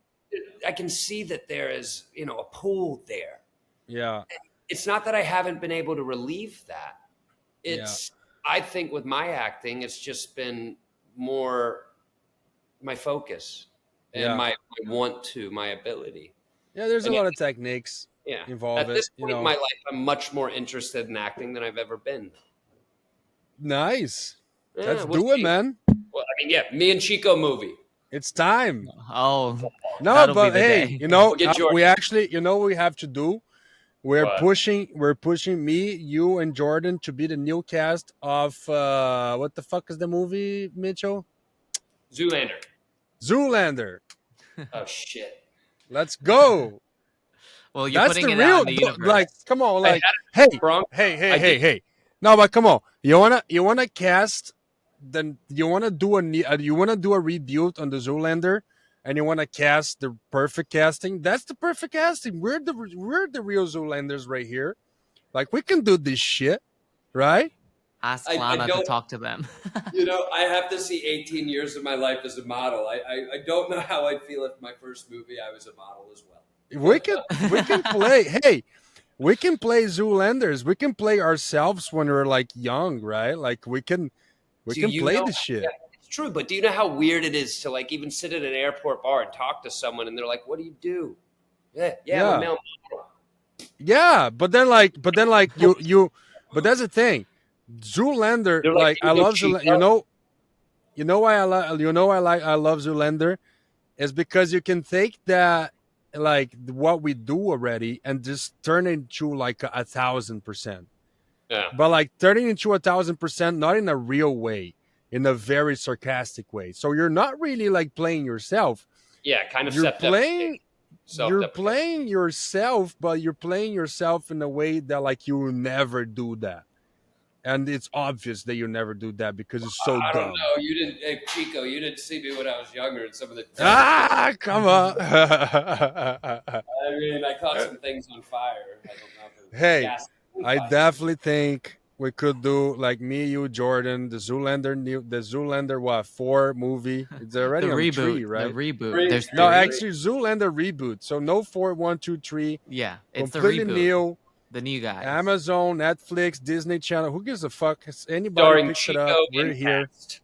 Speaker 2: I can see that there is, a pool there.
Speaker 1: Yeah.
Speaker 2: It's not that I haven't been able to relieve that. It's, I think with my acting, it's just been more my focus and my my ability.
Speaker 1: Yeah, there's
Speaker 2: And
Speaker 1: a lot of techniques
Speaker 2: yeah,
Speaker 1: involved
Speaker 2: at this
Speaker 1: you
Speaker 2: point in
Speaker 1: know.
Speaker 2: my life, I'm much more interested in acting than I've ever been.
Speaker 1: Nice.
Speaker 2: Yeah,
Speaker 1: Let's
Speaker 2: we'll
Speaker 1: do it,
Speaker 2: see.
Speaker 1: man.
Speaker 2: Well, I mean, yeah, me and Chico movie.
Speaker 1: It's time.
Speaker 3: Oh,
Speaker 1: No,
Speaker 3: that'll be
Speaker 1: but
Speaker 3: the
Speaker 1: hey,
Speaker 3: day.
Speaker 2: We'll get
Speaker 1: we
Speaker 2: Jordan.
Speaker 1: actually, what we have to do?
Speaker 2: What?
Speaker 1: We're pushing me, you, and Jordan to be the new cast of what the fuck is the movie, Mitchell?
Speaker 2: Zoolander.
Speaker 1: Zoolander.
Speaker 2: Oh shit.
Speaker 1: Let's go.
Speaker 3: Well, you're
Speaker 1: That's
Speaker 3: putting
Speaker 1: the
Speaker 3: it out
Speaker 1: real
Speaker 3: in the universe.
Speaker 1: like. Come on,
Speaker 2: I
Speaker 1: like,
Speaker 2: had
Speaker 1: hey,
Speaker 2: wrong.
Speaker 1: hey. No, but come on. You wanna cast? Then you wanna do a reboot on the Zoolander, and you wanna cast the perfect casting. That's the perfect casting. We're the real Zoolanders right here. Like, we can do this shit, right?
Speaker 3: Ask
Speaker 2: I
Speaker 3: Lana to
Speaker 2: don't-
Speaker 3: talk to them.
Speaker 2: I have to see 18 years of my life as a model. I don't know how I'd feel if my first movie I was a model as well.
Speaker 1: We can play. Hey, we can play Zoolanders. We can play ourselves when we're like young, right? Like we can play this shit.
Speaker 2: Yeah, it's true, but do you know how weird it is to like even sit at an airport bar and talk to someone and they're like, "What do you do?" Yeah, I'm a male model.
Speaker 1: Yeah, but then like you but that's the thing. Zoolander,
Speaker 2: They're
Speaker 1: like I love
Speaker 2: Chico.
Speaker 1: Zoolander. You know why I love Zoolander is because you can take that like what we do already and just turn it into like 1,000%.
Speaker 2: Yeah.
Speaker 1: But like turning into 1,000%, not in a real way, in a very sarcastic way. So you're not really like playing yourself.
Speaker 2: Yeah, kind of
Speaker 1: You're playing yourself, but you're playing yourself in a way that like you will never do that and it's obvious that you never do that because it's so
Speaker 2: I don't
Speaker 1: dumb.
Speaker 2: know. You didn't, hey, Chico. You didn't see me when I was younger, and some of the dumbest shit.
Speaker 1: Ah, come on.
Speaker 2: I mean, I caught some things on fire. I don't know if it was
Speaker 1: Hey,
Speaker 2: gas on
Speaker 1: I
Speaker 2: fire.
Speaker 1: definitely think we could do like me, you, Jordan, the Zoolander what 4 movie. It's
Speaker 3: The
Speaker 1: already on
Speaker 3: reboot.
Speaker 1: 3,
Speaker 3: The
Speaker 1: right?
Speaker 3: reboot.
Speaker 2: Three,
Speaker 3: There's
Speaker 1: No,
Speaker 2: three,
Speaker 3: three.
Speaker 2: three.
Speaker 1: actually Zoolander reboot. So no 4, 1, 2, 3.
Speaker 3: Yeah, it's the
Speaker 1: Completely
Speaker 3: reboot.
Speaker 1: new.
Speaker 3: The new guys.
Speaker 1: Amazon, Netflix, Disney Channel. Who gives a fuck? Anybody
Speaker 2: Starring
Speaker 1: picks it up.
Speaker 2: Chico
Speaker 1: We're
Speaker 2: and
Speaker 1: here.
Speaker 2: Cast.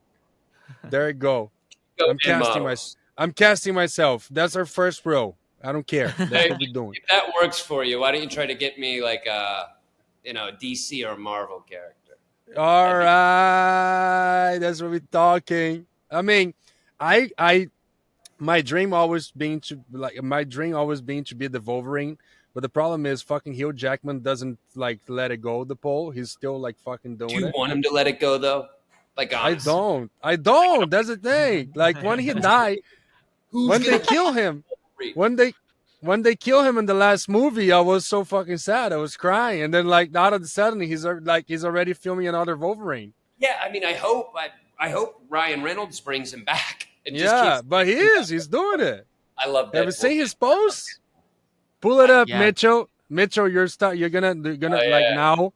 Speaker 1: There you go.
Speaker 2: Chico
Speaker 1: I'm
Speaker 2: and
Speaker 1: casting my
Speaker 2: models.
Speaker 1: I'm casting myself. That's our first row. I don't care. That's
Speaker 2: Hey,
Speaker 1: what we're doing.
Speaker 2: if that works for you, why don't you try to get me like a, DC or Marvel character?
Speaker 1: All
Speaker 2: That'd be
Speaker 1: right. That's what we're talking. I mean, I my dream always been to be the Wolverine, but the problem is fucking Hugh Jackman doesn't like let it go the pole. He's still like fucking
Speaker 2: Do
Speaker 1: doing
Speaker 2: you
Speaker 1: it.
Speaker 2: want him to let it go though? Like
Speaker 1: I
Speaker 2: honestly,
Speaker 1: don't. I don't. That's the thing. Like when he died,
Speaker 2: who's
Speaker 1: when they
Speaker 2: gonna kill
Speaker 1: kill him,
Speaker 2: Wolverine?
Speaker 1: when they when they kill him in the last movie, I was so fucking sad. I was crying, and then like out of the sudden, he's already filming another Wolverine.
Speaker 2: Yeah, I mean, I hope Ryan Reynolds brings him back and just
Speaker 1: Yeah,
Speaker 2: keeps.
Speaker 1: but he is. He's doing it.
Speaker 2: I love
Speaker 1: Have you
Speaker 2: Deadpool.
Speaker 1: seen his posts? Pull it up,
Speaker 3: Yeah.
Speaker 1: Mitchell. Mitchell, you're gonna
Speaker 2: Oh
Speaker 1: like
Speaker 2: yeah.
Speaker 1: now.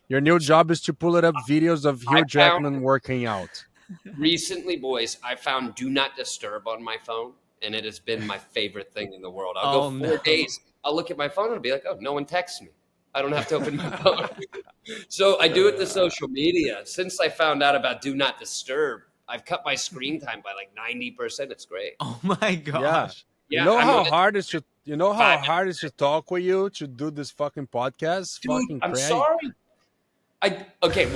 Speaker 1: Your new job is to pull it up videos of
Speaker 2: I
Speaker 1: Hugh
Speaker 2: found
Speaker 1: Jackman working out.
Speaker 2: recently, boys. I found Do Not Disturb on my phone, and it has been my favorite thing in the world. I'll go
Speaker 3: Oh no.
Speaker 2: 4 days. I'll look at my phone and I'll be like, "Oh, no one texts me. I don't have to open my phone." So I do it to social media. Since I found out about Do Not Disturb, I've cut my screen time by like 90%. It's great.
Speaker 3: Oh my
Speaker 1: Yeah.
Speaker 3: gosh.
Speaker 1: You
Speaker 2: Yeah,
Speaker 1: know
Speaker 2: I'm
Speaker 1: how
Speaker 2: on it
Speaker 1: hard it should you know how
Speaker 2: 5
Speaker 1: hard it should talk with you to do this fucking podcast?
Speaker 2: dude.
Speaker 1: Fucking
Speaker 2: I'm
Speaker 1: crazy.
Speaker 2: sorry.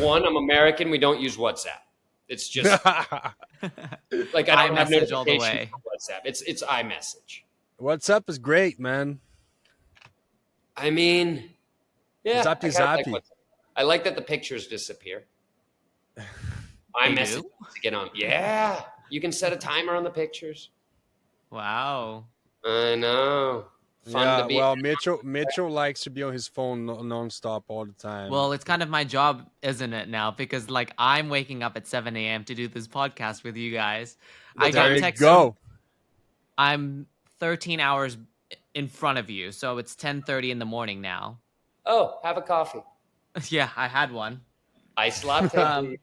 Speaker 2: One, I'm American. We don't use WhatsApp. It's just like I don't have
Speaker 3: iMessage all the
Speaker 2: notifications
Speaker 3: way.
Speaker 2: for WhatsApp. It's iMessage.
Speaker 1: What's up is great, man.
Speaker 2: I mean, yeah,
Speaker 1: Zappy
Speaker 2: I kind of like
Speaker 1: zappy.
Speaker 2: WhatsApp. I like that the pictures disappear.
Speaker 3: They
Speaker 2: iMessage
Speaker 3: do?
Speaker 2: to get on. Yeah, you can set a timer on the pictures.
Speaker 3: Wow.
Speaker 2: I know. Fun to
Speaker 1: Yeah,
Speaker 2: be.
Speaker 1: well, Mitchell likes to be on his phone nonstop all the time.
Speaker 3: Well, it's kind of my job, isn't it now? Because like I'm waking up at 7 a.m. to do this podcast with you guys. I
Speaker 2: What time
Speaker 3: got
Speaker 1: There
Speaker 2: is
Speaker 1: you
Speaker 3: text from
Speaker 1: go.
Speaker 3: I'm 13 hours in front of you, so it's 10:30 in the morning now.
Speaker 2: Oh, have a coffee.
Speaker 3: Yeah, I had one.
Speaker 2: Ice latte.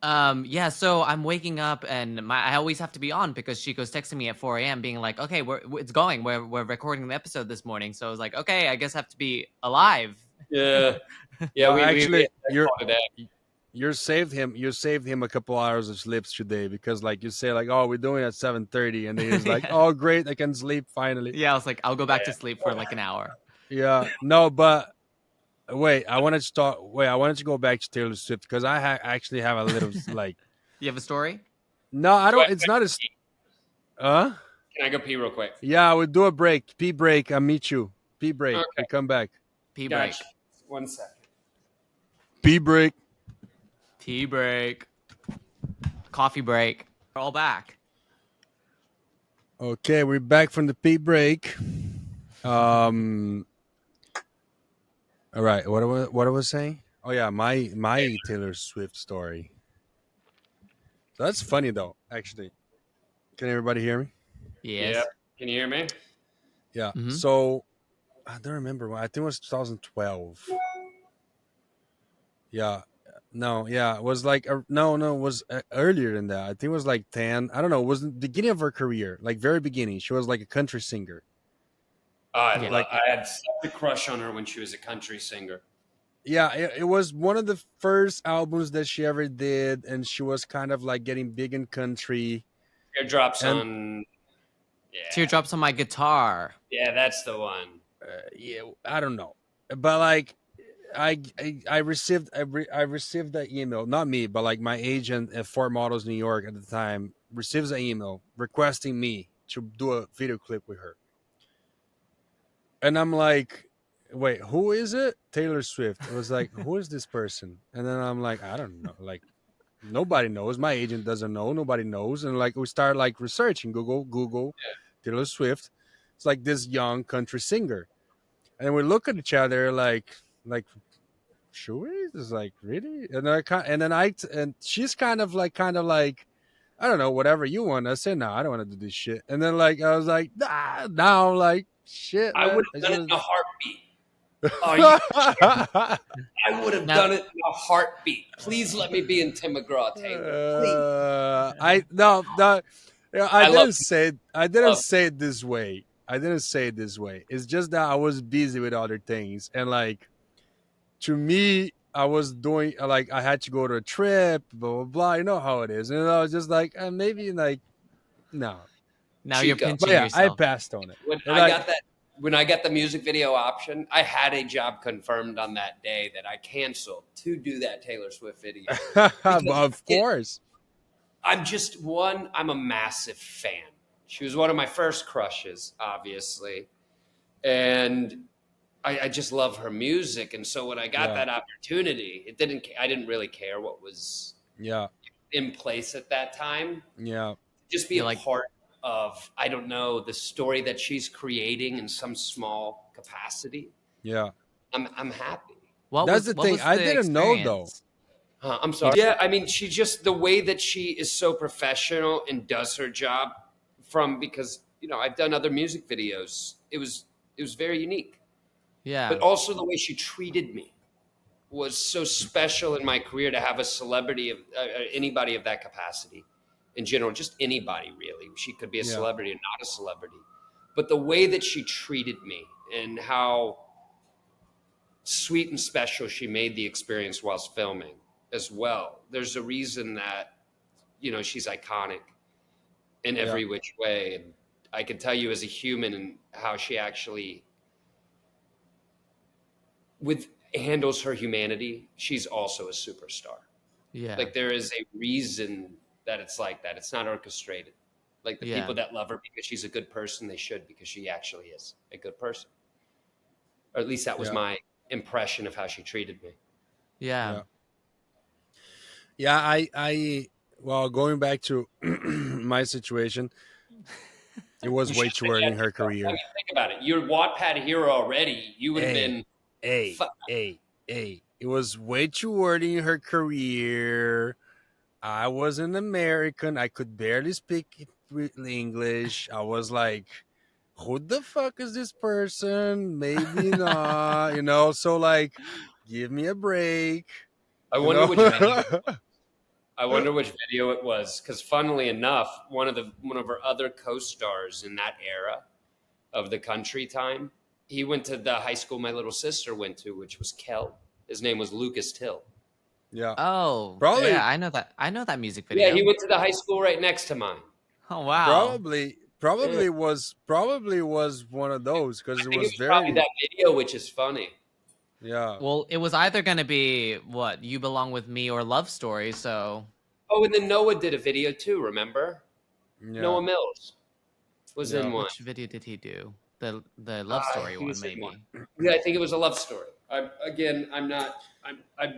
Speaker 3: Um, yeah, so I'm waking up and I always have to be on because Chico's texting me at 4 a.m. being like, okay, it's going. We're recording the episode this morning. So I was like, okay, I guess I have to be alive.
Speaker 2: Yeah. Yeah,
Speaker 1: Well,
Speaker 2: we
Speaker 1: actually,
Speaker 2: call it that.
Speaker 1: you saved him a couple hours of sleep today because like you say like, oh, we're doing it at 7:30, and then he's like,
Speaker 3: Yeah.
Speaker 1: oh, great, I can sleep finally.
Speaker 3: Yeah, I was like, I'll go back to
Speaker 2: Yeah.
Speaker 3: sleep for like an hour.
Speaker 1: Yeah, no, but wait, I wanted to go back to Taylor Swift because I actually have a little like,
Speaker 3: You have a story?
Speaker 1: no, I
Speaker 2: Do I-
Speaker 1: don't. It's not as
Speaker 2: Can I go pee real quick?
Speaker 1: yeah. We'll do a break, pee break. I meet you, pee break.
Speaker 2: Okay.
Speaker 1: We come back,
Speaker 3: Pee break.
Speaker 2: Gotcha. 1 second.
Speaker 1: pee break.
Speaker 3: Tea break. Coffee break. We're all back.
Speaker 1: Okay, we're back from the pee break. Um. All right. What I was saying? Oh yeah, my Taylor Swift story. So that's funny though. Actually, can everybody hear me?
Speaker 3: Yes.
Speaker 2: Yeah. Can you hear me?
Speaker 1: Yeah.
Speaker 3: Mhm.
Speaker 1: So I don't remember. I think it was 2012. Yeah. No. Yeah. It was like no. It was earlier than that. I think it was like 10. I don't know. It was the beginning of her career, like very beginning. She was like a country singer.
Speaker 3: Yeah.
Speaker 2: I had such a crush on her when she was a country singer.
Speaker 1: Yeah, it was one of the first albums that she ever did, and she was kind of like getting big in country.
Speaker 2: Teardrops
Speaker 1: And-
Speaker 2: on. Yeah.
Speaker 3: Teardrops on my guitar.
Speaker 2: Yeah, that's the one.
Speaker 1: Yeah, I don't know, but like I received I received that email, not me, but like my agent at Fort Models, New York at the time receives an email requesting me to do a video clip with her, and I'm like, wait, who is it? Taylor Swift. It was like, who is this person? And then I'm like, I don't know, like. Nobody knows. My agent doesn't know. Nobody knows. And like we start like researching Google Taylor Swift. It's like this young country singer, and we look at each other like should we? It's like, really? And she's kind of like, I don't know, whatever you want. I said, no, I don't want to do this shit. And then like I was like, nah. Now I'm like, shit,
Speaker 2: I would
Speaker 1: man.
Speaker 2: have done it in a heartbeat. Are you kidding? I would have
Speaker 3: Now,
Speaker 2: done it in a heartbeat. Please let me be in Tim McGraw, Taylor. Please.
Speaker 1: I no no, yeah,
Speaker 2: I love
Speaker 1: I didn't
Speaker 2: love.
Speaker 1: say it this way. I didn't say it this way. It's just that I was busy with other things, and like to me, I was doing like I had to go to a trip, blah blah blah. You know how it is, and I was just like, maybe like no,
Speaker 3: now you're
Speaker 2: Chico.
Speaker 1: but
Speaker 3: pinching
Speaker 1: yeah, I
Speaker 3: yourself.
Speaker 1: passed on it.
Speaker 2: When
Speaker 1: And
Speaker 2: I
Speaker 1: like,
Speaker 2: got that, when I got the music video option, I had a job confirmed on that day that I canceled to do that Taylor Swift video because
Speaker 1: of course,
Speaker 2: I'm a massive fan. She was one of my first crushes, obviously, and I just love her music. And so when I got
Speaker 1: yeah,
Speaker 2: that opportunity, I didn't really care what was
Speaker 1: yeah,
Speaker 2: in place at that time.
Speaker 1: yeah,
Speaker 2: Just be
Speaker 3: You're
Speaker 2: a
Speaker 3: like,
Speaker 2: part of, I don't know, the story that she's creating in some small capacity.
Speaker 1: yeah.
Speaker 2: I'm happy.
Speaker 1: That's the
Speaker 3: what
Speaker 1: thing.
Speaker 3: was
Speaker 1: I
Speaker 3: the
Speaker 1: didn't know though.
Speaker 3: experience?
Speaker 2: I'm
Speaker 3: You
Speaker 2: sorry. Yeah, I mean, she just the way that she is so professional and does her job because I've done other music videos. It was very unique, but
Speaker 3: yeah,
Speaker 2: also the way she treated me was so special in my career to have a celebrity of anybody of that capacity in general, just anybody really. She could be a
Speaker 1: Yeah,
Speaker 2: celebrity and not a celebrity, but the way that she treated me and how sweet and special she made the experience whilst filming as well. There's a reason that she's iconic in
Speaker 1: yeah,
Speaker 2: every which way, and I can tell you as a human and how she actually with handles her humanity. She's also a superstar.
Speaker 3: yeah,
Speaker 2: Like there is a reason that it's like that. It's not orchestrated. Like the
Speaker 3: yeah,
Speaker 2: people that love her because she's a good person, they should because she actually is a good person. Or at least that was
Speaker 1: yeah,
Speaker 2: my impression of how she treated me.
Speaker 3: yeah.
Speaker 1: yeah. Yeah, well, going back to my situation, it was
Speaker 2: You
Speaker 1: way
Speaker 2: should
Speaker 1: too
Speaker 2: have been
Speaker 1: early in
Speaker 2: Yankee
Speaker 1: her
Speaker 2: girl. I mean,
Speaker 1: career.
Speaker 2: think about it. You're Wattpad hero already. You would have
Speaker 1: Hey,
Speaker 2: been.
Speaker 1: hey, hey, hey. It was way too early in her career. I was an American. I could barely speak English. I was like, who the fuck is this person? Maybe not, so like, give me a break,
Speaker 2: I
Speaker 1: you
Speaker 2: wonder
Speaker 1: know?
Speaker 2: which video. I wonder which video it was because, funnily enough, one of our other co-stars in that era of the country time, he went to the high school my little sister went to, which was Kell. His name was Lucas Till.
Speaker 1: Yeah.
Speaker 3: Oh,
Speaker 1: Probably
Speaker 3: yeah. I know that. I know that music
Speaker 2: Yeah, he
Speaker 3: video.
Speaker 2: went to the high school right next to mine.
Speaker 3: Oh, wow.
Speaker 1: Probably,
Speaker 2: Yeah.
Speaker 1: probably was one of those
Speaker 2: I
Speaker 1: because it
Speaker 2: think it
Speaker 1: was
Speaker 2: was probably
Speaker 1: very,
Speaker 2: that video, which is funny.
Speaker 1: yeah,
Speaker 3: Well, it was either going to be what You Belong with Me or Love Story. So,
Speaker 2: Oh, and then Noah did a video too. Remember,
Speaker 1: yeah,
Speaker 2: Noah Mills was in
Speaker 1: yeah,
Speaker 2: one.
Speaker 3: which video did he do? The Love Story
Speaker 2: He
Speaker 3: one,
Speaker 2: was in one.
Speaker 3: maybe.
Speaker 2: Yeah, I think it was a love story. I'm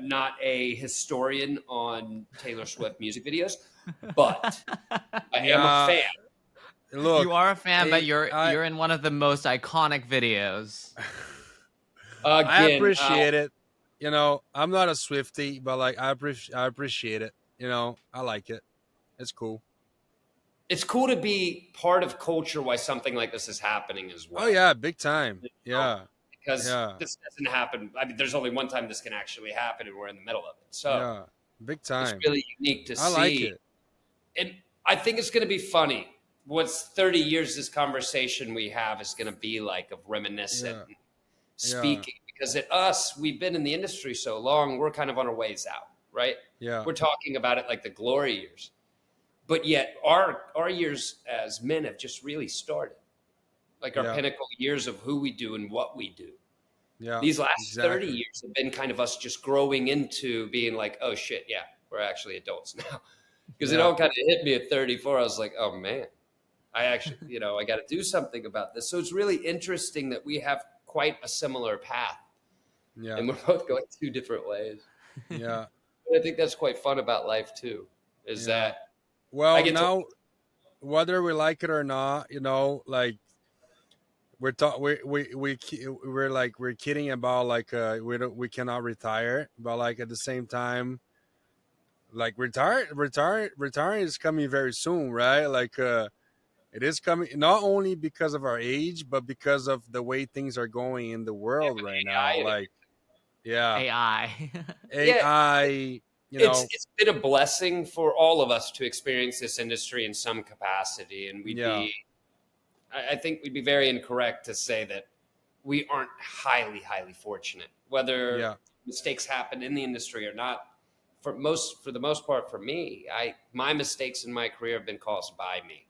Speaker 2: not a historian on Taylor Swift music videos, but I am a
Speaker 1: yeah.
Speaker 2: fan.
Speaker 3: You
Speaker 1: Look,
Speaker 3: are a fan, but
Speaker 1: I,
Speaker 3: you're
Speaker 1: I,
Speaker 3: you're in one of the most iconic videos.
Speaker 1: I
Speaker 2: Again,
Speaker 1: appreciate it. I'm not a Swifty, but like I appreciate it. I like it. It's cool.
Speaker 2: it's cool to be part of culture why something like this is happening as
Speaker 1: Oh
Speaker 2: well.
Speaker 1: yeah, big time.
Speaker 2: You know,
Speaker 1: Yeah,
Speaker 2: because
Speaker 1: yeah,
Speaker 2: this doesn't happen. I mean, there's only one time this can actually happen, and we're in the middle of it. So
Speaker 1: yeah, big
Speaker 2: it's
Speaker 1: time.
Speaker 2: really unique to
Speaker 1: I like
Speaker 2: see.
Speaker 1: it.
Speaker 2: And I think it's going to be funny. What's 30 years this conversation we have is going to be like of reminiscent
Speaker 1: Yeah,
Speaker 2: and
Speaker 1: yeah,
Speaker 2: speaking because at us, we've been in the industry so long, we're kind of on our ways out, right?
Speaker 1: yeah,
Speaker 2: We're talking about it like the glory years. But yet our years as men have just really started. Like our
Speaker 1: yeah,
Speaker 2: pinnacle years of who we do and what we do.
Speaker 1: yeah.
Speaker 2: These last 30
Speaker 1: Exactly.
Speaker 2: years have been kind of us just growing into being like, oh shit, yeah, we're actually adults now. Because it
Speaker 1: Yeah,
Speaker 2: all kind of hit me at 34. I was like, oh man, I actually, I got to do something about this. So it's really interesting that we have quite a similar path
Speaker 1: yeah,
Speaker 2: and we're both going two different ways.
Speaker 1: yeah,
Speaker 2: And I think that's quite fun about life too, is
Speaker 1: yeah.
Speaker 2: that I
Speaker 1: Well,
Speaker 2: get to,
Speaker 1: now whether we like it or not, like we're kidding about like we cannot retire, but like at the same time, like retiring is coming very soon, right? Like it is coming not only because of our age, but because of the way things are going in the
Speaker 2: Yeah,
Speaker 1: world
Speaker 2: with
Speaker 1: right now.
Speaker 2: AI and
Speaker 1: Like, yeah,
Speaker 3: AI.
Speaker 2: yeah,
Speaker 1: AI, you
Speaker 2: it's
Speaker 1: know,
Speaker 2: it's been a blessing for all of us to experience this industry in some capacity, and
Speaker 1: yeah,
Speaker 2: I think we'd be very incorrect to say that we aren't highly fortunate, whether
Speaker 1: yeah,
Speaker 2: mistakes happen in the industry or not. For the most part, for me, my mistakes in my career have been caused by me.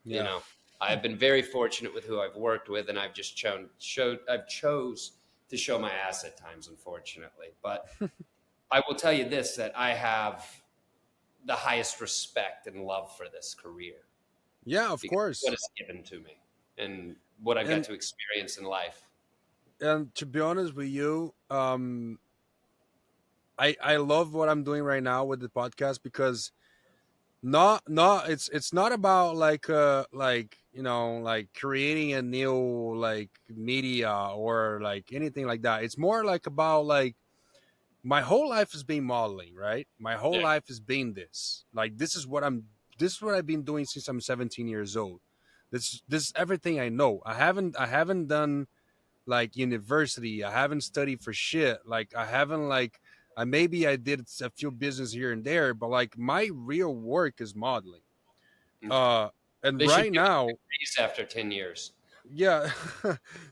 Speaker 2: You
Speaker 1: yeah,
Speaker 2: know, I've been very fortunate with who I've worked with, and I've chose to show my ass at times, unfortunately. But I will tell you this: that I have the highest respect and love for this career
Speaker 1: yeah, of
Speaker 2: because of what
Speaker 1: course.
Speaker 2: is given to me and what I've got
Speaker 1: And
Speaker 2: to experience in life.
Speaker 1: to be honest with you, I love what I'm doing right now with the podcast because not it's not about like like creating a new like media or like anything like that. It's more like about like my whole life has been modeling, right? My whole
Speaker 2: Yeah.
Speaker 1: life has been this. Like this is what I've been doing since I'm 17 years old. This is everything I know. I haven't done like university. I haven't studied for shit. Like I haven't like I maybe I did a few business here and there, but like my real work is modeling.
Speaker 2: Okay.
Speaker 1: Uh and
Speaker 2: They should
Speaker 1: right
Speaker 2: give you
Speaker 1: now,
Speaker 2: degrees after 10 years.
Speaker 1: yeah.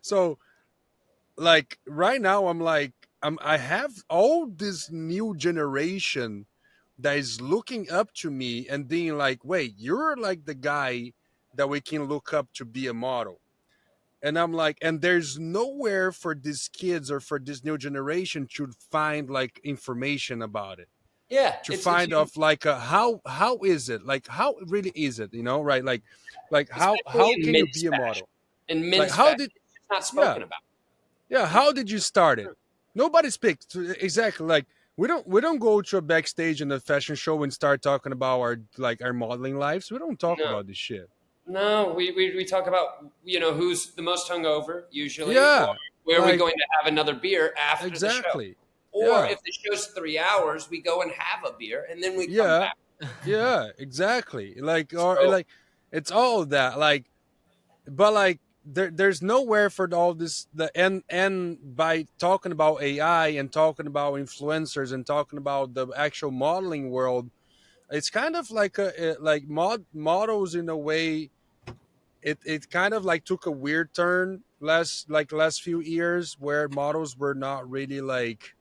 Speaker 1: So like right now I have all this new generation that is looking up to me and being like, wait, you're like the guy that we can look up to be a model. And I'm like, and there's nowhere for these kids or for this new generation to find like information about it,
Speaker 2: Yeah,
Speaker 1: to
Speaker 2: it's
Speaker 1: find of like how is it, like how really is it, right? Like
Speaker 2: especially
Speaker 1: how
Speaker 2: in
Speaker 1: can you be
Speaker 2: men's
Speaker 1: a
Speaker 2: fashion.
Speaker 1: model?
Speaker 2: In
Speaker 1: Like
Speaker 2: men's
Speaker 1: how
Speaker 2: fashion,
Speaker 1: did
Speaker 2: it's just not
Speaker 1: yeah,
Speaker 2: spoken about.
Speaker 1: yeah, how did you start it? Nobody speaks exactly like we don't go to a backstage in a fashion show and start talking about our modeling lives. We don't talk
Speaker 2: No,
Speaker 1: about this shit.
Speaker 2: no, we talk about who's the most hungover usually, or
Speaker 1: Yeah,
Speaker 2: where are we
Speaker 1: like
Speaker 2: going to have another beer after the show,
Speaker 1: exactly.
Speaker 2: or
Speaker 1: Yeah,
Speaker 2: if the show's 3 hours, we go and have a beer and then we come
Speaker 1: yeah,
Speaker 2: back.
Speaker 1: yeah, exactly. Like or
Speaker 2: So
Speaker 1: like it's all of that. Like but like there's nowhere for all this and by talking about AI and talking about influencers and talking about the actual modeling world, it's kind of like like models in a way. It kind of like took a weird turn last few years where models were not really like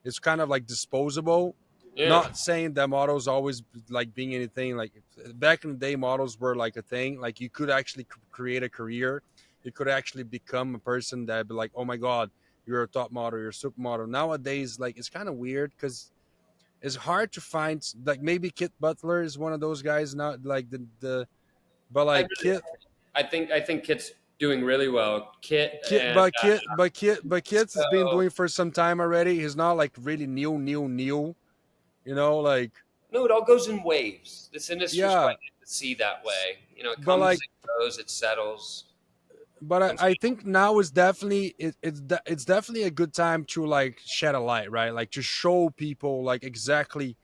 Speaker 1: it's kind of like disposable.
Speaker 2: yeah,
Speaker 1: Not saying that models always like being anything like back in the day, models were like a thing. Like you could actually create a career. You could actually become a person that be like, oh my god, you're a top model, you're a supermodel. Nowadays, like it's kind of weird because it's hard to find. Like maybe Kit Butler is one of those guys. Not like the but
Speaker 2: I
Speaker 1: like
Speaker 2: really I think Kit's doing really well. Kit and
Speaker 1: But Kit's has been
Speaker 2: so
Speaker 1: doing for some time already. He's not like really new. Like
Speaker 2: no, it all goes in waves. This industry is
Speaker 1: yeah,
Speaker 2: quite neat to see that way. It
Speaker 1: but
Speaker 2: comes,
Speaker 1: like
Speaker 2: it goes, it settles.
Speaker 1: but
Speaker 2: Comes.
Speaker 1: I think now is definitely it's definitely a good time to like shed a light, right? Like to show people like exactly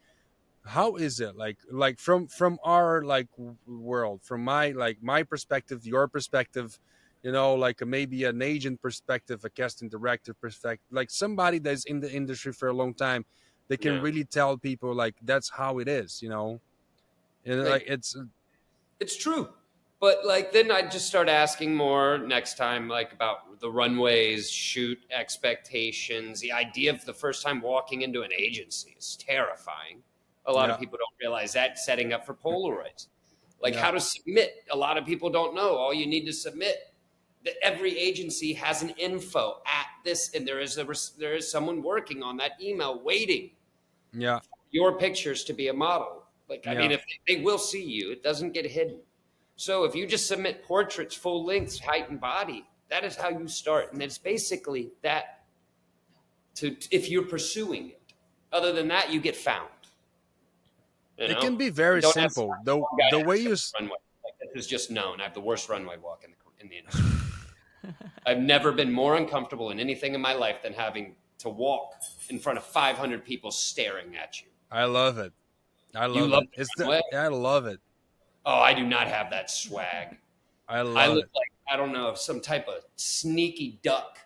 Speaker 1: how is it like from our like world, from my perspective, your perspective, like maybe an agent perspective, a casting director perspective, like somebody that's in the industry for a long time, they can
Speaker 2: Yeah,
Speaker 1: really tell people like that's how it is, and like
Speaker 2: like
Speaker 1: it's
Speaker 2: it's true. But like then I just start asking more next time, like about the runways, shoot expectations. The idea of the first time walking into an agency is terrifying. A lot of
Speaker 1: yeah,
Speaker 2: people don't realize that, setting up for Polaroids. Like
Speaker 1: yeah,
Speaker 2: how to submit. A lot of people don't know. All you need to submit. That every agency has an info at this, and there is someone working on that email waiting
Speaker 1: yeah,
Speaker 2: your pictures to be a model. Like, I
Speaker 1: yeah,
Speaker 2: mean, if they will see you, it doesn't get hidden. So if you just submit portraits, full length, height, and body, that is how you start. And it's basically that to if you're pursuing it. Other than that, you get found. You
Speaker 1: it
Speaker 2: know,
Speaker 1: can be
Speaker 2: you
Speaker 1: very
Speaker 2: don't have
Speaker 1: simple
Speaker 2: one
Speaker 1: though
Speaker 2: guy
Speaker 1: the
Speaker 2: to
Speaker 1: way
Speaker 2: have
Speaker 1: you
Speaker 2: runway. Like this is just known. I have the worst runway walk in the industry. I've never been more uncomfortable in anything in my life than having to walk in front of 500 people staring at you.
Speaker 1: I love it. I
Speaker 2: You
Speaker 1: love
Speaker 2: love
Speaker 1: it.
Speaker 2: the runway?
Speaker 1: I love it.
Speaker 2: Oh, I do not have that swag.
Speaker 1: I
Speaker 2: I
Speaker 1: love
Speaker 2: look
Speaker 1: it.
Speaker 2: like, I don't know, some type of sneaky duck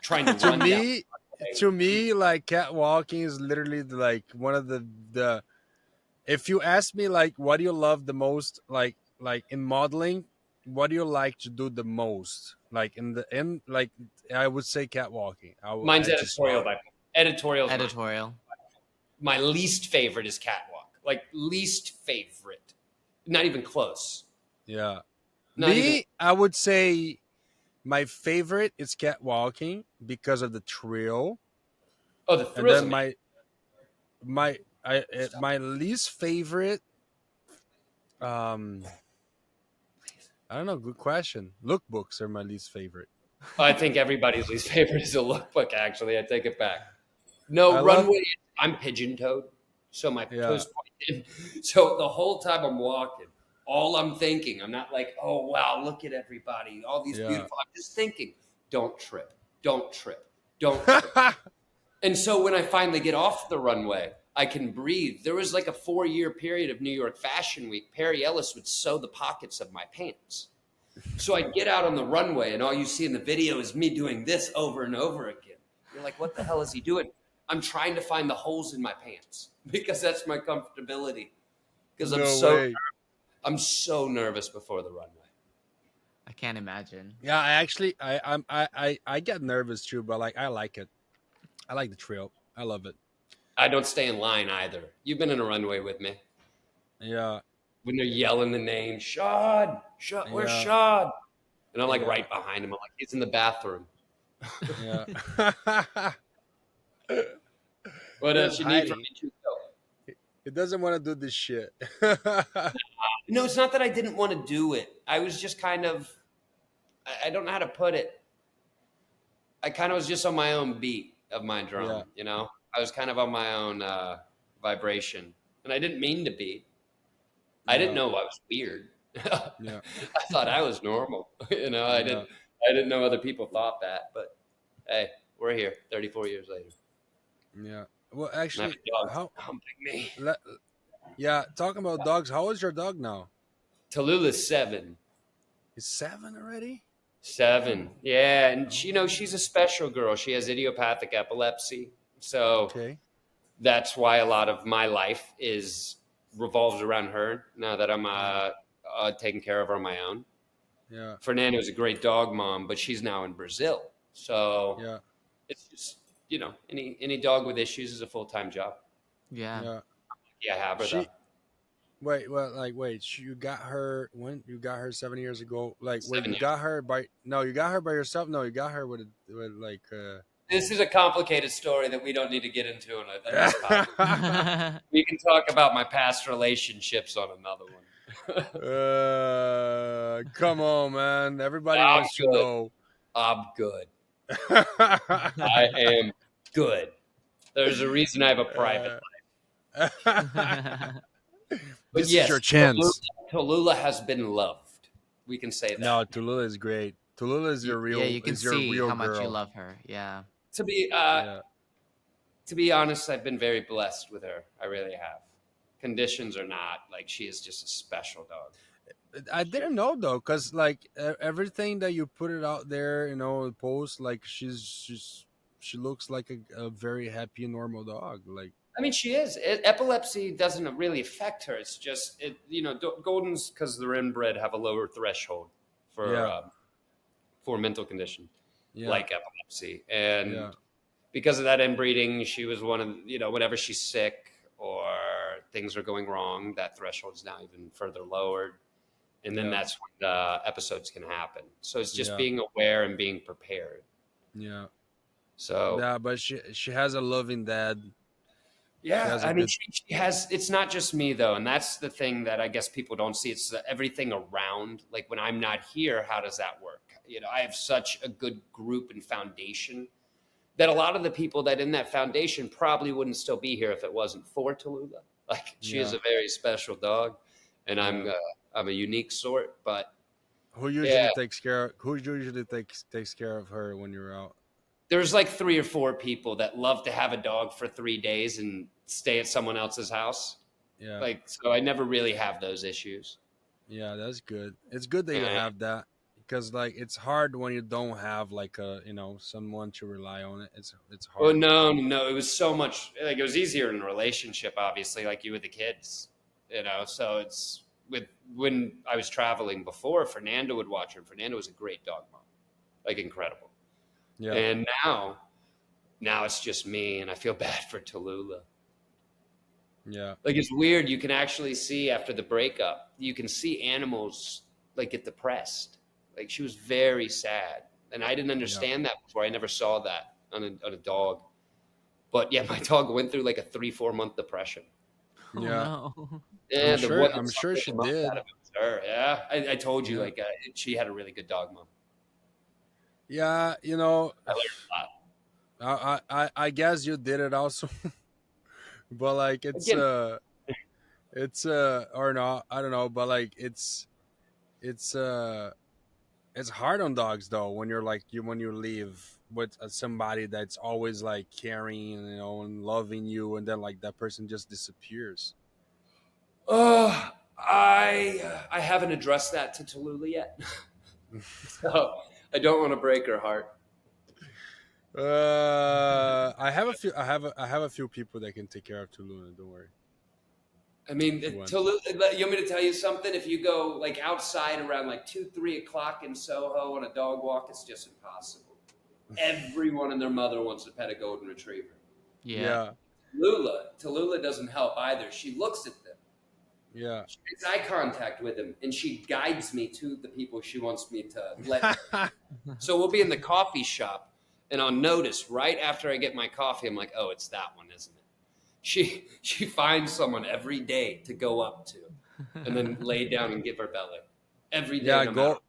Speaker 2: trying to
Speaker 1: To
Speaker 2: run down.
Speaker 1: me, like catwalking is literally like one of the. If you ask me like, what do you love the most, like in modeling, what do you like to do the most? Like in like, I would say catwalking.
Speaker 2: Mine's
Speaker 1: I just love
Speaker 2: editorial
Speaker 1: it.
Speaker 2: by editorial's mine.
Speaker 3: Editorial.
Speaker 2: My least favorite is catwalk. Like least favorite. Not even close.
Speaker 1: Yeah.
Speaker 2: Not even.
Speaker 1: I would say my favorite is catwalking because of the thrill,
Speaker 2: Oh, the
Speaker 1: and
Speaker 2: thrills
Speaker 1: then
Speaker 2: of me.
Speaker 1: my least favorite. Um, I don't know. Good question. Lookbooks are my least favorite.
Speaker 2: I think everybody's least favorite is a lookbook. Actually, I take it back.
Speaker 1: I
Speaker 2: No
Speaker 1: love.
Speaker 2: runway. I'm pigeon-toed, so my
Speaker 1: Yeah.
Speaker 2: toes pointed. So the whole time I'm walking, all I'm thinking, I'm not like, oh wow, look at everybody, all these
Speaker 1: Yeah.
Speaker 2: beautiful. I'm just thinking, don't trip, don't trip, don't trip. And so when I finally get off the runway, I can breathe. There was like a 4-year period of New York Fashion Week. Perry Ellis would sew the pockets of my pants. So I'd get out on the runway, and all you see in the video is me doing this over and over again. You're like, what the hell is he doing? I'm trying to find the holes in my pants because that's my comfortability. Because
Speaker 1: No way.
Speaker 2: I'm so nervous before the runway.
Speaker 3: I can't imagine.
Speaker 1: Yeah, I get nervous too, but like I like it. I like the thrill. I love it.
Speaker 2: I don't stay in line either. You've been in a runway with me.
Speaker 1: Yeah.
Speaker 2: When they're yelling the name, Shad, Shad, where's
Speaker 1: Yeah.
Speaker 2: Shad? And I'm like
Speaker 1: Yeah.
Speaker 2: right behind him. I'm like, he's in the bathroom.
Speaker 1: Yeah.
Speaker 2: What else
Speaker 1: Just
Speaker 2: you need from
Speaker 1: hiding.
Speaker 2: me, Chico?
Speaker 1: It doesn't want to do this shit.
Speaker 2: No, it's not that I didn't want to do it. I was just kind of, I don't know how to put it. I kind of was just on my own beat of my drum,
Speaker 1: Yeah.
Speaker 2: you know? I was kind of on my own vibration. And I didn't mean to be. I didn't
Speaker 1: Yeah.
Speaker 2: know I was weird.
Speaker 1: Yeah.
Speaker 2: I thought I was normal. You know, I didn't know other people thought that. But hey, we're here 34 years later.
Speaker 1: Yeah. Well,
Speaker 2: And I
Speaker 1: actually,
Speaker 2: have dogs
Speaker 1: how?
Speaker 2: humping me.
Speaker 1: Yeah, talking about dogs. How is your dog now?
Speaker 2: Tallulah's 7.
Speaker 1: He's 7 already.
Speaker 2: 7. Yeah, and she, you know, she's a special girl. She has idiopathic epilepsy. So
Speaker 1: Okay.
Speaker 2: that's why a lot of my life revolves around her now that I'm taking care of her on my own.
Speaker 1: Yeah.
Speaker 2: Fernando's a great dog mom, but she's now in Brazil. So
Speaker 1: Yeah.
Speaker 2: it's just, you know, any dog with issues is a full-time job.
Speaker 3: Yeah.
Speaker 1: Yeah.
Speaker 2: Yeah, I have her
Speaker 1: She.
Speaker 2: though.
Speaker 1: Wait. You got her when you got her 7 years ago. Like, where
Speaker 2: 7
Speaker 1: you
Speaker 2: years.
Speaker 1: got her by? No, you got her by yourself. No, you got her with like.
Speaker 2: This is a complicated story that we don't need to get into on this podcast. We can talk about my past relationships on another one.
Speaker 1: Come on, man. Everybody
Speaker 2: I'm
Speaker 1: wants to
Speaker 2: good.
Speaker 1: know.
Speaker 2: I'm good. I am good. There's a reason I have a private life. But
Speaker 1: This
Speaker 2: yes,
Speaker 1: is your chance.
Speaker 2: Tallulah has been loved. We can say that.
Speaker 1: No, Tallulah is great. Tallulah is your real.
Speaker 3: Yeah, you can
Speaker 1: is your
Speaker 3: see
Speaker 1: real
Speaker 3: how much
Speaker 1: girl.
Speaker 3: you love her. Yeah.
Speaker 1: Yeah.
Speaker 2: To be honest, I've been very blessed with her. I really have. Conditions or not, like she is just a special dog.
Speaker 1: I didn't know though, cause like everything that you put it out there, post like she looks like a very happy normal dog. Like
Speaker 2: I mean, she is. Epilepsy doesn't really affect her. It's just, Goldens, because they're inbred, have a lower threshold for mental condition like epilepsy. And because of that inbreeding, she was one of, whenever she's sick or things are going wrong, that threshold's now even further lowered. And then that's when the episodes can happen. So it's just being aware and being prepared.
Speaker 1: Yeah.
Speaker 2: So
Speaker 1: yeah, but she has a loving dad.
Speaker 2: Yeah, I mean, she has. It's not just me though, and that's the thing that I guess people don't see. It's everything around. Like when I'm not here, how does that work? I have such a good group and foundation that a lot of the people that in that foundation probably wouldn't still be here if it wasn't for Tallulah. Like she is a very special dog, and I'm a unique sort. But Yeah.
Speaker 1: Who usually takes care of her when you're out?
Speaker 2: There's like 3 or 4 people that love to have a dog for 3 days and stay at someone else's house.
Speaker 1: Yeah.
Speaker 2: Like, so I never really have those issues.
Speaker 1: Yeah, that's good. It's good that you
Speaker 2: Uh,
Speaker 1: have that because like it's hard when you don't have like a someone to rely on. It's
Speaker 2: well,
Speaker 1: hard.
Speaker 2: no, it was so much like it was easier in a relationship, obviously, like you with the kids, So it's with when I was traveling before, Fernando would watch her. And Fernando was a great dog mom, like incredible.
Speaker 1: Yeah.
Speaker 2: And now it's just me, and I feel bad for Tallulah.
Speaker 1: Yeah.
Speaker 2: Like it's weird. You can actually see after the breakup, you can see animals like get depressed. Like she was very sad, and I didn't
Speaker 1: Yeah.
Speaker 2: understand that before. I never saw that on a dog. But yeah, my dog went through like a 3-4 month depression.
Speaker 3: Oh
Speaker 1: Yeah.
Speaker 3: no.
Speaker 2: Yeah, the one that
Speaker 1: I'm sure
Speaker 2: sucked
Speaker 1: she
Speaker 2: the most out
Speaker 1: did.
Speaker 2: of it was her. Yeah, I told you
Speaker 1: Yeah.
Speaker 2: like she had a really good dog mom.
Speaker 1: Yeah,
Speaker 2: I learned a lot.
Speaker 1: I guess you did it also. But like
Speaker 2: Again,
Speaker 1: it's or not, I don't know, but like it's it's hard on dogs though when you're like when you leave with somebody that's always like caring, and loving you, and then like that person just disappears.
Speaker 2: I haven't addressed that to Tallulah yet, so I don't want to break her heart.
Speaker 1: I have a few people that can take care of Tuluna. Don't worry.
Speaker 2: I mean,
Speaker 1: If you want.
Speaker 2: Tallulah, you want me to tell you something? If you go like outside around like 2-3 o'clock in Soho on a dog walk, it's just impossible. Everyone and their mother wants to pet a golden retriever.
Speaker 3: Yeah.
Speaker 1: Yeah.
Speaker 2: Tallulah doesn't help either. She looks at them.
Speaker 1: Yeah.
Speaker 2: She makes eye contact with them, and she guides me to the people she wants me to let. So we'll be in the coffee shop, and I'll notice right after I get my coffee, I'm like, oh, it's that one, isn't it? She finds someone every day to go up to, and then lay down and give her belly every day.
Speaker 1: Yeah.
Speaker 2: No matter.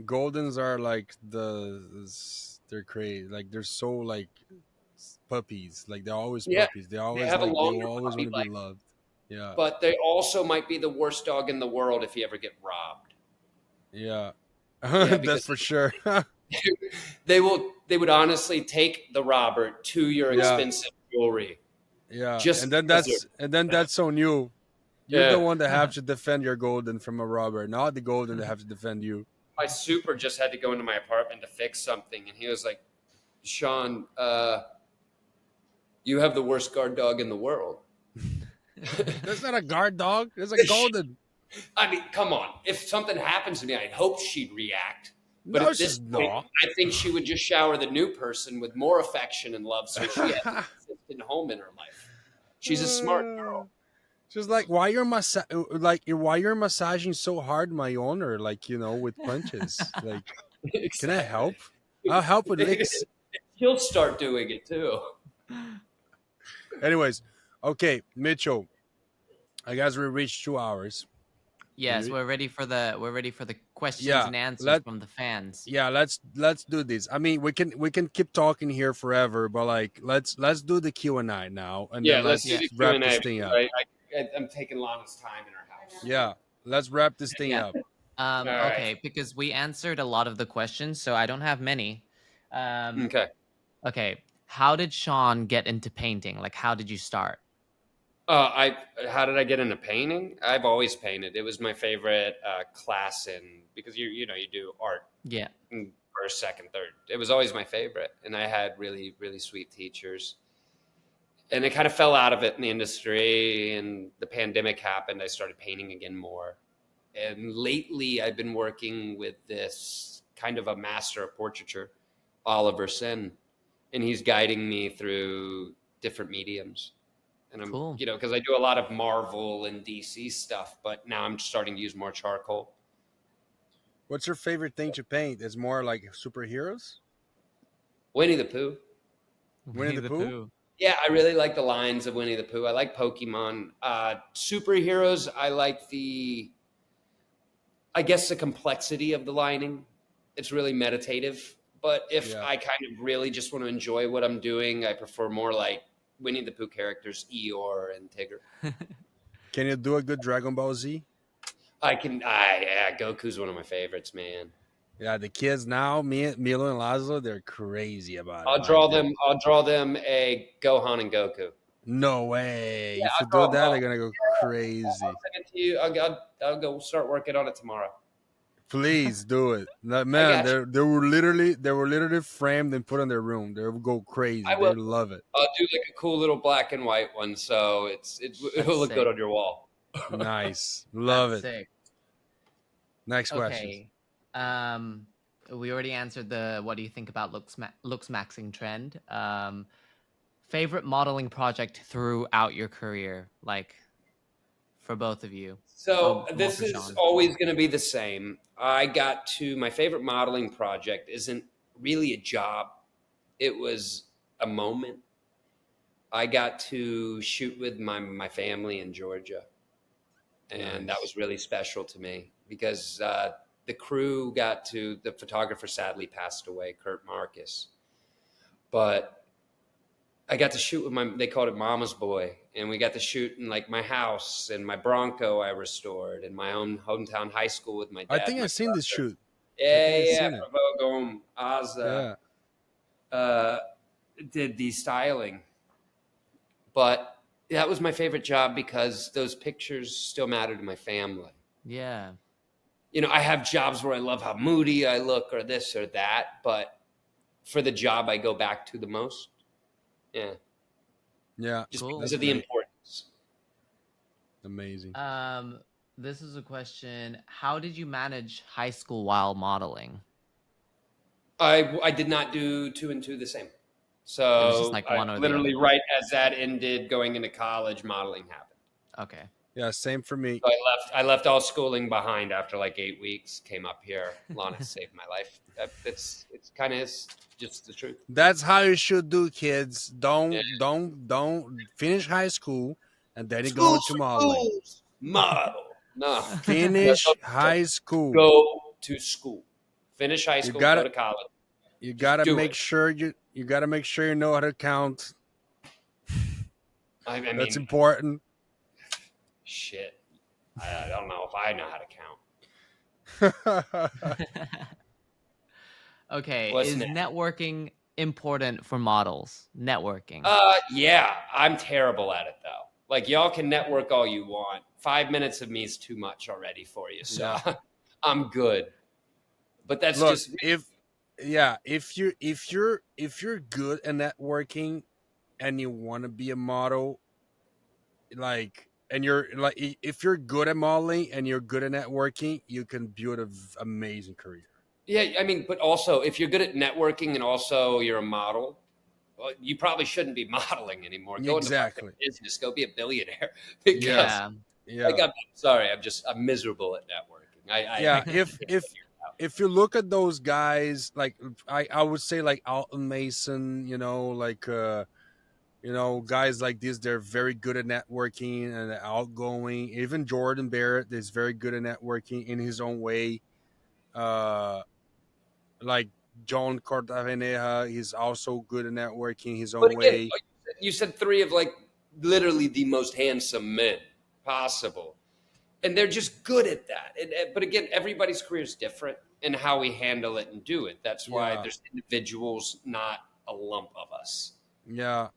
Speaker 1: Goldens are like they're crazy. Like they're so like puppies. Like they're always
Speaker 2: Yeah,
Speaker 1: puppies.
Speaker 2: they have a
Speaker 1: They
Speaker 2: longer
Speaker 1: will always
Speaker 2: puppy
Speaker 1: want to be
Speaker 2: life,
Speaker 1: loved. Yeah.
Speaker 2: but they also might be the worst dog in the world if you ever get robbed.
Speaker 1: Yeah.
Speaker 2: Yeah,
Speaker 1: That's
Speaker 2: because
Speaker 1: for sure.
Speaker 2: they would honestly take the robber to your
Speaker 1: Yeah.
Speaker 2: expensive jewelry
Speaker 1: Yeah.
Speaker 2: just because
Speaker 1: And then that's on you. You're the
Speaker 2: yeah.
Speaker 1: one that have to defend your golden from a robber, not the golden that have to defend you.
Speaker 2: My super just had to go into my apartment to fix something, and he was like, Sean, you have the worst guard dog in the world.
Speaker 1: That's not a guard dog. That's a golden.
Speaker 2: I mean, come on. If something happens to me, I'd hope she'd react. But
Speaker 1: No,
Speaker 2: at this
Speaker 1: she's
Speaker 2: point,
Speaker 1: not.
Speaker 2: I think she would just shower the new person with more affection and love so she has a consistent home in her life. She's a smart girl.
Speaker 1: She's like, why you're massaging so hard my owner, like, with punches. Like, can I help? I'll help with licks.
Speaker 2: She'll start doing it too.
Speaker 1: Anyways, okay, Mitchell. I guess we reached 2 hours.
Speaker 3: Yes,
Speaker 1: You-
Speaker 3: we're ready for the questions
Speaker 1: Yeah,
Speaker 3: and answers
Speaker 1: let
Speaker 3: from the fans.
Speaker 1: yeah, let's do this. I mean, we can keep talking here forever, but like let's do the Q&A now, and
Speaker 2: Yeah,
Speaker 1: then
Speaker 2: let's
Speaker 1: let's
Speaker 2: do the
Speaker 1: wrap
Speaker 2: Q&A.
Speaker 1: this thing up.
Speaker 2: I'm taking Lana's time in her house.
Speaker 1: Yeah, let's wrap this thing
Speaker 3: Yeah.
Speaker 1: up.
Speaker 2: All right.
Speaker 3: Okay, because we answered a lot of the questions, so I don't have many.
Speaker 2: Okay.
Speaker 3: Okay, how did Sean get into painting? Like, how did you start?
Speaker 2: How did I get into painting? I've always painted. It was my favorite class because you do art
Speaker 3: Yeah.
Speaker 2: in first, second, third. It was always my favorite, and I had really, really sweet teachers. And I kind of fell out of it in the industry, and the pandemic happened. I started painting again more. And lately, I've been working with this kind of a master of portraiture, Oliver Sen, and he's guiding me through different mediums. And I'm,
Speaker 3: Cool.
Speaker 2: because I do a lot of Marvel and DC stuff, but now I'm starting to use more charcoal.
Speaker 1: What's your favorite thing to paint? Is more like superheroes?
Speaker 2: Winnie the Pooh.
Speaker 1: Winnie the Pooh?
Speaker 2: Yeah, I really like the lines of Winnie the Pooh. I like Pokemon. Superheroes, I like I guess the complexity of the lining. It's really meditative. But if
Speaker 1: Yeah.
Speaker 2: I kind of really just want to enjoy what I'm doing, I prefer more like Winnie the Pooh characters, Eeyore and Tigger.
Speaker 1: Can you do a good Dragon Ball Z?
Speaker 2: Yeah, Goku's one of my favorites, man.
Speaker 1: Yeah, the kids now, Milo and Laszlo, they're crazy about it.
Speaker 2: I'll
Speaker 1: Like
Speaker 2: draw them. I'll draw them a Gohan and Goku.
Speaker 1: no way.
Speaker 2: Yeah,
Speaker 1: If you
Speaker 2: I'll
Speaker 1: do
Speaker 2: draw.
Speaker 1: that, they're gonna go
Speaker 2: I'll
Speaker 1: crazy.
Speaker 2: send it to you. I'll go start working on it tomorrow.
Speaker 1: Please do it. Like,
Speaker 2: I
Speaker 1: man,
Speaker 2: got you.
Speaker 1: they were literally framed and put in their room. They would go crazy.
Speaker 2: I
Speaker 1: They
Speaker 2: will.
Speaker 1: love it.
Speaker 2: I'll do like a cool little black and white one, so it'll
Speaker 3: That's
Speaker 2: look good
Speaker 3: sick.
Speaker 2: on your wall.
Speaker 1: Nice. Love
Speaker 3: That's
Speaker 1: it.
Speaker 3: sick.
Speaker 1: Next question.
Speaker 3: Okay. We already answered the what do you think about looks maxing trend. Favorite modeling project throughout your career, like for both of you.
Speaker 2: So
Speaker 3: More
Speaker 2: this
Speaker 3: for
Speaker 2: is
Speaker 3: Sean.
Speaker 2: always going to be the same. I got to my favorite modeling project isn't really a job. It was a moment. I got to shoot with my family in Georgia, and that was really special to me because the crew got to. The photographer sadly passed away, Kurt Marcus, but I got to shoot with they called it Mama's Boy, and we got to shoot in like my house and my Bronco I restored in my own hometown high school with my
Speaker 1: I
Speaker 2: dad.
Speaker 1: think
Speaker 2: My
Speaker 1: I've seen this
Speaker 2: brother.
Speaker 1: shoot.
Speaker 2: Yeah,
Speaker 1: seen it.
Speaker 2: Gom Ozza
Speaker 1: Yeah.
Speaker 2: did the styling, but that was my favorite job because those pictures still matter to my family.
Speaker 3: Yeah.
Speaker 2: You know, I have jobs where I love how moody I look or this or that, but for the job I go back to the most. Yeah.
Speaker 1: Yeah.
Speaker 2: Just
Speaker 3: Cool.
Speaker 2: because of the importance.
Speaker 1: Amazing.
Speaker 3: This is a question. How did you manage high school while modeling?
Speaker 2: I did not do 2 and 2 the same. So
Speaker 3: It was just like one or the
Speaker 2: literally
Speaker 3: other.
Speaker 2: right as that ended, going into college, modeling happened.
Speaker 3: Okay.
Speaker 1: Yeah, same for me.
Speaker 2: So I left all schooling behind after like 8 weeks. Came up here. Lana saved my life. It's kind of just the truth.
Speaker 1: That's how you should do, kids. Don't
Speaker 2: Yeah.
Speaker 1: don't finish high school and then you go into modeling.
Speaker 2: Model. No.
Speaker 1: Finish high school.
Speaker 2: Go to school. Finish high school.
Speaker 1: gotta-
Speaker 2: Go to college.
Speaker 1: You
Speaker 2: Just
Speaker 1: gotta
Speaker 2: do
Speaker 1: make
Speaker 2: it.
Speaker 1: sure you gotta make sure you know how to count.
Speaker 2: I mean,
Speaker 1: That's important.
Speaker 2: shit. I don't know if I know how to count.
Speaker 3: Okay.
Speaker 2: What's
Speaker 3: Is
Speaker 2: next?
Speaker 3: networking important for models? Networking.
Speaker 2: Yeah, I'm terrible at it though. Like y'all can network all you want. 5 minutes of me is too much already for you. So I'm good. But that's
Speaker 1: Look,
Speaker 2: just me.
Speaker 1: if you're good at networking and you want to be a model, like, and you're like, if you're good at modeling and you're good at networking, you can build an amazing career.
Speaker 2: Yeah, I mean, but also if you're good at networking and also you're a model, well, you probably shouldn't be modeling anymore. Go into
Speaker 1: Exactly.
Speaker 2: fucking business. Go be a billionaire. Because
Speaker 3: Yeah.
Speaker 1: Yeah.
Speaker 2: I'm sorry, I'm miserable at networking.
Speaker 1: Yeah,
Speaker 2: I can't figure it out.
Speaker 1: if you look at those guys, like I would say like Alton Mason, guys like this, they're very good at networking and outgoing. Even Jordan Barrett is very good at networking in his own way. Like John Cortaveneja, he's also good at networking his own
Speaker 2: But again,
Speaker 1: way.
Speaker 2: you said 3 of like literally the most handsome men possible. And they're just good at that. But again, everybody's career is different and how we handle it and do it. That's why there's individuals, not a lump of us.
Speaker 1: Yeah,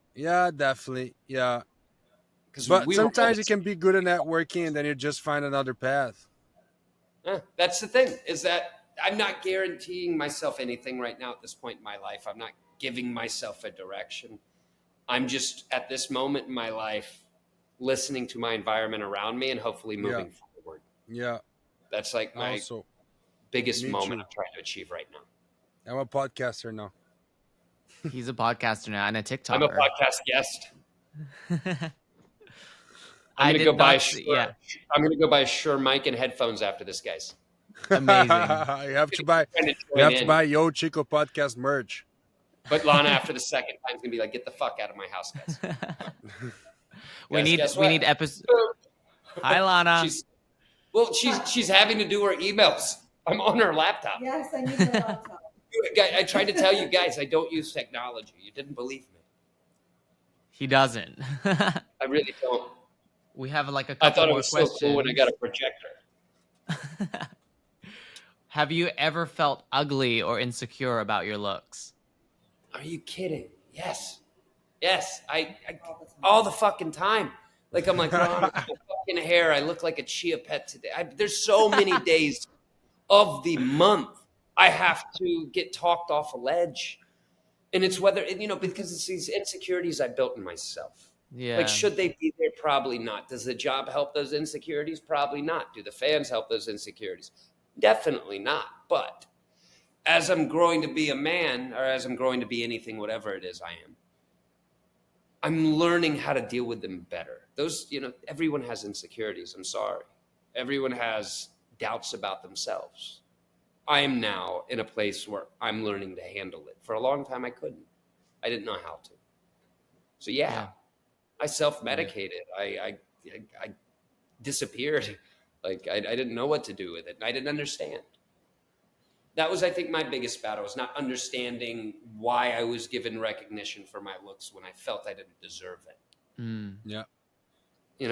Speaker 1: definitely. Yeah.
Speaker 2: Because
Speaker 1: But sometimes you can be good at networking and then you just find another path.
Speaker 2: That's the thing, is that I'm not guaranteeing myself anything right now at this point in my life. I'm not giving myself a direction. I'm just at this moment in my life listening to my environment around me and hopefully moving forward.
Speaker 1: Yeah.
Speaker 2: That's like my biggest moment I'm trying to achieve right now.
Speaker 1: I'm a podcaster now.
Speaker 3: He's a podcaster now and a TikToker.
Speaker 2: I'm a podcast guest. I'm gonna go buy a Shure mic and headphones after this, guys.
Speaker 3: Amazing.
Speaker 1: You have to buy Yo Chico podcast merch.
Speaker 2: But Lana, after the second time, is gonna be like, "Get the fuck out of my house, guys."
Speaker 3: we need episode. Hi, Lana.
Speaker 2: She's having to do her emails. I'm on her laptop.
Speaker 4: Yes, I need the laptop.
Speaker 2: I tried to tell you guys I don't use technology. You didn't believe me.
Speaker 3: He doesn't.
Speaker 2: I really don't.
Speaker 3: We have like a couple
Speaker 2: I thought it
Speaker 3: more
Speaker 2: was
Speaker 3: questions.
Speaker 2: so cool when I got a projector.
Speaker 3: Have you ever felt ugly or insecure about your looks?
Speaker 2: Are you kidding? Yes. I all the fucking time. Like I'm like, Ron, my fucking hair. I look like a chia pet today. There's so many days of the month I have to get talked off a ledge, and it's whether because it's these insecurities I built in myself. Like,
Speaker 3: Yeah.
Speaker 2: should they be there? Probably not. Does the job help those insecurities? Probably not. Do the fans help those insecurities? Definitely not. But as I'm growing to be a man, or as I'm growing to be anything, whatever it is I am, I'm learning how to deal with them better. Those, everyone has insecurities. I'm sorry. Everyone has doubts about themselves. I am now in a place where I'm learning to handle it. For a long time, I couldn't. I didn't know how to. So yeah. I self-medicated. I disappeared. Like I didn't know what to do with it, and I didn't understand. That was, I think, my biggest battle, was not understanding why I was given recognition for my looks when I felt I didn't deserve it.
Speaker 1: Yeah.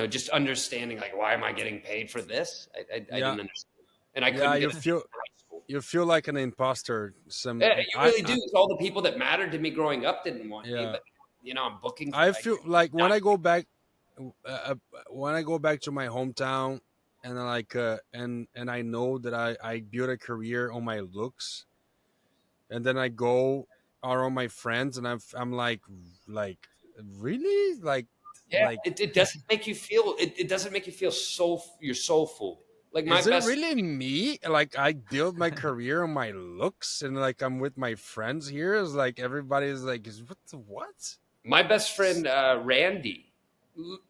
Speaker 2: Just understanding, like, why am I getting paid for this? I didn't understand, and I couldn't
Speaker 1: you
Speaker 2: get
Speaker 1: feel
Speaker 2: in high school.
Speaker 1: you feel like an imposter.
Speaker 2: Yeah, you really do. It's all the people that mattered to me growing up didn't want me, but I'm booking.
Speaker 1: I feel like when I go back to my hometown, and and I know that I built a career on my looks, and then I go around my friends, and I'm like really
Speaker 2: Yeah,
Speaker 1: like
Speaker 2: it doesn't make you feel. It doesn't make you feel you're soulful. Like my
Speaker 1: is it
Speaker 2: best.
Speaker 1: really me? Like I built my career on my looks, and like I'm with my friends here. Is like everybody's like, what?
Speaker 2: My best friend Randy,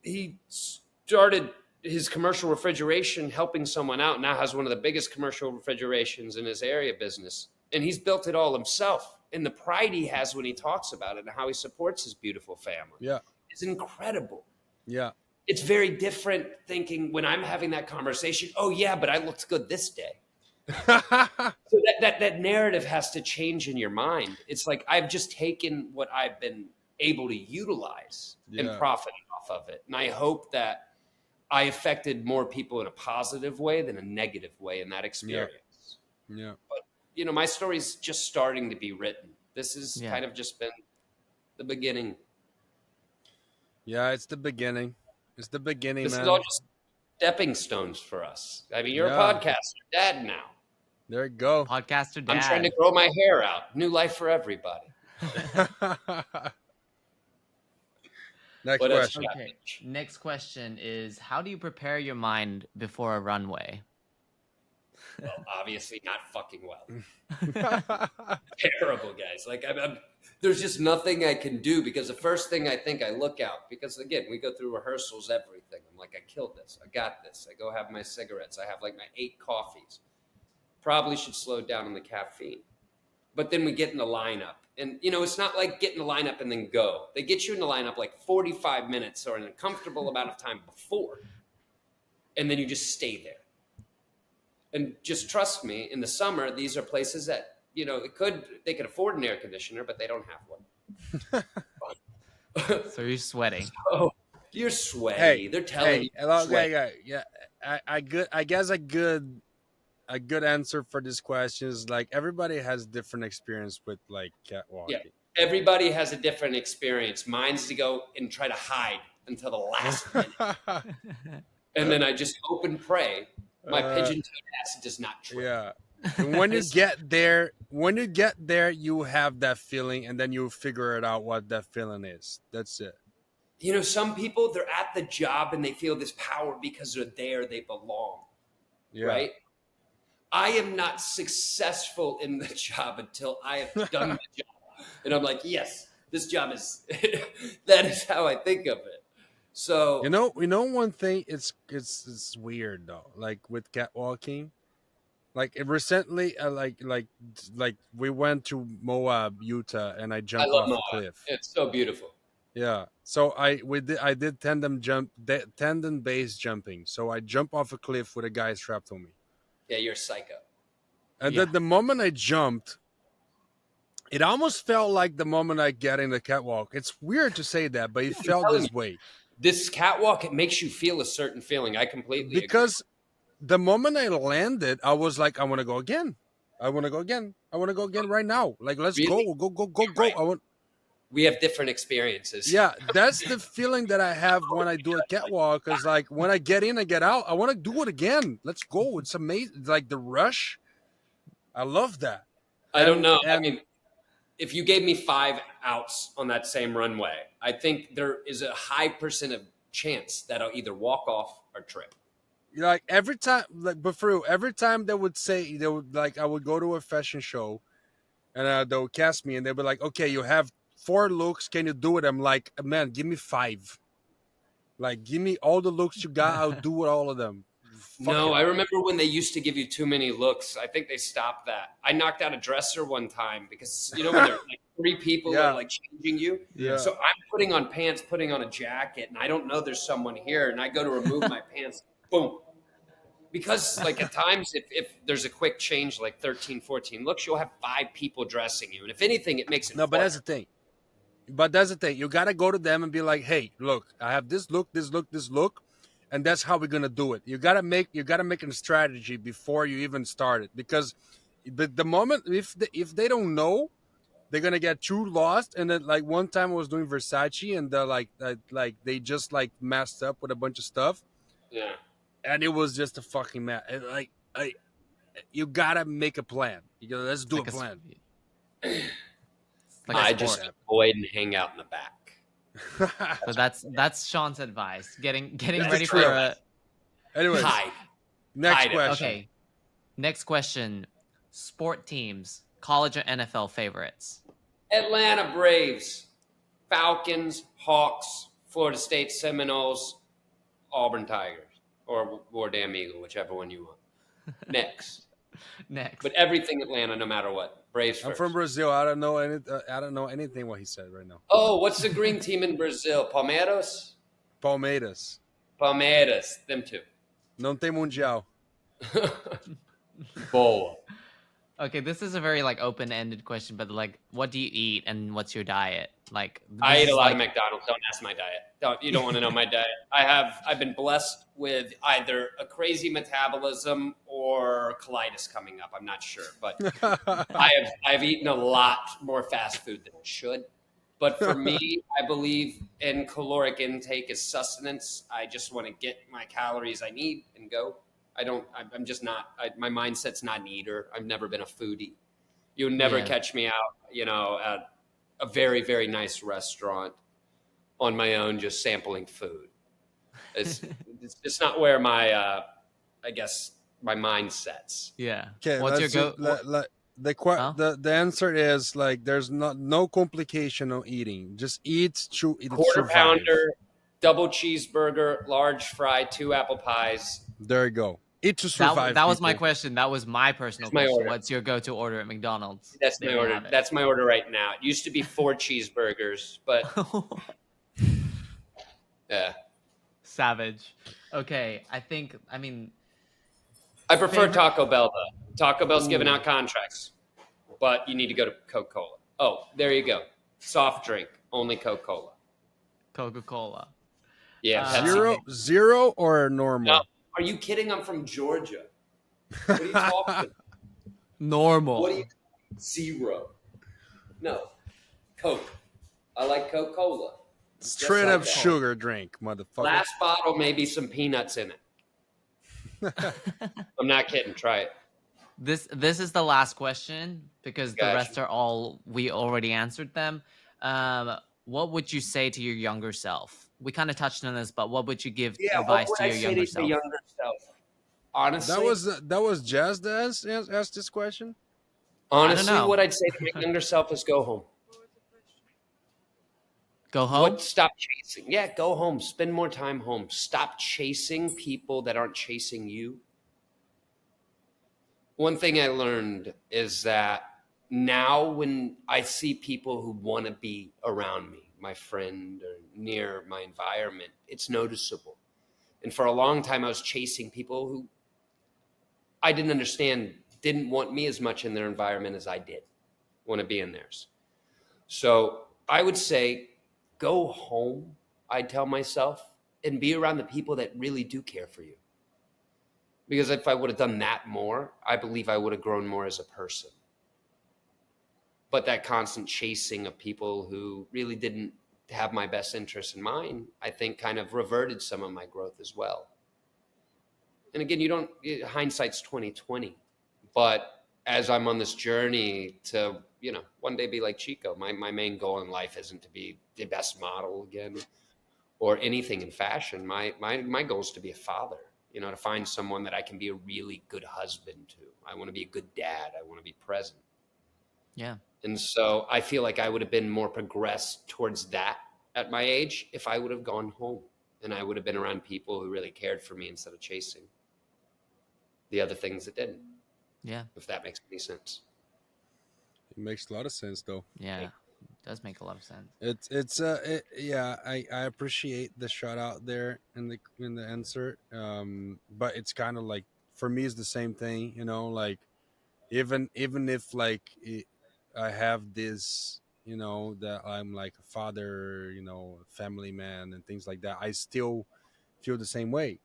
Speaker 2: he started his commercial refrigeration helping someone out. Now has one of the biggest commercial refrigerations in his area business, and he's built it all himself. And the pride he has when he talks about it and how he supports his beautiful family, is incredible.
Speaker 1: Yeah.
Speaker 2: It's very different thinking when I'm having that conversation. Oh yeah, but I looked good this day. So that narrative has to change in your mind. It's like I've just taken what I've been able to utilize and profited off of it. And I hope that I affected more people in a positive way than a negative way in that experience.
Speaker 1: Yeah.
Speaker 2: But my story's just starting to be written. This has kind of just been the beginning.
Speaker 1: Yeah, it's the beginning. It's the beginning,
Speaker 2: This
Speaker 1: man.
Speaker 2: is all just stepping stones for us. I mean, you're a podcaster, dad now.
Speaker 1: There you go.
Speaker 3: Podcaster dad.
Speaker 2: I'm trying to grow my hair out. New life for everybody.
Speaker 1: Next question.
Speaker 3: Okay. Next question is, how do you prepare your mind before a runway?
Speaker 2: Well, obviously not fucking well. Terrible, guys. Like there's just nothing I can do, because the first thing I think, I look out, because again, we go through rehearsals, everything. I'm like, I killed this. I got this. I go have my cigarettes. I have like my 8 coffees. Probably should slow down on the caffeine. But then we get in the lineup. And, it's not like get in the lineup and then go. They get you in the lineup like 45 minutes or an uncomfortable amount of time before. And then you just stay there. And just trust me, in the summer, these are places that, they could afford an air conditioner, but they don't have one.
Speaker 3: So you're sweating.
Speaker 2: So you're sweaty.
Speaker 1: Hey,
Speaker 2: they're telling you.
Speaker 1: I guess a good answer for this question is like everybody has different experience with like catwalking.
Speaker 2: Yeah, everybody has a different experience. Mine's to go and try to hide until the last minute. And then I just hope and pray my pigeon-toed ass does not trip.
Speaker 1: Yeah. And when you get there, you have that feeling, and then you figure it out what that feeling is. That's it.
Speaker 2: Some people, they're at the job and they feel this power because they're there, they belong. Yeah. Right? I am not successful in the job until I have done the job. And I'm like, yes, this job is, that is how I think of it. So,
Speaker 1: one thing, it's weird though. Like with catwalking, like recently, like we went to Moab, Utah, and I jumped off a cliff.
Speaker 2: It's so beautiful.
Speaker 1: Yeah. So I did tendon base jumping. So I jumped off a cliff with a guy strapped on me.
Speaker 2: Yeah, you're a psycho.
Speaker 1: And then the moment I jumped, it almost felt like the moment I get in the catwalk. It's weird to say that, but it felt this way.
Speaker 2: This catwalk, it makes you feel a certain feeling. I completely agree.
Speaker 1: the moment I landed, I was like, I want to go again. I want to go again. I want to go again right now. Like, let's
Speaker 2: Really?
Speaker 1: go, go, go, go, go.
Speaker 2: Right.
Speaker 1: I want.
Speaker 2: We have different experiences.
Speaker 1: Yeah, that's the feeling that I have when I do a catwalk. Cause like when I get in, I get out. I want to do it again. Let's go. It's amazing. It's like the rush. I love that.
Speaker 2: I don't know. I
Speaker 1: And
Speaker 2: mean, if you gave me 5 outs on that same runway, I think there is a high percent of chance that I'll either walk off or trip.
Speaker 1: like every time, like but for real, every time they would say they would like I would go to a fashion show and they would cast me and they'd be like, okay, you have 4 looks. Can you do it? I'm like, man, give me 5. Like, give me all the looks you got. I'll do it, all of them. Fuck
Speaker 2: No,
Speaker 1: it.
Speaker 2: I remember when they used to give you too many looks. I think they stopped that. I knocked out a dresser one time because when there are like 3 people
Speaker 1: Yeah.
Speaker 2: are like changing you.
Speaker 1: Yeah.
Speaker 2: So I'm putting on pants, putting on a jacket, and I don't know there's someone here, and I go to remove my pants, boom. Because like at times if there's a quick change, like 13, 14 looks, you'll have 5 people dressing you. And if anything, it makes it
Speaker 1: No, but
Speaker 2: fun.
Speaker 1: that's the thing. But that's the thing. You gotta go to them and be like, hey, look, I have this look, this look, this look, and that's how we're gonna do it. You gotta make a strategy before you even start it. Because the moment if they don't know, they're gonna get too lost. And then like one time I was doing Versace and they're like they just like messed up with a bunch of stuff.
Speaker 2: Yeah.
Speaker 1: And it was just a fucking mess. And, you gotta make a plan. You gotta, let's do
Speaker 3: Like
Speaker 1: a plan.
Speaker 3: It's like a
Speaker 2: I
Speaker 3: sport.
Speaker 2: just avoid and hang out in the back.
Speaker 3: So that's Sean's advice. Getting
Speaker 1: That's
Speaker 3: ready
Speaker 1: true.
Speaker 3: for a
Speaker 1: Anyways,
Speaker 2: Hide.
Speaker 1: next
Speaker 2: Hide it.
Speaker 1: question.
Speaker 3: okay. Next question: sport teams, college or NFL favorites?
Speaker 2: Atlanta Braves, Falcons, Hawks, Florida State Seminoles, Auburn Tigers, or War Damn Eagle, whichever one you want. Next.
Speaker 3: Next,
Speaker 2: But everything Atlanta, no matter what. Braves
Speaker 1: I'm
Speaker 2: first.
Speaker 1: from Brazil. I don't know anything what he said right now.
Speaker 2: Oh, what's the green team in Brazil? Palmeiras?
Speaker 1: Palmeiras.
Speaker 2: Palmeiras. Them two.
Speaker 1: Não tem mundial.
Speaker 2: Boa.
Speaker 3: okay, this is a very like open-ended question, but like, what do you eat and what's your diet? Like,
Speaker 2: I
Speaker 3: this
Speaker 2: eat a
Speaker 3: is
Speaker 2: lot
Speaker 3: like,
Speaker 2: of McDonald's. Don't ask my diet. You don't want to know my diet. I've been blessed with either a crazy metabolism or colitis coming up. I'm not sure, but I've eaten a lot more fast food than I should. But for me, I believe in caloric intake as sustenance. I just want to get my calories I need and go. I'm just not. My mindset's not an eater. I've never been a foodie. You'll never
Speaker 3: Yeah.
Speaker 2: catch me out, at a very, very nice restaurant on my own, just sampling food. It's not where my, I guess, my mind sets.
Speaker 3: yeah.
Speaker 1: Okay,
Speaker 3: What's your
Speaker 1: let's
Speaker 3: go? Huh?
Speaker 1: the answer is like there's no complication on eating. Just eat to
Speaker 2: Quarter
Speaker 1: survive.
Speaker 2: pounder, double cheeseburger, large fry, 2 apple pies.
Speaker 1: There you go. Eat to survive.
Speaker 3: That was my
Speaker 1: people.
Speaker 3: question. That was my personal
Speaker 2: That's my
Speaker 3: question.
Speaker 2: order.
Speaker 3: What's your go-to order at McDonald's?
Speaker 2: That's
Speaker 3: There
Speaker 2: my
Speaker 3: you
Speaker 2: order.
Speaker 3: have it.
Speaker 2: That's my order right now. It used to be 4 cheeseburgers, but yeah.
Speaker 3: Savage. Okay, I mean,
Speaker 2: I prefer
Speaker 3: Favorite-
Speaker 2: Taco Bell though. Taco Bell's giving
Speaker 1: Ooh.
Speaker 2: out contracts, but you need to go to Coca-Cola. Oh, there you go. Soft drink, only Coca-Cola.
Speaker 3: Coca-Cola.
Speaker 2: Yeah,
Speaker 3: Uh,
Speaker 2: Pepsi.
Speaker 1: Zero or normal?
Speaker 2: No, are you kidding? I'm from Georgia. What are you talking about?
Speaker 3: Normal.
Speaker 2: What are you? 0. No, Coke. I like Coca-Cola. Just
Speaker 1: Straight
Speaker 2: like
Speaker 1: up
Speaker 2: that.
Speaker 1: sugar drink, motherfucker.
Speaker 2: Last bottle, maybe some peanuts in it. I'm not kidding. Try it.
Speaker 3: This is the last question because the
Speaker 2: Gotcha.
Speaker 3: rest are all we already answered them. What would you say to your younger self? We kind of touched on this, but what would you give advice to your younger self?
Speaker 2: Honestly,
Speaker 1: That was Jazz that asked this question.
Speaker 2: honestly,
Speaker 3: know.
Speaker 2: what I'd say to my younger self is go home.
Speaker 3: Go home.
Speaker 2: Stop chasing. Yeah, go home. Spend more time home. Stop chasing people that aren't chasing you. One thing I learned is that now when I see people who want to be around me, my friend or near my environment, it's noticeable. And for a long time, I was chasing people who I didn't understand, didn't want me as much in their environment as I did want to be in theirs. So I would say, go home, I tell myself, and be around the people that really do care for you. Because if I would have done that more, I believe I would have grown more as a person. But that constant chasing of people who really didn't have my best interests in mind, I think kind of reverted some of my growth as well. And again, hindsight's 2020. But as I'm on this journey to, one day be like Chico, my main goal in life isn't to be the best model again or anything in fashion. My goal is to be a father, to find someone that I can be a really good husband to. I want to be a good dad. I want to be present.
Speaker 3: Yeah.
Speaker 2: And so I feel like I would have been more progressed towards that at my age if I would have gone home and I would have been around people who really cared for me instead of chasing the other things that didn't.
Speaker 3: Yeah.
Speaker 2: If that makes any sense.
Speaker 1: It makes a lot of sense, though.
Speaker 3: Yeah. It does make a lot of sense.
Speaker 1: I appreciate the shout out there in the answer. But it's kind of like, for me, it's the same thing, like even if like I have this, that I'm like a father, a family man and things like that, I still feel the same way.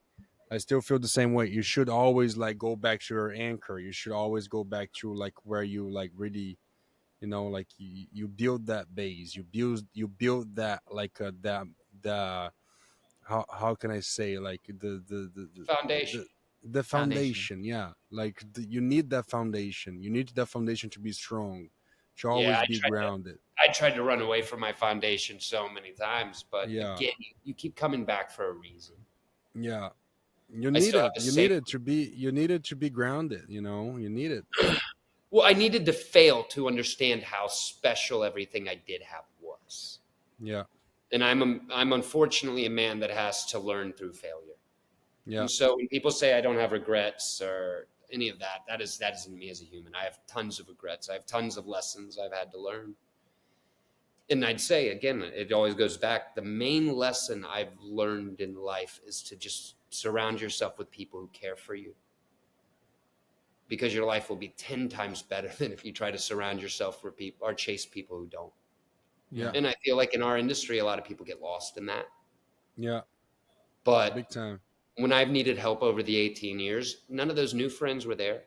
Speaker 1: You should always like go back to your anchor. You should always go back to like where you like really, like you build that base. You build that like the how can I say, like
Speaker 2: Foundation.
Speaker 1: the foundation. Yeah, like you need that foundation. You need that foundation to be strong, to
Speaker 2: Yeah,
Speaker 1: always be grounded.
Speaker 2: I tried to run away from my foundation so many times, but
Speaker 1: Yeah,
Speaker 2: again, you keep coming back for a reason.
Speaker 1: yeah. You
Speaker 2: I
Speaker 1: need
Speaker 2: still have
Speaker 1: it.
Speaker 2: the
Speaker 1: You
Speaker 2: same.
Speaker 1: need it to be. You need it to be grounded. You need it.
Speaker 2: Well, I needed to fail to understand how special everything I did have was.
Speaker 1: Yeah,
Speaker 2: And I'm unfortunately a man that has to learn through failure.
Speaker 1: yeah,
Speaker 2: And so when people say I don't have regrets or any of that, that isn't me as a human. I have tons of regrets. I have tons of lessons I've had to learn. And I'd say, again, it always goes back. The main lesson I've learned in life is to just surround yourself with people who care for you. Because your life will be 10 times better than if you try to surround yourself with people or chase people who don't.
Speaker 1: yeah,
Speaker 2: And I feel like in our industry, a lot of people get lost in that.
Speaker 1: yeah.
Speaker 2: But
Speaker 1: Big time.
Speaker 2: when I've needed help over the 18 years, none of those new friends were there.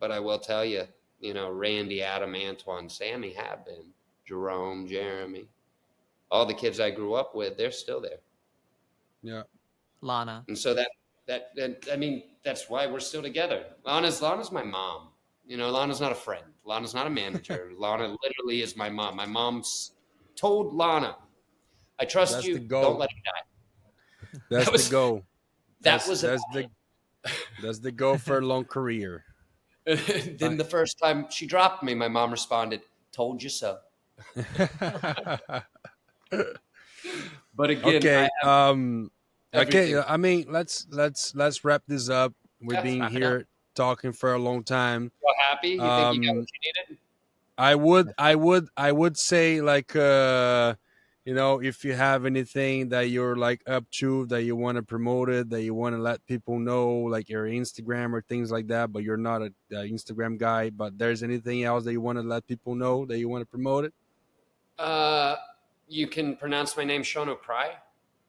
Speaker 2: But I will tell you, Randy, Adam, Antoine, Sammy have been. Jerome, Jeremy, all the kids I grew up with, they're still there.
Speaker 1: Yeah,
Speaker 3: Lana.
Speaker 2: And so that's why we're still together. Lana's my mom. Lana's not a friend. Lana's not a manager. Lana literally is my mom. My mom's told Lana, I trust
Speaker 1: that's
Speaker 2: you.
Speaker 1: the goal.
Speaker 2: Don't let her die.
Speaker 1: That's the goal.
Speaker 2: That's
Speaker 1: the goal for a long career.
Speaker 2: Then the first time she dropped me, my mom responded, told you so. But again,
Speaker 1: Okay.
Speaker 2: everything.
Speaker 1: I mean, let's wrap this up. We've been
Speaker 3: wrap it
Speaker 1: here talking for a long time.
Speaker 2: Well, happy? You think you got what you needed?
Speaker 1: I would say like if you have anything that you're like up to, that you want to promote it, that you want to let people know, like your Instagram or things like that, but you're not a Instagram guy, but there's anything else that you want to let people know, that you want to promote it?
Speaker 2: You can pronounce my name, Sean O Pry.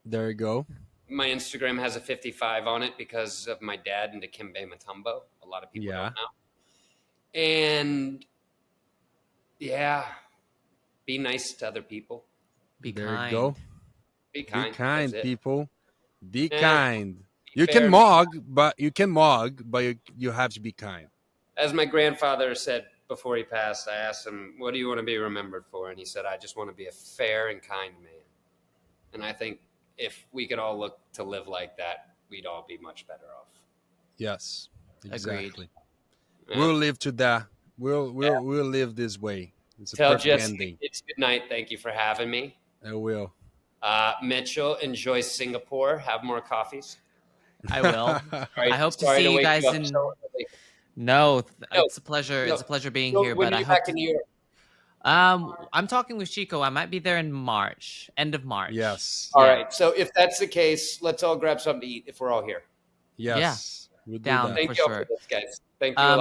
Speaker 1: There you go.
Speaker 2: My Instagram has a 55 on it because of my dad and Dikembe Mutombo. A lot of people don't know. And yeah, be nice to other people.
Speaker 3: Be
Speaker 1: There
Speaker 3: kind.
Speaker 1: you go.
Speaker 2: Be kind.
Speaker 1: Be kind,
Speaker 2: That's it.
Speaker 1: people. Be
Speaker 2: Eh,
Speaker 1: kind.
Speaker 2: be
Speaker 1: You
Speaker 2: fair.
Speaker 1: can mug, but you have to be kind.
Speaker 2: As my grandfather said before he passed, I asked him, what do you want to be remembered for? And he said, I just want to be a fair and kind man. And I think if we could all look to live like that, we'd all be much better off.
Speaker 1: Yes, exactly.
Speaker 2: Yeah.
Speaker 1: We'll live to that. We'll live this way. It's a
Speaker 2: Tell
Speaker 1: perfect
Speaker 2: Jesse
Speaker 1: ending.
Speaker 2: it's good night. Thank you for having me.
Speaker 1: I will.
Speaker 2: Mitchell, enjoy Singapore. Have more coffees.
Speaker 3: I will.
Speaker 2: Sorry-
Speaker 3: I hope to
Speaker 2: sorry
Speaker 3: see you
Speaker 2: wake
Speaker 3: guys
Speaker 2: up
Speaker 3: in.
Speaker 2: so early.
Speaker 3: No,
Speaker 2: No,
Speaker 3: it's a pleasure.
Speaker 2: no.
Speaker 3: It's a pleasure being
Speaker 2: So
Speaker 3: here.
Speaker 2: when
Speaker 3: But
Speaker 2: are
Speaker 3: I
Speaker 2: you
Speaker 3: hope
Speaker 2: back in
Speaker 3: to.
Speaker 2: New York?
Speaker 3: I'm talking with Chico. I might be there in March, end of March.
Speaker 1: Yes.
Speaker 2: All
Speaker 3: Yeah.
Speaker 2: right. So if that's the case, let's all grab something to eat if we're all here.
Speaker 1: Yes. We'll do
Speaker 3: Down.
Speaker 1: that.
Speaker 2: Thank
Speaker 3: For
Speaker 2: you all
Speaker 3: sure.
Speaker 2: for this, guys. Thank you a lot.